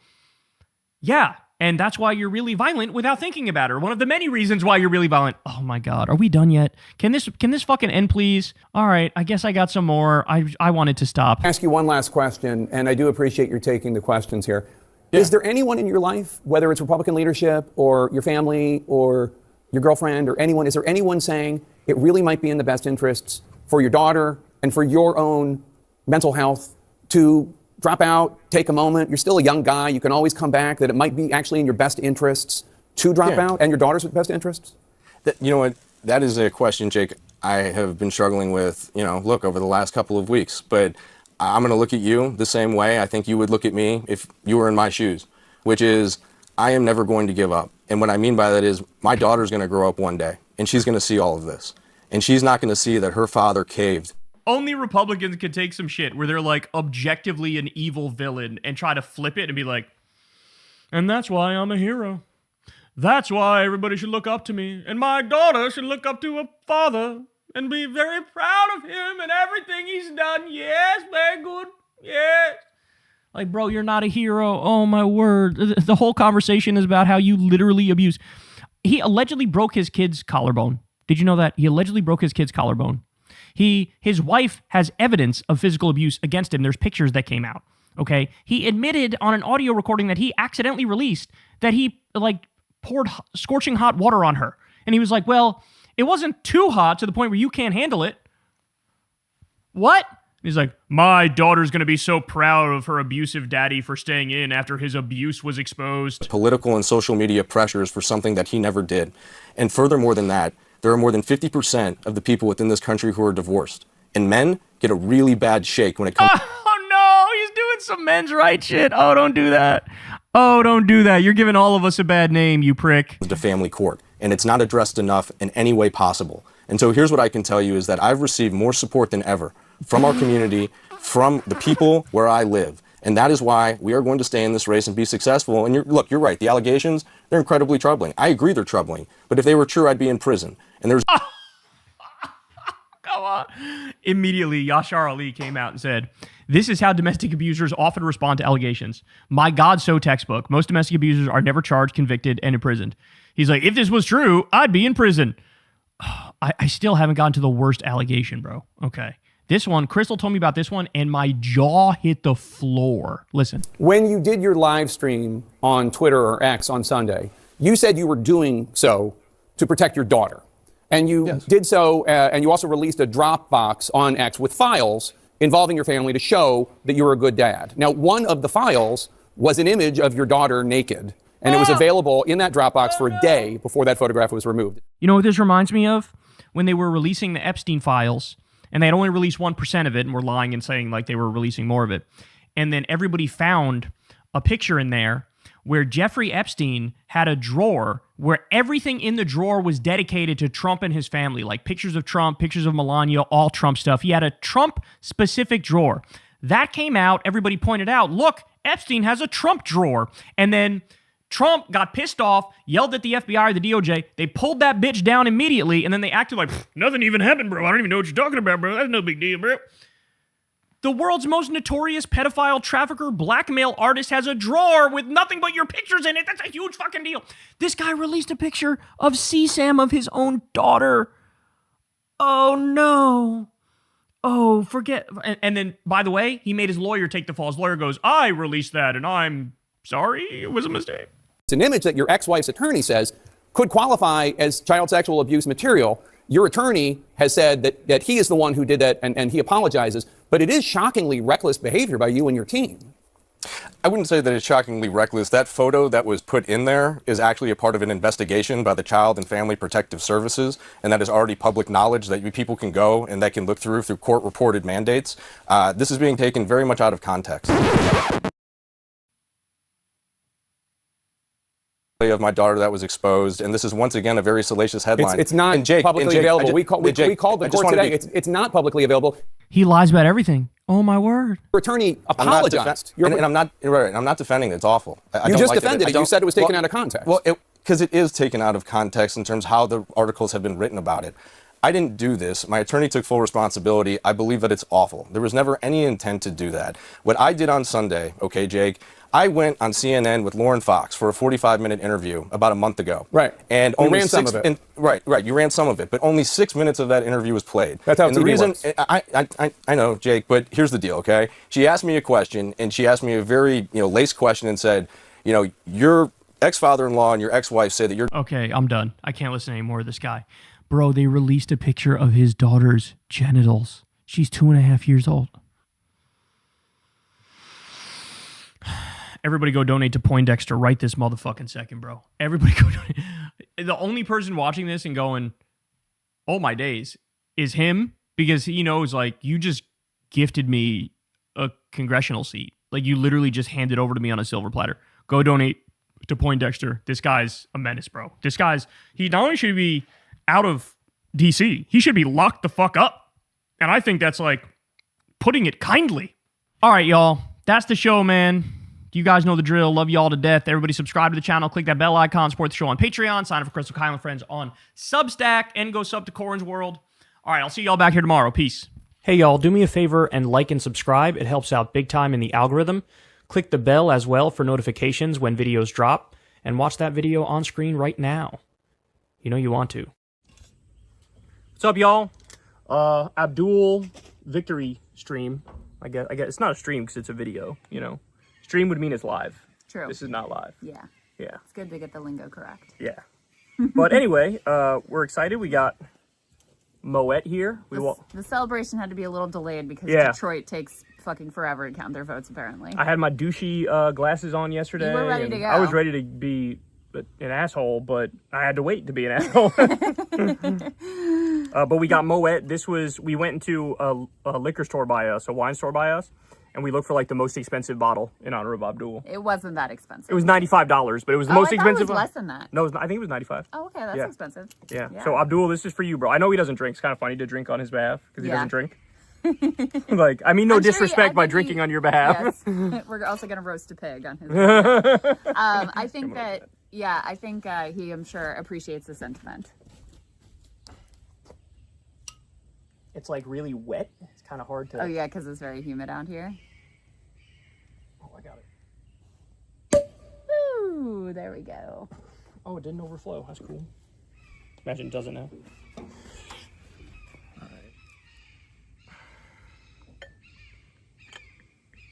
Yeah, and that's why you're really violent without thinking about it. Or one of the many reasons why you're really violent. Oh my God, are we done yet? Can this fucking end, please? All right, I guess I got some more. I wanted to stop. Ask you one last question, and I do appreciate your taking the questions here. Yeah. Is there anyone in your life, whether it's Republican leadership or your family or your girlfriend or anyone, is there anyone saying it really might be in the best interests for your daughter and for your own mental health to drop out, take a moment? You're still a young guy. You can always come back. That it might be actually in your best interests to drop out and your daughter's best interests? You know what? That is a question, Jake, I have been struggling with, look, over the last couple of weeks. But I'm going to look at you the same way I think you would look at me if you were in my shoes, which is I am never going to give up. And what I mean by that is my daughter's going to grow up one day, and she's going to see all of this. And she's not going to see that her father caved. Only Republicans can take some shit where they're like objectively an evil villain and try to flip it and be like, and that's why I'm a hero. That's why everybody should look up to me. And my daughter should look up to a father and be very proud of him and everything he's done. Yes, very good. Yes. Like, bro, you're not a hero. Oh, my word. The whole conversation is about how you literally abuse. He allegedly broke his kid's collarbone. Did you know that? He allegedly broke his kid's collarbone. His wife has evidence of physical abuse against him. There's pictures that came out, okay? He admitted on an audio recording that he accidentally released that he, poured scorching hot water on her. And he was like, well, it wasn't too hot to the point where you can't handle it. What? He's like, my daughter's going to be so proud of her abusive daddy for staying in after his abuse was exposed. Political and social media pressures for something that he never did. And furthermore than that, there are more than 50% of the people within this country who are divorced. And men get a really bad shake when it comes... Oh, no, he's doing some men's right shit. Oh, don't do that. Oh, don't do that. You're giving all of us a bad name, you prick. ...to family court. And it's not addressed enough in any way possible. And so here's what I can tell you is that I've received more support than ever from our community, from the people where I live. And that is why we are going to stay in this race and be successful. And you're right. The allegations, they're incredibly troubling. I agree they're troubling. But if they were true, I'd be in prison. And there's... Come on. Immediately, Yashar Ali came out and said, this is how domestic abusers often respond to allegations. My God, so textbook. Most domestic abusers are never charged, convicted, and imprisoned. He's like, if this was true, I'd be in prison. I still haven't gotten to the worst allegation, bro. Okay. This one, Crystal told me about this one, and my jaw hit the floor. Listen. When you did your live stream on Twitter or X on Sunday, you said you were doing so to protect your daughter. And you did so, and you also released a Dropbox on X with files involving your family to show that you were a good dad. Now, one of the files was an image of your daughter naked, and it was available in that Dropbox for a day before that photograph was removed. You know what this reminds me of? When they were releasing the Epstein files, and they had only released 1% of it, and were lying and saying like they were releasing more of it. And then everybody found a picture in there where Jeffrey Epstein had a drawer where everything in the drawer was dedicated to Trump and his family, like pictures of Trump, pictures of Melania, all Trump stuff. He had a Trump-specific drawer. That came out, everybody pointed out, look, Epstein has a Trump drawer. And then Trump got pissed off, yelled at the FBI or the DOJ. They pulled that bitch down immediately, and then they acted like, nothing even happened, bro. I don't even know what you're talking about, bro. That's no big deal, bro. The world's most notorious pedophile, trafficker, blackmail artist has a drawer with nothing but your pictures in it. That's a huge fucking deal. This guy released a picture of CSAM of his own daughter. Oh, no. oh, forget. And then, by the way, he made his lawyer take the fall. His lawyer goes, I released that, and I'm sorry. It was a mistake. It's an image that your ex-wife's attorney says could qualify as child sexual abuse material. Your attorney has said that he is the one who did that, and he apologizes. But it is shockingly reckless behavior by you and your team. I wouldn't say that it's shockingly reckless. That photo that was put in there is actually a part of an investigation by the Child and Family Protective Services, and that is already public knowledge that people can go and that can look through court-reported mandates. This is being taken very much out of context. Of my daughter that was exposed, and this is once again a very salacious headline. It's not publicly available. We called the court today. It's not publicly available. He lies about everything. Oh my word! Your attorney apologized. I'm not defending it. It's awful. You just defended it. You said it was taken out of context. Well, because it is taken out of context in terms of how the articles have been written about it. I didn't do this. My attorney took full responsibility. I believe that it's awful. There was never any intent to do that. What I did on Sunday, okay, Jake, I went on CNN with Lauren Fox for a 45-minute interview about a month ago. Right. And you only ran some of it. Right. You ran some of it, but only 6 minutes of that interview was played. That's how and the TV reason works. I know, Jake, but here's the deal, okay? She asked me a question, and she asked me a very laced question and said, your ex-father-in-law and your ex-wife say that you're. Okay, I'm done. I can't listen anymore to this guy. Bro, they released a picture of his daughter's genitals. She's 2.5 years old. Everybody go donate to Poindexter right this motherfucking second, bro. Everybody go donate. The only person watching this and going, oh my days, is him, because he knows, like, you just gifted me a congressional seat. Like, you literally just handed over to me on a silver platter. Go donate to Poindexter. This guy's a menace, bro. He not only should be out of DC, he should be locked the fuck up. And I think that's, like, putting it kindly. All right, y'all. That's the show, man. You guys know the drill. Love you all to death. Everybody subscribe to the channel. Click that bell icon. Support the show on Patreon. Sign up for Crystal Kyle and Friends on Substack. And go sub to Corin's World. All right, I'll see y'all back here tomorrow. Peace. Hey, y'all. Do me a favor and like and subscribe. It helps out big time in the algorithm. Click the bell as well for notifications when videos drop. And watch that video on screen right now. You know you want to. What's up, y'all? Abdul victory stream. I guess it's not a stream because it's a video, Stream would mean it's live. True. This is not live. Yeah. Yeah. It's good to get the lingo correct. Yeah. But anyway, we're excited. We got Moet here. The celebration had to be a little delayed because Detroit takes fucking forever to count their votes, apparently. I had my douchey glasses on yesterday. You were ready to go. I was ready to be an asshole, but I had to wait to be an asshole. But we got Moet. We went into a liquor store by us, a wine store by us, and we looked for like the most expensive bottle in honor of Abdul. It wasn't that expensive. It was $95, but it was the most expensive. It was less than that. No, I think it was $95. Oh, okay, that's expensive. Yeah. So Abdul, this is for you, bro. I know he doesn't drink. It's kind of funny to drink on his behalf because he doesn't drink. Like, I mean, no disrespect by drinking on your behalf. Yes. We're also gonna roast a pig on his behalf. I think that. Yeah, I think he, I'm sure, appreciates the sentiment. It's like really wet. It's kind of hard to. Oh yeah, because it's very humid out here. Oh, I got it. Ooh, there we go. Oh, it didn't overflow. That's cool. Imagine it doesn't now. All right.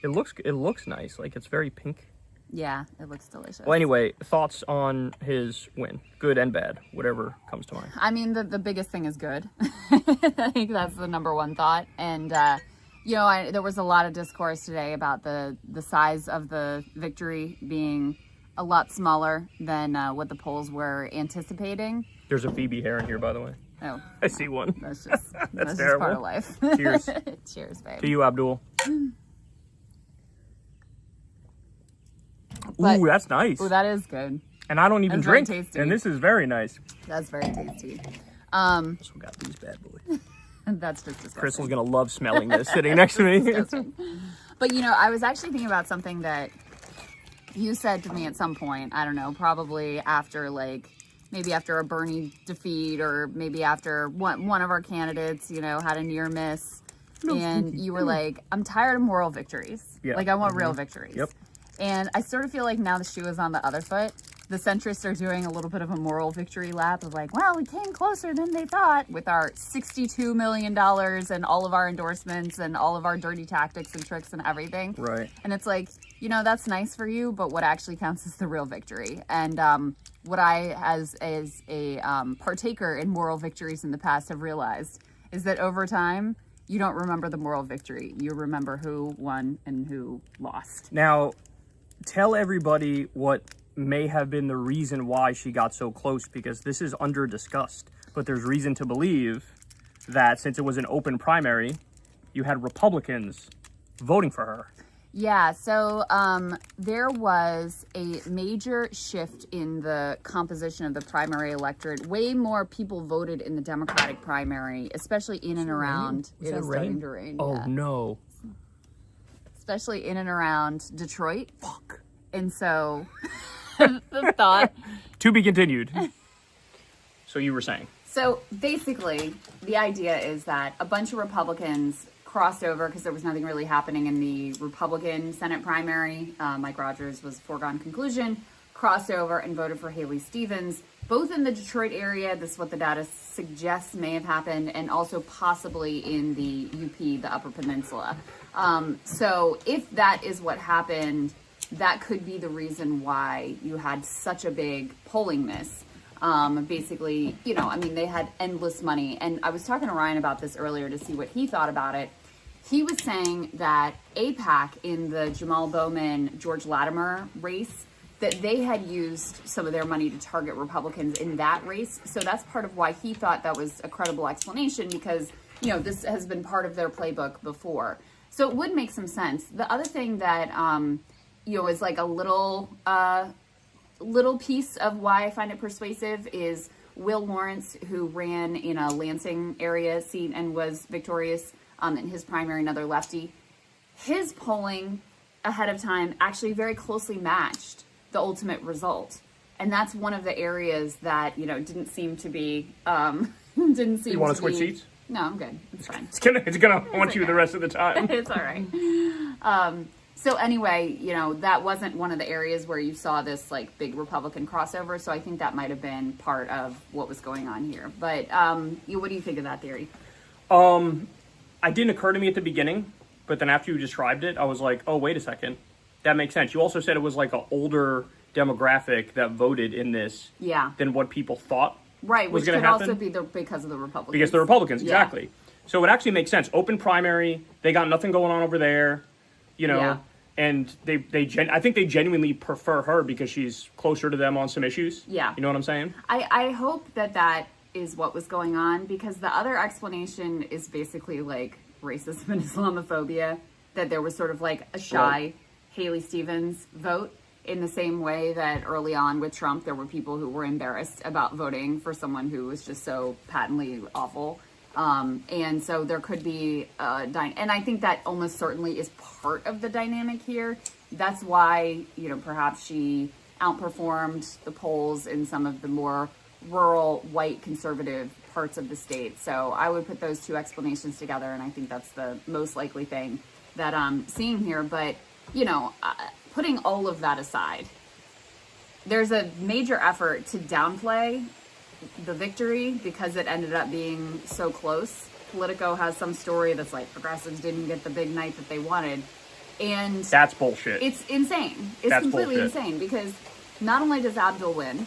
It looks nice. Like, it's very pink. Yeah, it looks delicious. Well, anyway, thoughts on his win, good and bad, whatever comes to mind. I mean, the biggest thing is good. I think that's the number one thought. And, there was a lot of discourse today about the size of the victory being a lot smaller than what the polls were anticipating. There's a Phoebe hair in here, by the way. Oh. I see one. That's just, that's just terrible. part of life. Cheers. Cheers, babe. To you, Abdul. But, ooh, that's nice. Ooh, that is good. And I don't even drink. And this is very nice. That's very tasty. So we got these bad boys. That's just disgusting. Crystal's gonna love smelling this sitting next to me. But I was actually thinking about something that you said to me at some point. I don't know, probably after maybe after a Bernie defeat, or maybe after one of our candidates, had a near miss, and you were like, "I'm tired of moral victories. Yeah. Like, I want real victories." Yep. And I sort of feel like now the shoe is on the other foot. the centrists are doing a little bit of a moral victory lap of like, well, we came closer than they thought with our $62 million and all of our endorsements and all of our dirty tactics and tricks and everything. Right. And it's like, you know, that's nice for you, but what actually counts is the real victory. And what I, as a partaker in moral victories in the past, have realized is that over time, you don't remember the moral victory. You remember who won and who lost. Now, tell everybody what may have been the reason why she got so close, because this is under discussed. But there's reason to believe that since it was an open primary, you had Republicans voting for her. Yeah, so there was a major shift in the composition of the primary electorate. Way more people voted in the Democratic primary, especially in and around. Is that starting to rain. Oh, Yeah. no. Especially in and around Detroit. Fuck. And so the thought. To be continued. So you were saying. So basically, the idea is that a bunch of Republicans crossed over because there was nothing really happening in the Republican Senate primary. Mike Rogers was a foregone conclusion. Crossed over and voted for Haley Stevens, both in the Detroit area. This is what the data suggests may have happened, and also possibly in the UP, the Upper Peninsula. So if that is what happened, that could be the reason why you had such a big polling miss. Basically, you know, I mean, they had endless money. And I was talking to Ryan about this earlier to see what he thought about it. He was saying that AIPAC in the Jamal Bowman, George Latimer race, that they had used some of their money to target Republicans in that race. So that's part of why he thought that was a credible explanation, because, you know, this has been part of their playbook before. So it would make some sense. The other thing that, you know, is like a little piece of why I find it persuasive is Will Lawrence, who ran in a Lansing area seat and was victorious in his primary, another lefty. His polling ahead of time actually very closely matched the ultimate result. And that's one of the areas that, you know, didn't seem to be, didn't seem You want to to switch be, seats? No, I'm good. It's fine. It's gonna haunt you the rest of the time. It's all right. So anyway, you know, that wasn't one of the areas where you saw this like big Republican crossover. So I think that might have been part of what was going on here. But what do you think of that theory? It didn't occur to me at the beginning, but then after you described it, I was like, oh, wait a second. That makes sense. You also said it was like an older demographic that voted in this than what people thought Right, was which going could to happen. also be because of the Republicans. Because the Republicans, Yeah. exactly. So it actually makes sense. Open primary, they got nothing going on over there, you know, Yeah. and I think they genuinely prefer her because she's closer to them on some issues. Yeah. You know what I'm saying? I hope that is what was going on, because the other explanation is basically like racism and Islamophobia, that there was sort of like a shy Haley Stevens vote, in the same way that early on with Trump, there were people who were embarrassed about voting for someone who was just so patently awful. And so there could be and I think that almost certainly is part of the dynamic here. That's why, you know, perhaps she outperformed the polls in some of the more rural, white, conservative parts of the state. So I would put those two explanations together, and I think that's the most likely thing that I'm seeing here. But, you know, putting all of that aside, there's a major effort to downplay the victory because it ended up being so close. Politico has some story that's like progressives didn't get the big night that they wanted. And that's bullshit. It's insane. It's That's completely bullshit. insane, because not only does Abdul win,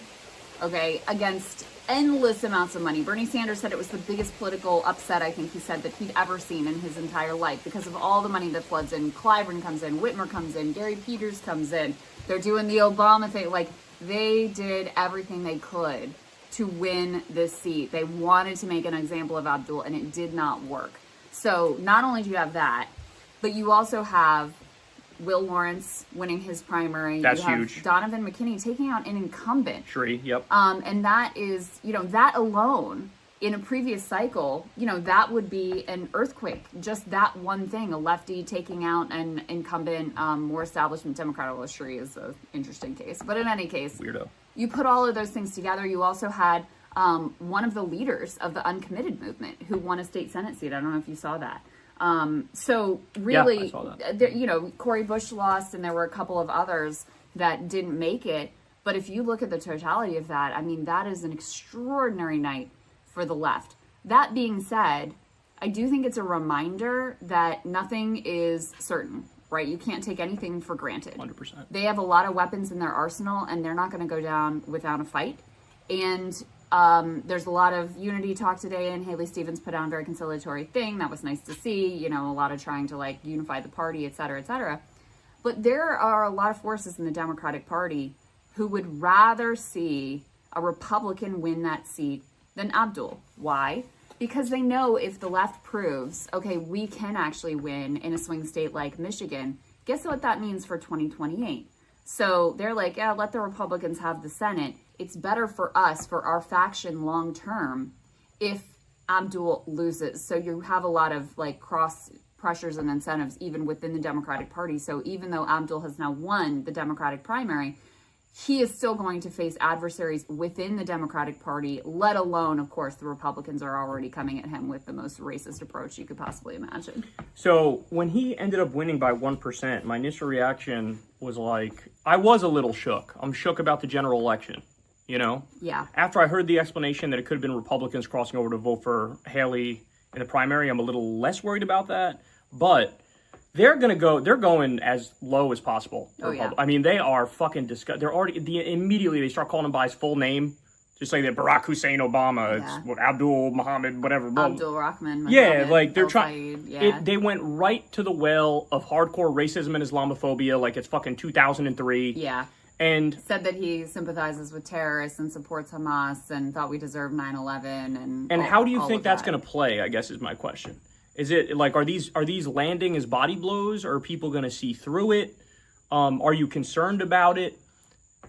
okay, against endless amounts of money. Bernie Sanders said it was the biggest political upset, I think he said, that he'd ever seen in his entire life because of all the money that floods in. Clyburn comes in, Whitmer comes in, Gary Peters comes in. They're doing the Obama thing. Like, they did everything they could to win this seat. They wanted to make an example of Abdul, and it did not work. So not only do you have that, but you also have Will Lawrence winning his primary. That's you have huge. Donovan McKinney taking out an incumbent. Shree, yep. And that is, you know, that alone in a previous cycle, you know, that would be an earthquake. Just that one thing, a lefty taking out an incumbent, more establishment Democrat. Well, Shree is an interesting case. But in any case, weirdo. You put all of those things together. You also had one of the leaders of the uncommitted movement who won a state Senate seat. I don't know if you saw that. So really, I saw that. There, you know, Cori Bush lost, and there were a couple of others that didn't make it. But if you look at the totality of that, I mean, that is an extraordinary night for the left. That being said, I do think it's a reminder that nothing is certain, right? You can't take anything for granted. 100%. They have a lot of weapons in their arsenal, and they're not going to go down without a fight. And there's a lot of unity talk today, and Haley Stevens put out a very conciliatory thing. That was nice to see, you know, a lot of trying to like unify the party, et cetera, et cetera. But there are a lot of forces in the Democratic Party who would rather see a Republican win that seat than Abdul. Why? Because they know if the left proves, okay, we can actually win in a swing state like Michigan, guess what that means for 2028? So they're like, yeah, let the Republicans have the Senate. It's better for us, for our faction long term, if Abdul loses. So you have a lot of like cross pressures and incentives even within the Democratic Party. So even though Abdul has now won the Democratic primary, he is still going to face adversaries within the Democratic Party, let alone, of course, the Republicans are already coming at him with the most racist approach you could possibly imagine. So when he ended up winning by 1%, my initial reaction was like, I was a little shook. I'm shook about the general election, you know? Yeah. After I heard the explanation that it could have been Republicans crossing over to vote for Haley in the primary, I'm a little less worried about that. But they're going as low as possible. Oh, yeah. I mean, they are fucking disgusting. They're already, immediately they start calling him by his full name. Just like that Barack Hussein Obama, it's what, Abdul Muhammad, whatever. Abdul Rahman. Yeah, like they're trying. Yeah. They went right to the well of hardcore racism and Islamophobia like it's fucking 2003. Yeah. And said that he sympathizes with terrorists and supports Hamas and thought we deserve 9/11 and how do you think that's going to play, I guess is my question. Is it like, are these landing as body blows, or are people going to see through it? Are you concerned about it?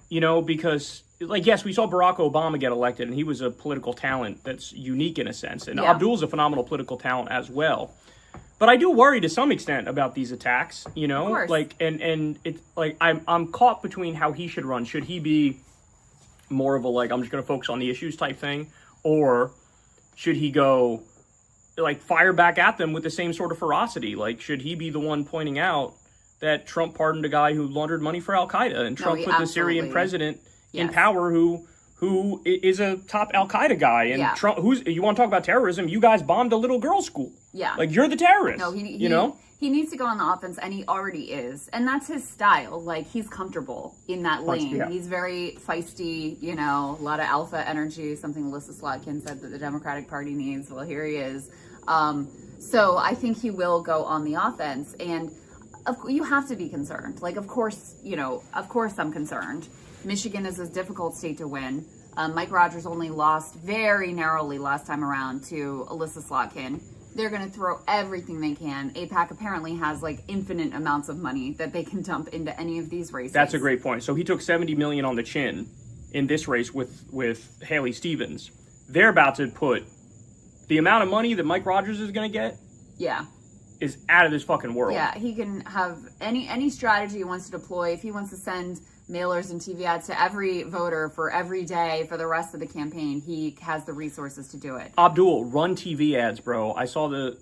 You know, because like, yes, we saw Barack Obama get elected and he was a political talent that's unique in a sense. And Abdul's a phenomenal political talent as well. But I do worry to some extent about these attacks, you know, of course. Like, and it's like, I'm caught between how he should run. Should he be more of a, like, I'm just going to focus on the issues type thing? Or should he go, like, fire back at them with the same sort of ferocity? Like, should he be the one pointing out that Trump pardoned a guy who laundered money for Al-Qaeda, and Trump put the Syrian president in power who is a top Al-Qaeda guy, and Trump, you want to talk about terrorism, you guys bombed a little girl's school. Yeah. Like, you're the terrorist. No, you know? He needs to go on the offense, and he already is. And that's his style. Like, he's comfortable in that lane. Yeah. He's very feisty, you know, a lot of alpha energy, something Alyssa Slotkin said that the Democratic Party needs. Well, here he is. So I think he will go on the offense. And you have to be concerned. Like, of course I'm concerned. Michigan is a difficult state to win. Mike Rogers only lost very narrowly last time around to Alyssa Slotkin. They're going to throw everything they can. AIPAC apparently has like infinite amounts of money that they can dump into any of these races. That's a great point. So he took $70 million on the chin in this race with Haley Stevens. They're about to put the amount of money that Mike Rogers is going to get. Yeah. Is out of this fucking world. Yeah, he can have any strategy he wants to deploy. If he wants to send mailers and TV ads to every voter for every day for the rest of the campaign, he has the resources to do it. Abdul, run TV ads, bro. I saw the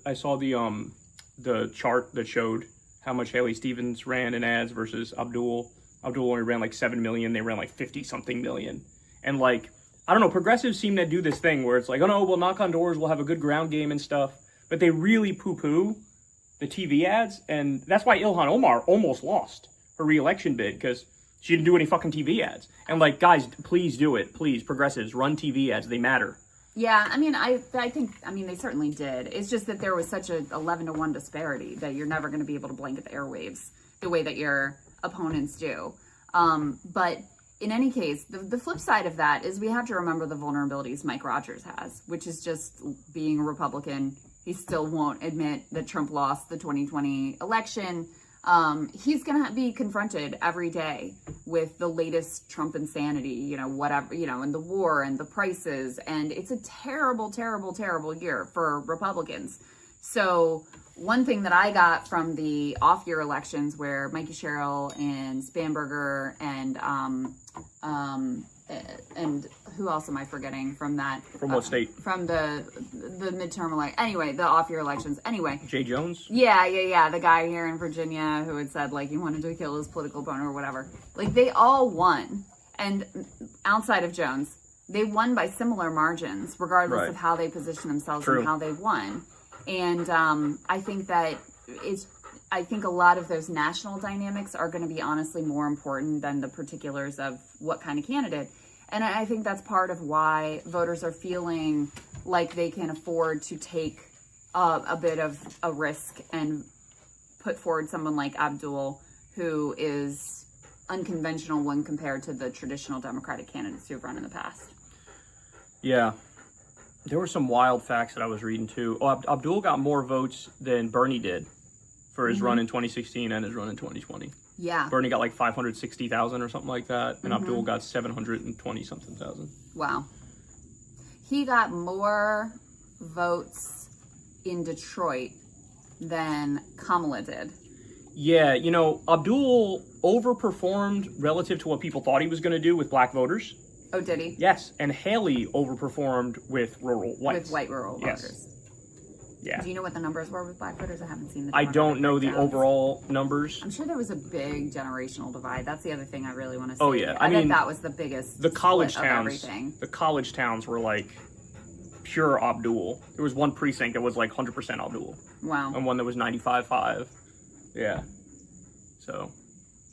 chart that showed how much Haley Stevens ran in ads versus Abdul. Abdul only ran like 7 million. They ran like 50 something million. And like, I don't know, progressives seem to do this thing where it's like, oh no, we'll knock on doors, we'll have a good ground game and stuff. But they really poo-poo the TV ads, and that's why Ilhan Omar almost lost her re-election bid, because she didn't do any fucking TV ads. And like, guys, please do it. Please, progressives, run TV ads. They matter. Yeah, I mean, I think they certainly did. It's just that there was such a 11-to-1 disparity that you're never going to be able to blanket the airwaves the way that your opponents do. But in any case, the flip side of that is we have to remember the vulnerabilities Mike Rogers has, which is just being a Republican. He still won't admit that Trump lost the 2020 election. He's going to be confronted every day with the latest Trump insanity, you know, whatever, you know, and the war and the prices. And it's a terrible, terrible, terrible year for Republicans. So one thing that I got from the off-year elections where Mikey Sherrill and Spanberger and who else am I forgetting from that? From what state? From the midterm election. Anyway, the off-year elections. Anyway. Jay Jones? Yeah. The guy here in Virginia who had said, like, he wanted to kill his political opponent or whatever. Like, they all won. And outside of Jones, they won by similar margins, regardless Right. of how they position themselves True. and how they won. And I think that I think a lot of those national dynamics are going to be honestly more important than the particulars of what kind of candidate. And I think that's part of why voters are feeling like they can afford to take a bit of a risk and put forward someone like Abdul, who is unconventional when compared to the traditional Democratic candidates who have run in the past. Yeah. There were some wild facts that I was reading too. Oh, Abdul got more votes than Bernie did for his run in 2016 and his run in 2020. Yeah. Bernie got like 560,000 or something like that, and Mhm. Abdul got 720 something thousand. Wow. He got more votes in Detroit than Kamala did. Yeah, you know, Abdul overperformed relative to what people thought he was going to do with black voters. Oh, did he? Yes, and Haley overperformed with rural whites. With white rural Yes. voters. Yeah. Do you know what the numbers were with black voters? I haven't seen the I don't know the breakdowns. overall numbers. I'm sure there was a big generational divide. That's the other thing I really want to say. Oh, yeah. I I bet mean, that was the biggest The college split of towns, everything. the college towns were like pure Abdul. There was one precinct that was like 100% Abdul. Wow. And one that was 95.5. Yeah. So,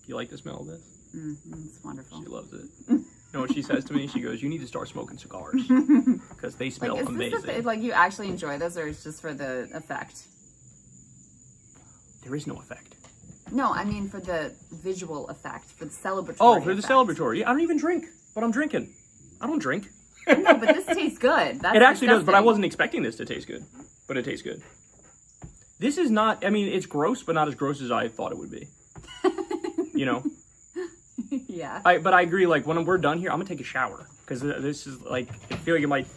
you like the smell of this? It's wonderful. She loves it. You know what she says to me? She goes, "You need to start smoking cigars because they smell Like, is amazing." this like you actually enjoy this, or it's just for the effect? There is no effect. No, I mean for the visual effect, for the celebratory. Oh, for the effect. celebratory. Yeah, I don't even drink, but I'm drinking. I don't drink. No, but this tastes good. That's It actually does, but I disgusting. wasn't expecting this to taste good. But it tastes good. This is not, I mean, it's gross, but not as gross as I thought it would be. You know? Yeah. But I agree, like, when we're done here, I'm going to take a shower. Because this is, like, I feel like it might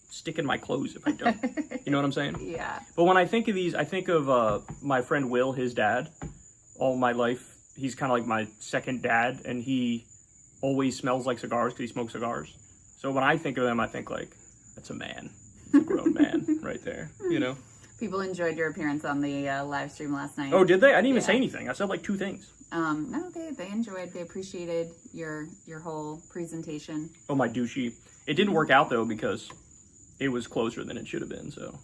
stick in my clothes if I don't. You know what I'm saying? Yeah. But when I think of these, I think of my friend Will, his dad. All my life, he's kind of like my second dad, and he always smells like cigars because he smokes cigars. So when I think of them, I think, like, that's a man. It's a grown man right there, you know? People enjoyed your appearance on the live stream last night. Oh, did they? I didn't even say anything. I said, like, 2 things. No, they enjoyed. They appreciated your whole presentation. Oh, my douchey. It didn't work out, though, because it was closer than it should have been, so...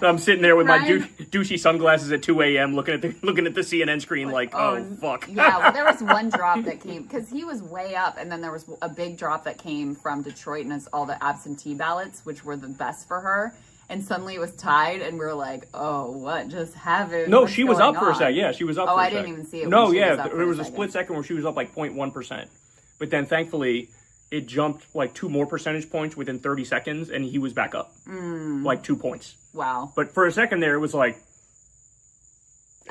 I'm sitting there with my douchey sunglasses at 2 a.m. looking at the CNN screen like, oh fuck. Yeah, well, there was one drop that came because he was way up, and then there was a big drop that came from Detroit, and it's all the absentee ballots, which were the best for her. And suddenly it was tied, and we were like, "Oh, what just happened?" No, What's she was up going for a on?" sec. Yeah, she was up. Oh, for a I sec. didn't even see it. No, when she yeah, was up for there was a second. split second where she was up like 0.1%, but then thankfully it jumped like 2 more percentage points within 30 seconds, and he was back up like 2 points. Wow. But for a second there, it was like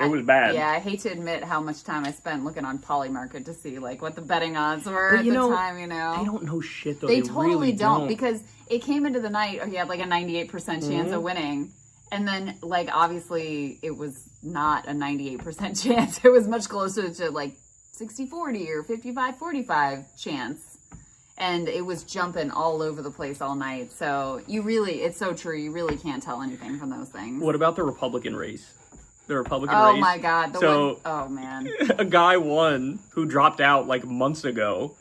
it was bad. Yeah, I hate to admit how much time I spent looking on Polymarket to see like what the betting odds were But at you the know, time. You know, they don't know shit though. They They totally really don't don't. because it came into the night. He had like a 98% chance of winning. And then, like, obviously, it was not a 98% chance. It was much closer to, like, 60-40 or 55-45 chance. And it was jumping all over the place all night. So, it's so true. You really can't tell anything from those things. What about the Republican race? The Republican Oh, race. my God. Oh, man. A guy won who dropped out, like, months ago.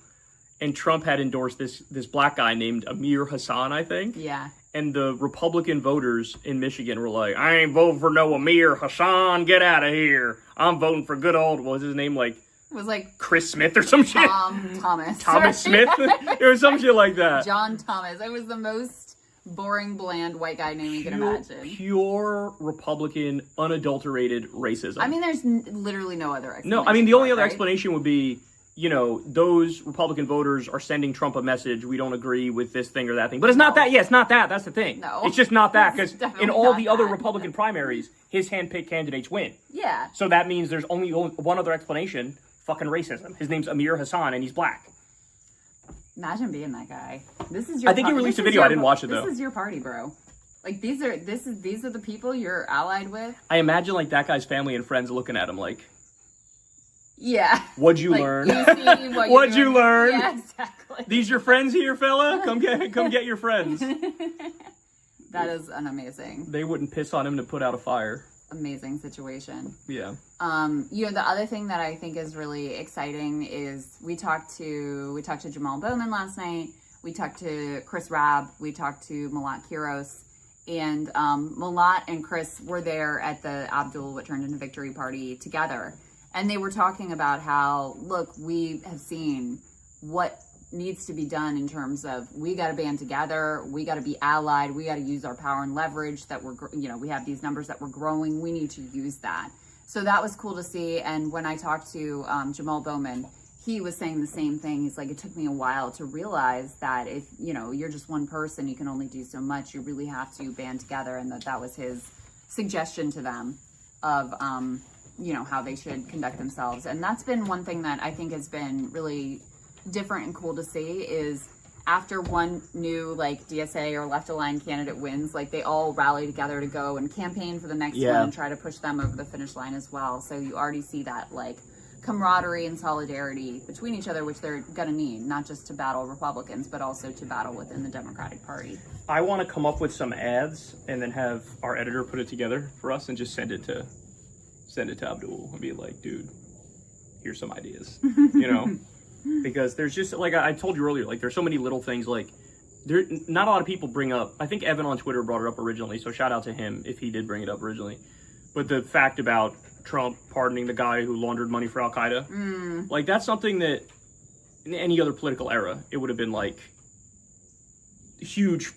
And Trump had endorsed this black guy named Amir Hassan, I think. Yeah. And the Republican voters in Michigan were like, "I ain't voting for no Amir Hassan. Get out of here. I'm voting for good old," what was his name? Like, It was like Chris Smith or some shit? Thomas. Thomas Smith? It was some shit like that. John Thomas. It was the most boring, bland white guy name you can imagine. Pure Republican, unadulterated racism. I mean, there's literally no other explanation. No, I mean, the only other right? explanation would be, you know, those Republican voters are sending Trump a message, we don't agree with this thing or that thing. But it's not that. Yeah, it's not that. That's the thing. No. It's just not that, because It's definitely in all not the other that. Republican primaries, his hand-picked candidates win. Yeah. So that means there's only one other explanation, fucking racism. His name's Amir Hassan, and he's black. Imagine being that guy. This is your I think he party. released This a is video. your I didn't watch it, though. This is your party, bro. Like, these are the people you're allied with. I imagine, like, that guy's family and friends looking at him like, Yeah. what'd you Like, learn? you see what What'd you're you doing. learn? Yeah, exactly. These your friends here, fella? Come get your friends. That is an amazing. They wouldn't piss on him to put out a fire. amazing situation. Yeah. You know, the other thing that I think is really exciting is we talked to Jamal Bowman last night. We talked to Chris Rabb. We talked to Malat Kiros. And Malat and Chris were there at the Abdul What Turned Into Victory party together. And they were talking about how, look, we have seen what needs to be done in terms of we got to band together, we got to be allied, we got to use our power and leverage that we have these numbers that we're growing, we need to use that. So that was cool to see. And when I talked to Jamal Bowman, he was saying the same thing. He's like, it took me a while to realize that if, you're just one person, you can only do so much. You really have to band together. And that was his suggestion to them of, how they should conduct themselves. And that's been one thing that I think has been really different and cool to see is after one new DSA or left aligned candidate wins, they all rally together to go and campaign for the next one and try to push them over the finish line as well. So you already see that camaraderie and solidarity between each other, which they're gonna need, not just to battle Republicans, but also to battle within the Democratic Party. I want to come up with some ads and then have our editor put it together for us and just send it to Abdul and be like, dude, here's some ideas, because there's just, I told you earlier, there's so many little things, not a lot of people bring up, I think Evan on Twitter brought it up originally, so shout out to him if he did bring it up originally, but the fact about Trump pardoning the guy who laundered money for Al-Qaeda, that's something that in any other political era, it would have been huge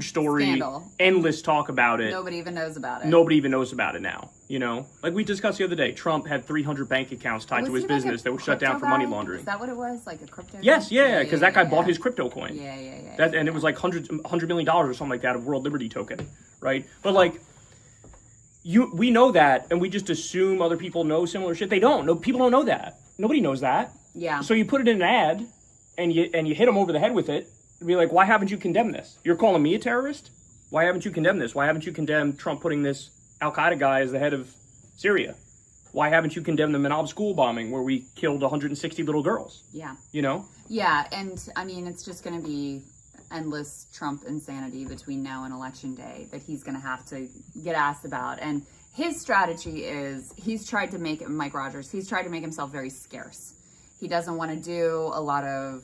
story, scandal, endless talk about it. Nobody even knows about it. Nobody even knows about it now. We discussed the other day, Trump had 300 bank accounts tied to his business that were shut down for money laundering. Is that what it was? A crypto? Yes, because that guy bought his crypto coin. Yeah. And it was $100 million or something like that of World Liberty token, right? But we know that, and we just assume other people know similar shit. They don't. No, people don't know that. Nobody knows that. Yeah. So you put it in an ad, and you hit them over the head with it. And be like, why haven't you condemned this? You're calling me a terrorist? Why haven't you condemned this? Why haven't you condemned Trump putting this Al-Qaeda guy as the head of Syria? Why haven't you condemned the Manab school bombing where we killed 160 little girls? Yeah. Yeah, and it's just going to be endless Trump insanity between now and Election Day that he's going to have to get asked about. And his strategy is he's tried to make himself very scarce. He doesn't want to do a lot of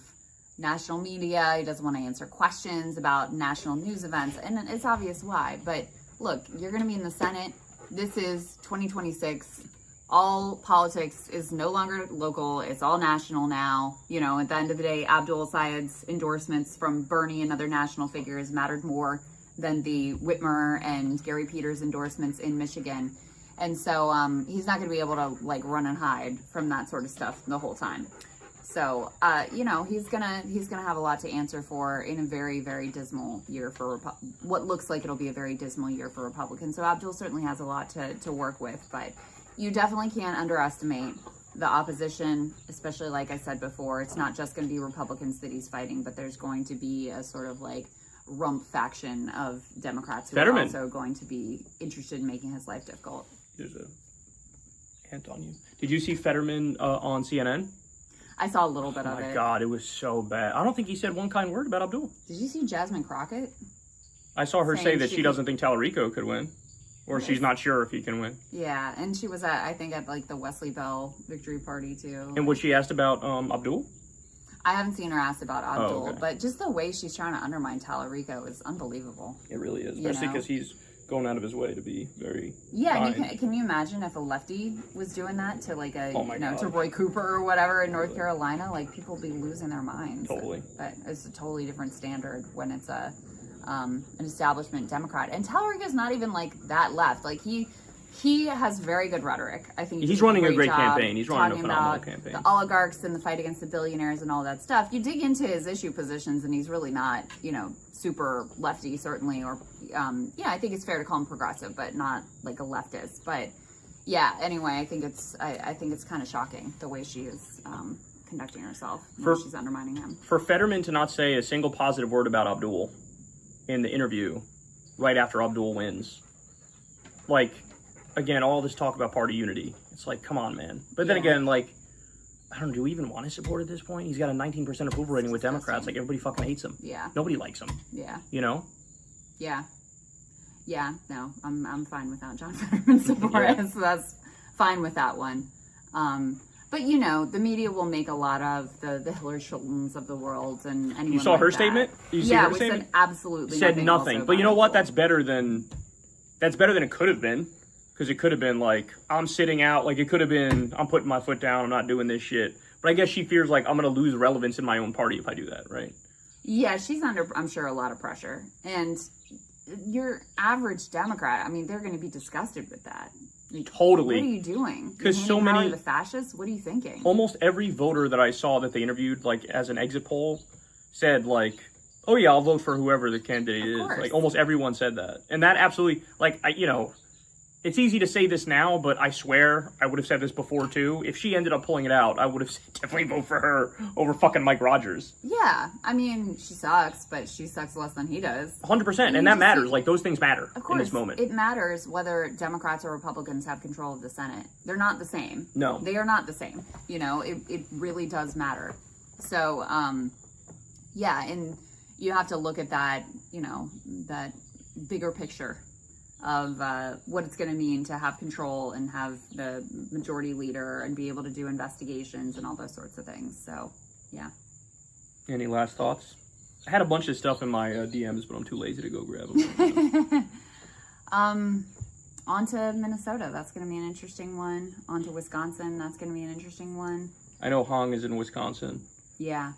national media. He doesn't want to answer questions about national news events. And it's obvious why. But look, you're going to be in the Senate. This is 2026. All politics is no longer local. It's all national now. At the end of the day, Abdul Sayed's endorsements from Bernie and other national figures mattered more than the Whitmer and Gary Peters endorsements in Michigan. And so he's not going to be able to run and hide from that sort of stuff the whole time. So, he's gonna have a lot to answer for in a very, very dismal year for what looks like it'll be a very dismal year for Republicans. So Abdul certainly has a lot to work with, but you definitely can't underestimate the opposition, especially like I said before. It's not just going to be Republicans that he's fighting, but there's going to be a sort of rump faction of Democrats who are also going to be interested in making his life difficult. There's a hint on you. Did you see Fetterman on CNN? I saw a little bit of it. Oh my God, it was so bad. I don't think he said one kind word about Abdul. Did you see Jasmine Crockett? I saw her say that she doesn't think Tallarico could win. Or she's not sure if he can win. Yeah, and she was at the Wesley Bell victory party too. And was she asked about Abdul? I haven't seen her asked about Abdul, but just the way she's trying to undermine Tallarico is unbelievable. It really is, especially because he's going out of his way to be very kind. And can you imagine if a lefty was doing that to to Roy Cooper or whatever in North Carolina? People would be losing their minds. Totally. But it's a totally different standard when it's an establishment Democrat. And Tallarico's not even that left. He has very good rhetoric. I think he's running a great campaign. He's running a phenomenal campaign. The oligarchs and the fight against the billionaires and all that stuff. You dig into his issue positions, and he's really not, super lefty, certainly. Or, I think it's fair to call him progressive, but not a leftist. But yeah, anyway, I think it's kind of shocking the way she is conducting herself. She's undermining him. For Fetterman to not say a single positive word about Abdul in the interview right after Abdul wins, again, all this talk about party unity. It's come on, man. But then again, I don't know, do we even want his support at this point? He's got a 19% approval rating with Democrats. Everybody fucking hates him. Yeah. Nobody likes him. Yeah. Yeah. Yeah. Yeah, no, I'm fine without John Fetterman support. So that's fine with that one. But you know, the media will make a lot of the Hillary Schultons of the world and anyone. You saw like her that. statement? You see yeah, her which statement? said absolutely said nothing. But you know what? That's better than it could have been. Because it could have been like, I'm sitting out. Like, it could have been, I'm putting my foot down. I'm not doing this shit. But I guess she fears like I'm going to lose relevance in my own party if I do that, right? Yeah, she's under, I'm sure, a lot of pressure. And your average Democrat, I mean, they're going to be disgusted with that. Like, totally. What are you doing? Because so many, the fascists. What are you thinking? Almost every voter that I saw that they interviewed, like as an exit poll, said like, "Oh yeah, I'll vote for whoever the candidate is." Like almost everyone said that, and that absolutely, like, it's easy to say this now, but I swear I would have said this before too. If she ended up pulling it out, I would have definitely vote for her over fucking Mike Rogers. Yeah, I mean, she sucks, but she sucks less than he does. 100%, and that matters. Like, those things matter in this moment. It matters whether Democrats or Republicans have control of the Senate. They're not the same. No. They are not the same. You know, it really does matter. So, yeah, and you have to look at that, that bigger picture of what it's going to mean to have control and have the majority leader and be able to do investigations and all those sorts of things. So, yeah. Any last thoughts? I had a bunch of stuff in my DMs, but I'm too lazy to go grab them. On to Minnesota. That's going to be an interesting one. On to Wisconsin. That's going to be an interesting one. I know Hong is in Wisconsin. Yeah.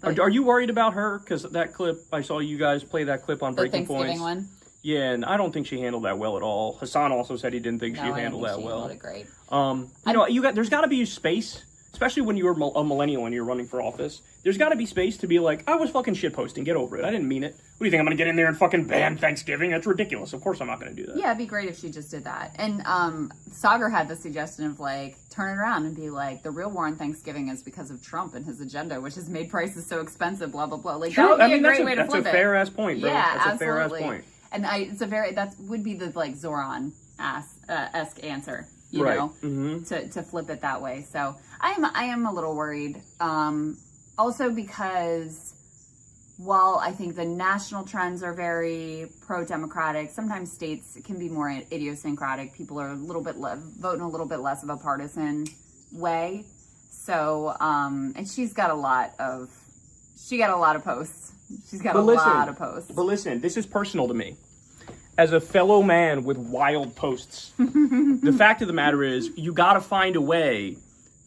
Are you worried about her? Because that clip, I saw you guys play that clip on Breaking Points. The Thanksgiving one? Yeah, and I don't think she handled that well at all. Hassan also said he didn't think she handled that well. Handled it great. There's got to be space, especially when you're a millennial and you're running for office. There's got to be space to be like, I was fucking shitposting. Get over it. I didn't mean it. What do you think? I'm going to get in there and fucking ban Thanksgiving? That's ridiculous. Of course I'm not going to do that. Yeah, it'd be great if she just did that. And Sagar had the suggestion of like, turn it around and be like, the real war on Thanksgiving is because of Trump and his agenda, which has made prices so expensive, blah, blah, blah. Like, True. that would be a great way to flip it. That's a fair-ass point, bro. Yeah, that's a fair-ass point. And that would be the like Zoran-esque answer, you right. know, to flip it that way. So I am a little worried. Also because while I think the national trends are very pro-democratic, sometimes states can be more idiosyncratic. People are a little bit voting a little bit less of a partisan way. So and she's got a lot of posts. She's got lot of posts. But listen, this is personal to me. As a fellow man with wild posts, the fact of the matter is you got to find a way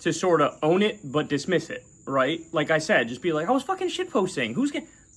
to sort of own it but dismiss it, right? Like I said, just be like, I was fucking shitposting.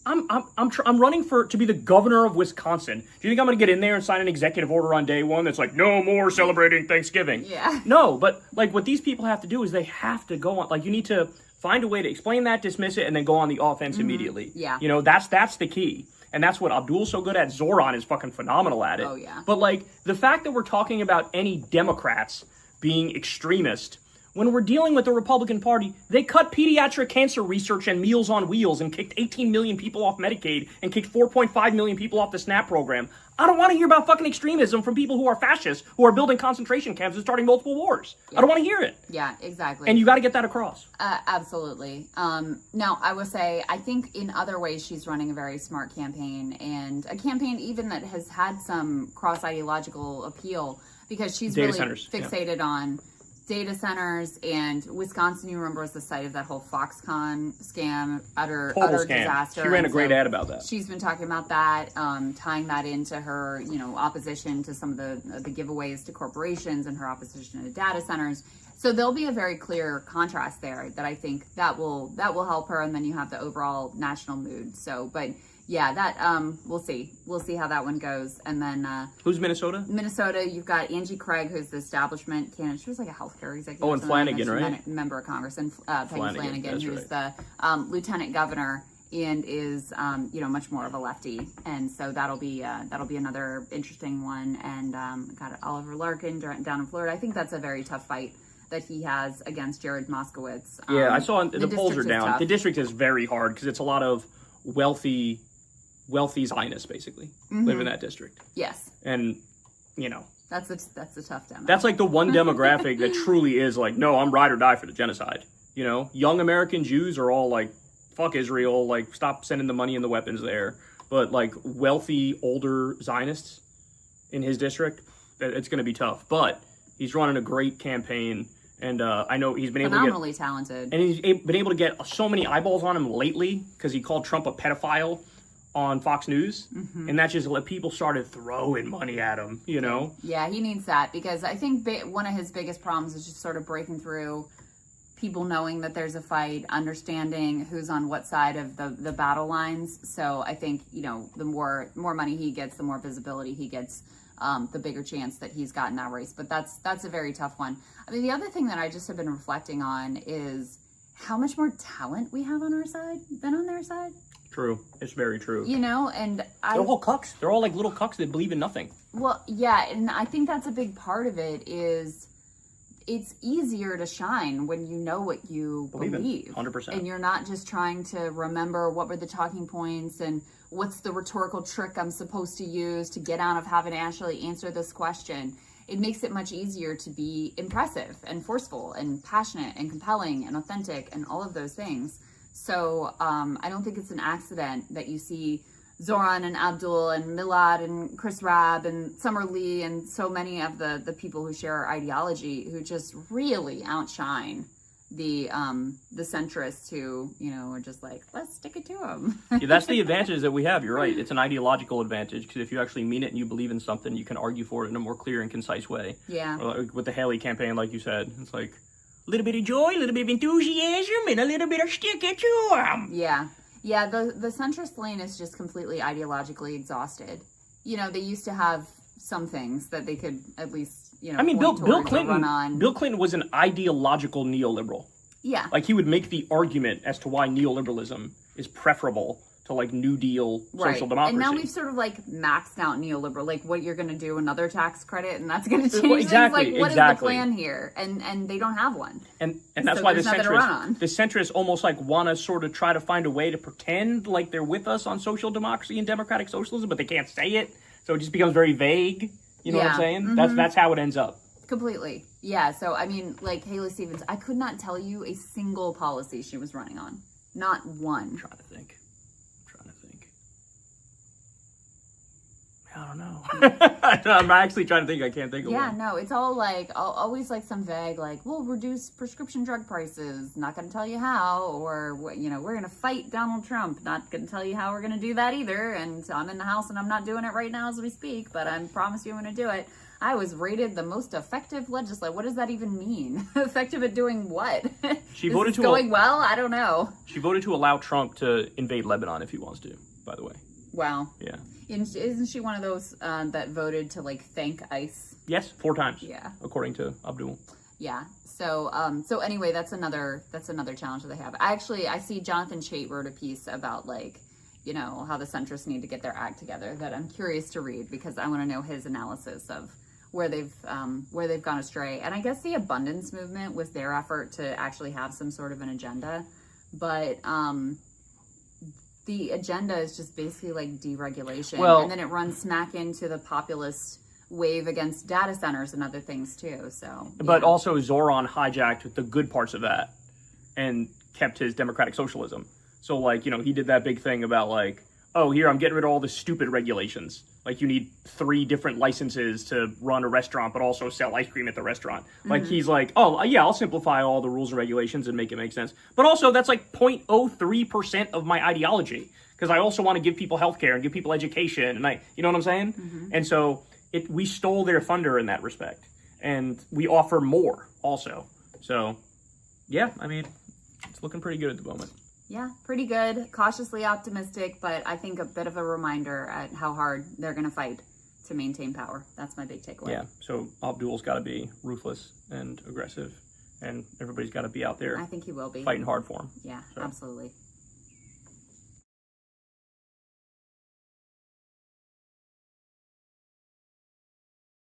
I'm running to be the governor of Wisconsin. Do you think I'm going to get in there and sign an executive order on day one that's like, no more celebrating Thanksgiving? Yeah. No, but like what these people have to do is they have to go on, like you need to find a way to explain that, dismiss it, and then go on the offense immediately. Yeah. You know, that's the key. And that's what Abdul's so good at. Zoran is fucking phenomenal at it. Oh, yeah. But, like, the fact that we're talking about any Democrats being extremist, when we're dealing with the Republican Party, they cut pediatric cancer research and Meals on Wheels and kicked 18 million people off Medicaid and kicked 4.5 million people off the SNAP program. I don't want to hear about fucking extremism from people who are fascists, who are building concentration camps and starting multiple wars. Yeah. I don't want to hear it. Yeah, exactly. And you got to get that across. Absolutely. Now, I will say, I think in other ways she's running a very smart campaign, and a campaign even that has had some cross-ideological appeal, because she's really fixated on data centers, and Wisconsin, you remember, was the site of that whole Foxconn scam, utter disaster. She ran a great ad about that. She's been talking about that, tying that into her, opposition to some of the giveaways to corporations and her opposition to data centers. So there'll be a very clear contrast there that I think that will help her, and then you have the overall national mood. So, but yeah, that we'll see how that one goes. And then who's Minnesota? Minnesota, you've got Angie Craig, who's the establishment candidate. She was like a healthcare executive. Oh, and Flanagan, right? Member of Congress, and Peggy Flanagan, who's the lieutenant governor and is much more of a lefty. And so that'll be another interesting one. And got Oliver Larkin down in Florida. I think that's a very tough fight that he has against Jared Moskowitz. Yeah, I saw the polls are down. Tough. The district is very hard because it's a lot of wealthy Zionists basically live in that district. Yes. And that's a tough demo. That's like the one demographic that truly is like, no, I'm ride or die for the genocide. Young American Jews are all like, fuck Israel, like stop sending the money and the weapons there. But like wealthy older Zionists, in his district, it's going to be tough. But he's running a great campaign, and I know he's been able to phenomenally talented. And he's been able to get so many eyeballs on him lately because he called Trump a pedophile on Fox News, and that just let people started throwing money at him, you know? Yeah, he needs that because I think one of his biggest problems is just sort of breaking through people knowing that there's a fight, understanding who's on what side of the battle lines. So I think, you know, the more money he gets, the more visibility he gets, the bigger chance that he's got in that race. But that's a very tough one. I mean, the other thing that I just have been reflecting on is how much more talent we have on our side than on their side. True. It's very true. You know, and they're all cucks. They're all like little cucks that believe in nothing. Well, yeah, and I think that's a big part of it is it's easier to shine when you know what you believe. 100%. And you're not just trying to remember what were the talking points and what's the rhetorical trick I'm supposed to use to get out of having to actually answer this question. It makes it much easier to be impressive and forceful and passionate and compelling and authentic and all of those things. So I don't think it's an accident that you see Zoran and Abdul and Milad and Chris Rabb and Summer Lee and so many of the people who share our ideology who just really outshine the centrists who, you know, are just like, let's stick it to them. Yeah, that's the advantage that we have. You're right. It's an ideological advantage because if you actually mean it and you believe in something, you can argue for it in a more clear and concise way. Yeah. With the Haley campaign, like you said, it's like a little bit of joy, a little bit of enthusiasm, and a little bit of stick it to them. Yeah. Yeah, the centrist lane is just completely ideologically exhausted. You know, they used to have some things that they could at least, you know, I mean, Bill Clinton. Run on. Bill Clinton was an ideological neoliberal. Yeah. Like he would make the argument as to why neoliberalism is preferable to like New Deal social democracy. And now we've sort of like maxed out neoliberal, like what you're going to do, another tax credit, and that's going to change things. Like, what is the plan here? And they don't have one. And that's why the centrists almost like want to sort of try to find a way to pretend like they're with us on social democracy and democratic socialism, but they can't say it, so it just becomes very vague. You know what I'm saying? Mm-hmm. That's how it ends up. Completely. Yeah. So I mean, like Haley Stevens, I could not tell you a single policy she was running on. Not one. I'm trying to think. I don't know. I'm actually trying to think. I can't think of one. Yeah, no, it's all like always like some vague, like we'll reduce prescription drug prices. Not going to tell you how, or you know, we're going to fight Donald Trump. Not going to tell you how we're going to do that either. And I'm in the House and I'm not doing it right now as we speak, but I promise you I'm going to do it. I was rated the most effective legislator. What does that even mean? Effective at doing what? She voted to going well. I don't know. She voted to allow Trump to invade Lebanon if he wants to. By the way. Wow. Yeah. Isn't she one of those that voted to like thank ICE? Yes, 4 times. Yeah. According to Abdul. Yeah. So anyway, that's another challenge that they have. I see Jonathan Chait wrote a piece about like, you know, how the centrists need to get their act together that I'm curious to read because I want to know his analysis of where they've gone astray. And I guess the abundance movement was their effort to actually have some sort of an agenda, but the agenda is just basically like deregulation, and then it runs smack into the populist wave against data centers and other things too. So, but also Zoran hijacked the good parts of that and kept his democratic socialism. So, like, you know, he did that big thing about like, oh, here I'm getting rid of all the stupid regulations. Like, you need 3 different licenses to run a restaurant, but also sell ice cream at the restaurant. Like, he's like, oh, yeah, I'll simplify all the rules and regulations and make it make sense. But also, that's like 0.03% of my ideology. Because I also want to give people healthcare and give people education. And you know what I'm saying? Mm-hmm. And so we stole their thunder in that respect. And we offer more also. So, yeah, I mean, it's looking pretty good at the moment. Yeah, pretty good. Cautiously optimistic, but I think a bit of a reminder at how hard they're going to fight to maintain power. That's my big takeaway. Yeah, so Abdul's got to be ruthless and aggressive, and everybody's got to be out there. I think he will be. Fighting hard for him. Yeah, so. Absolutely.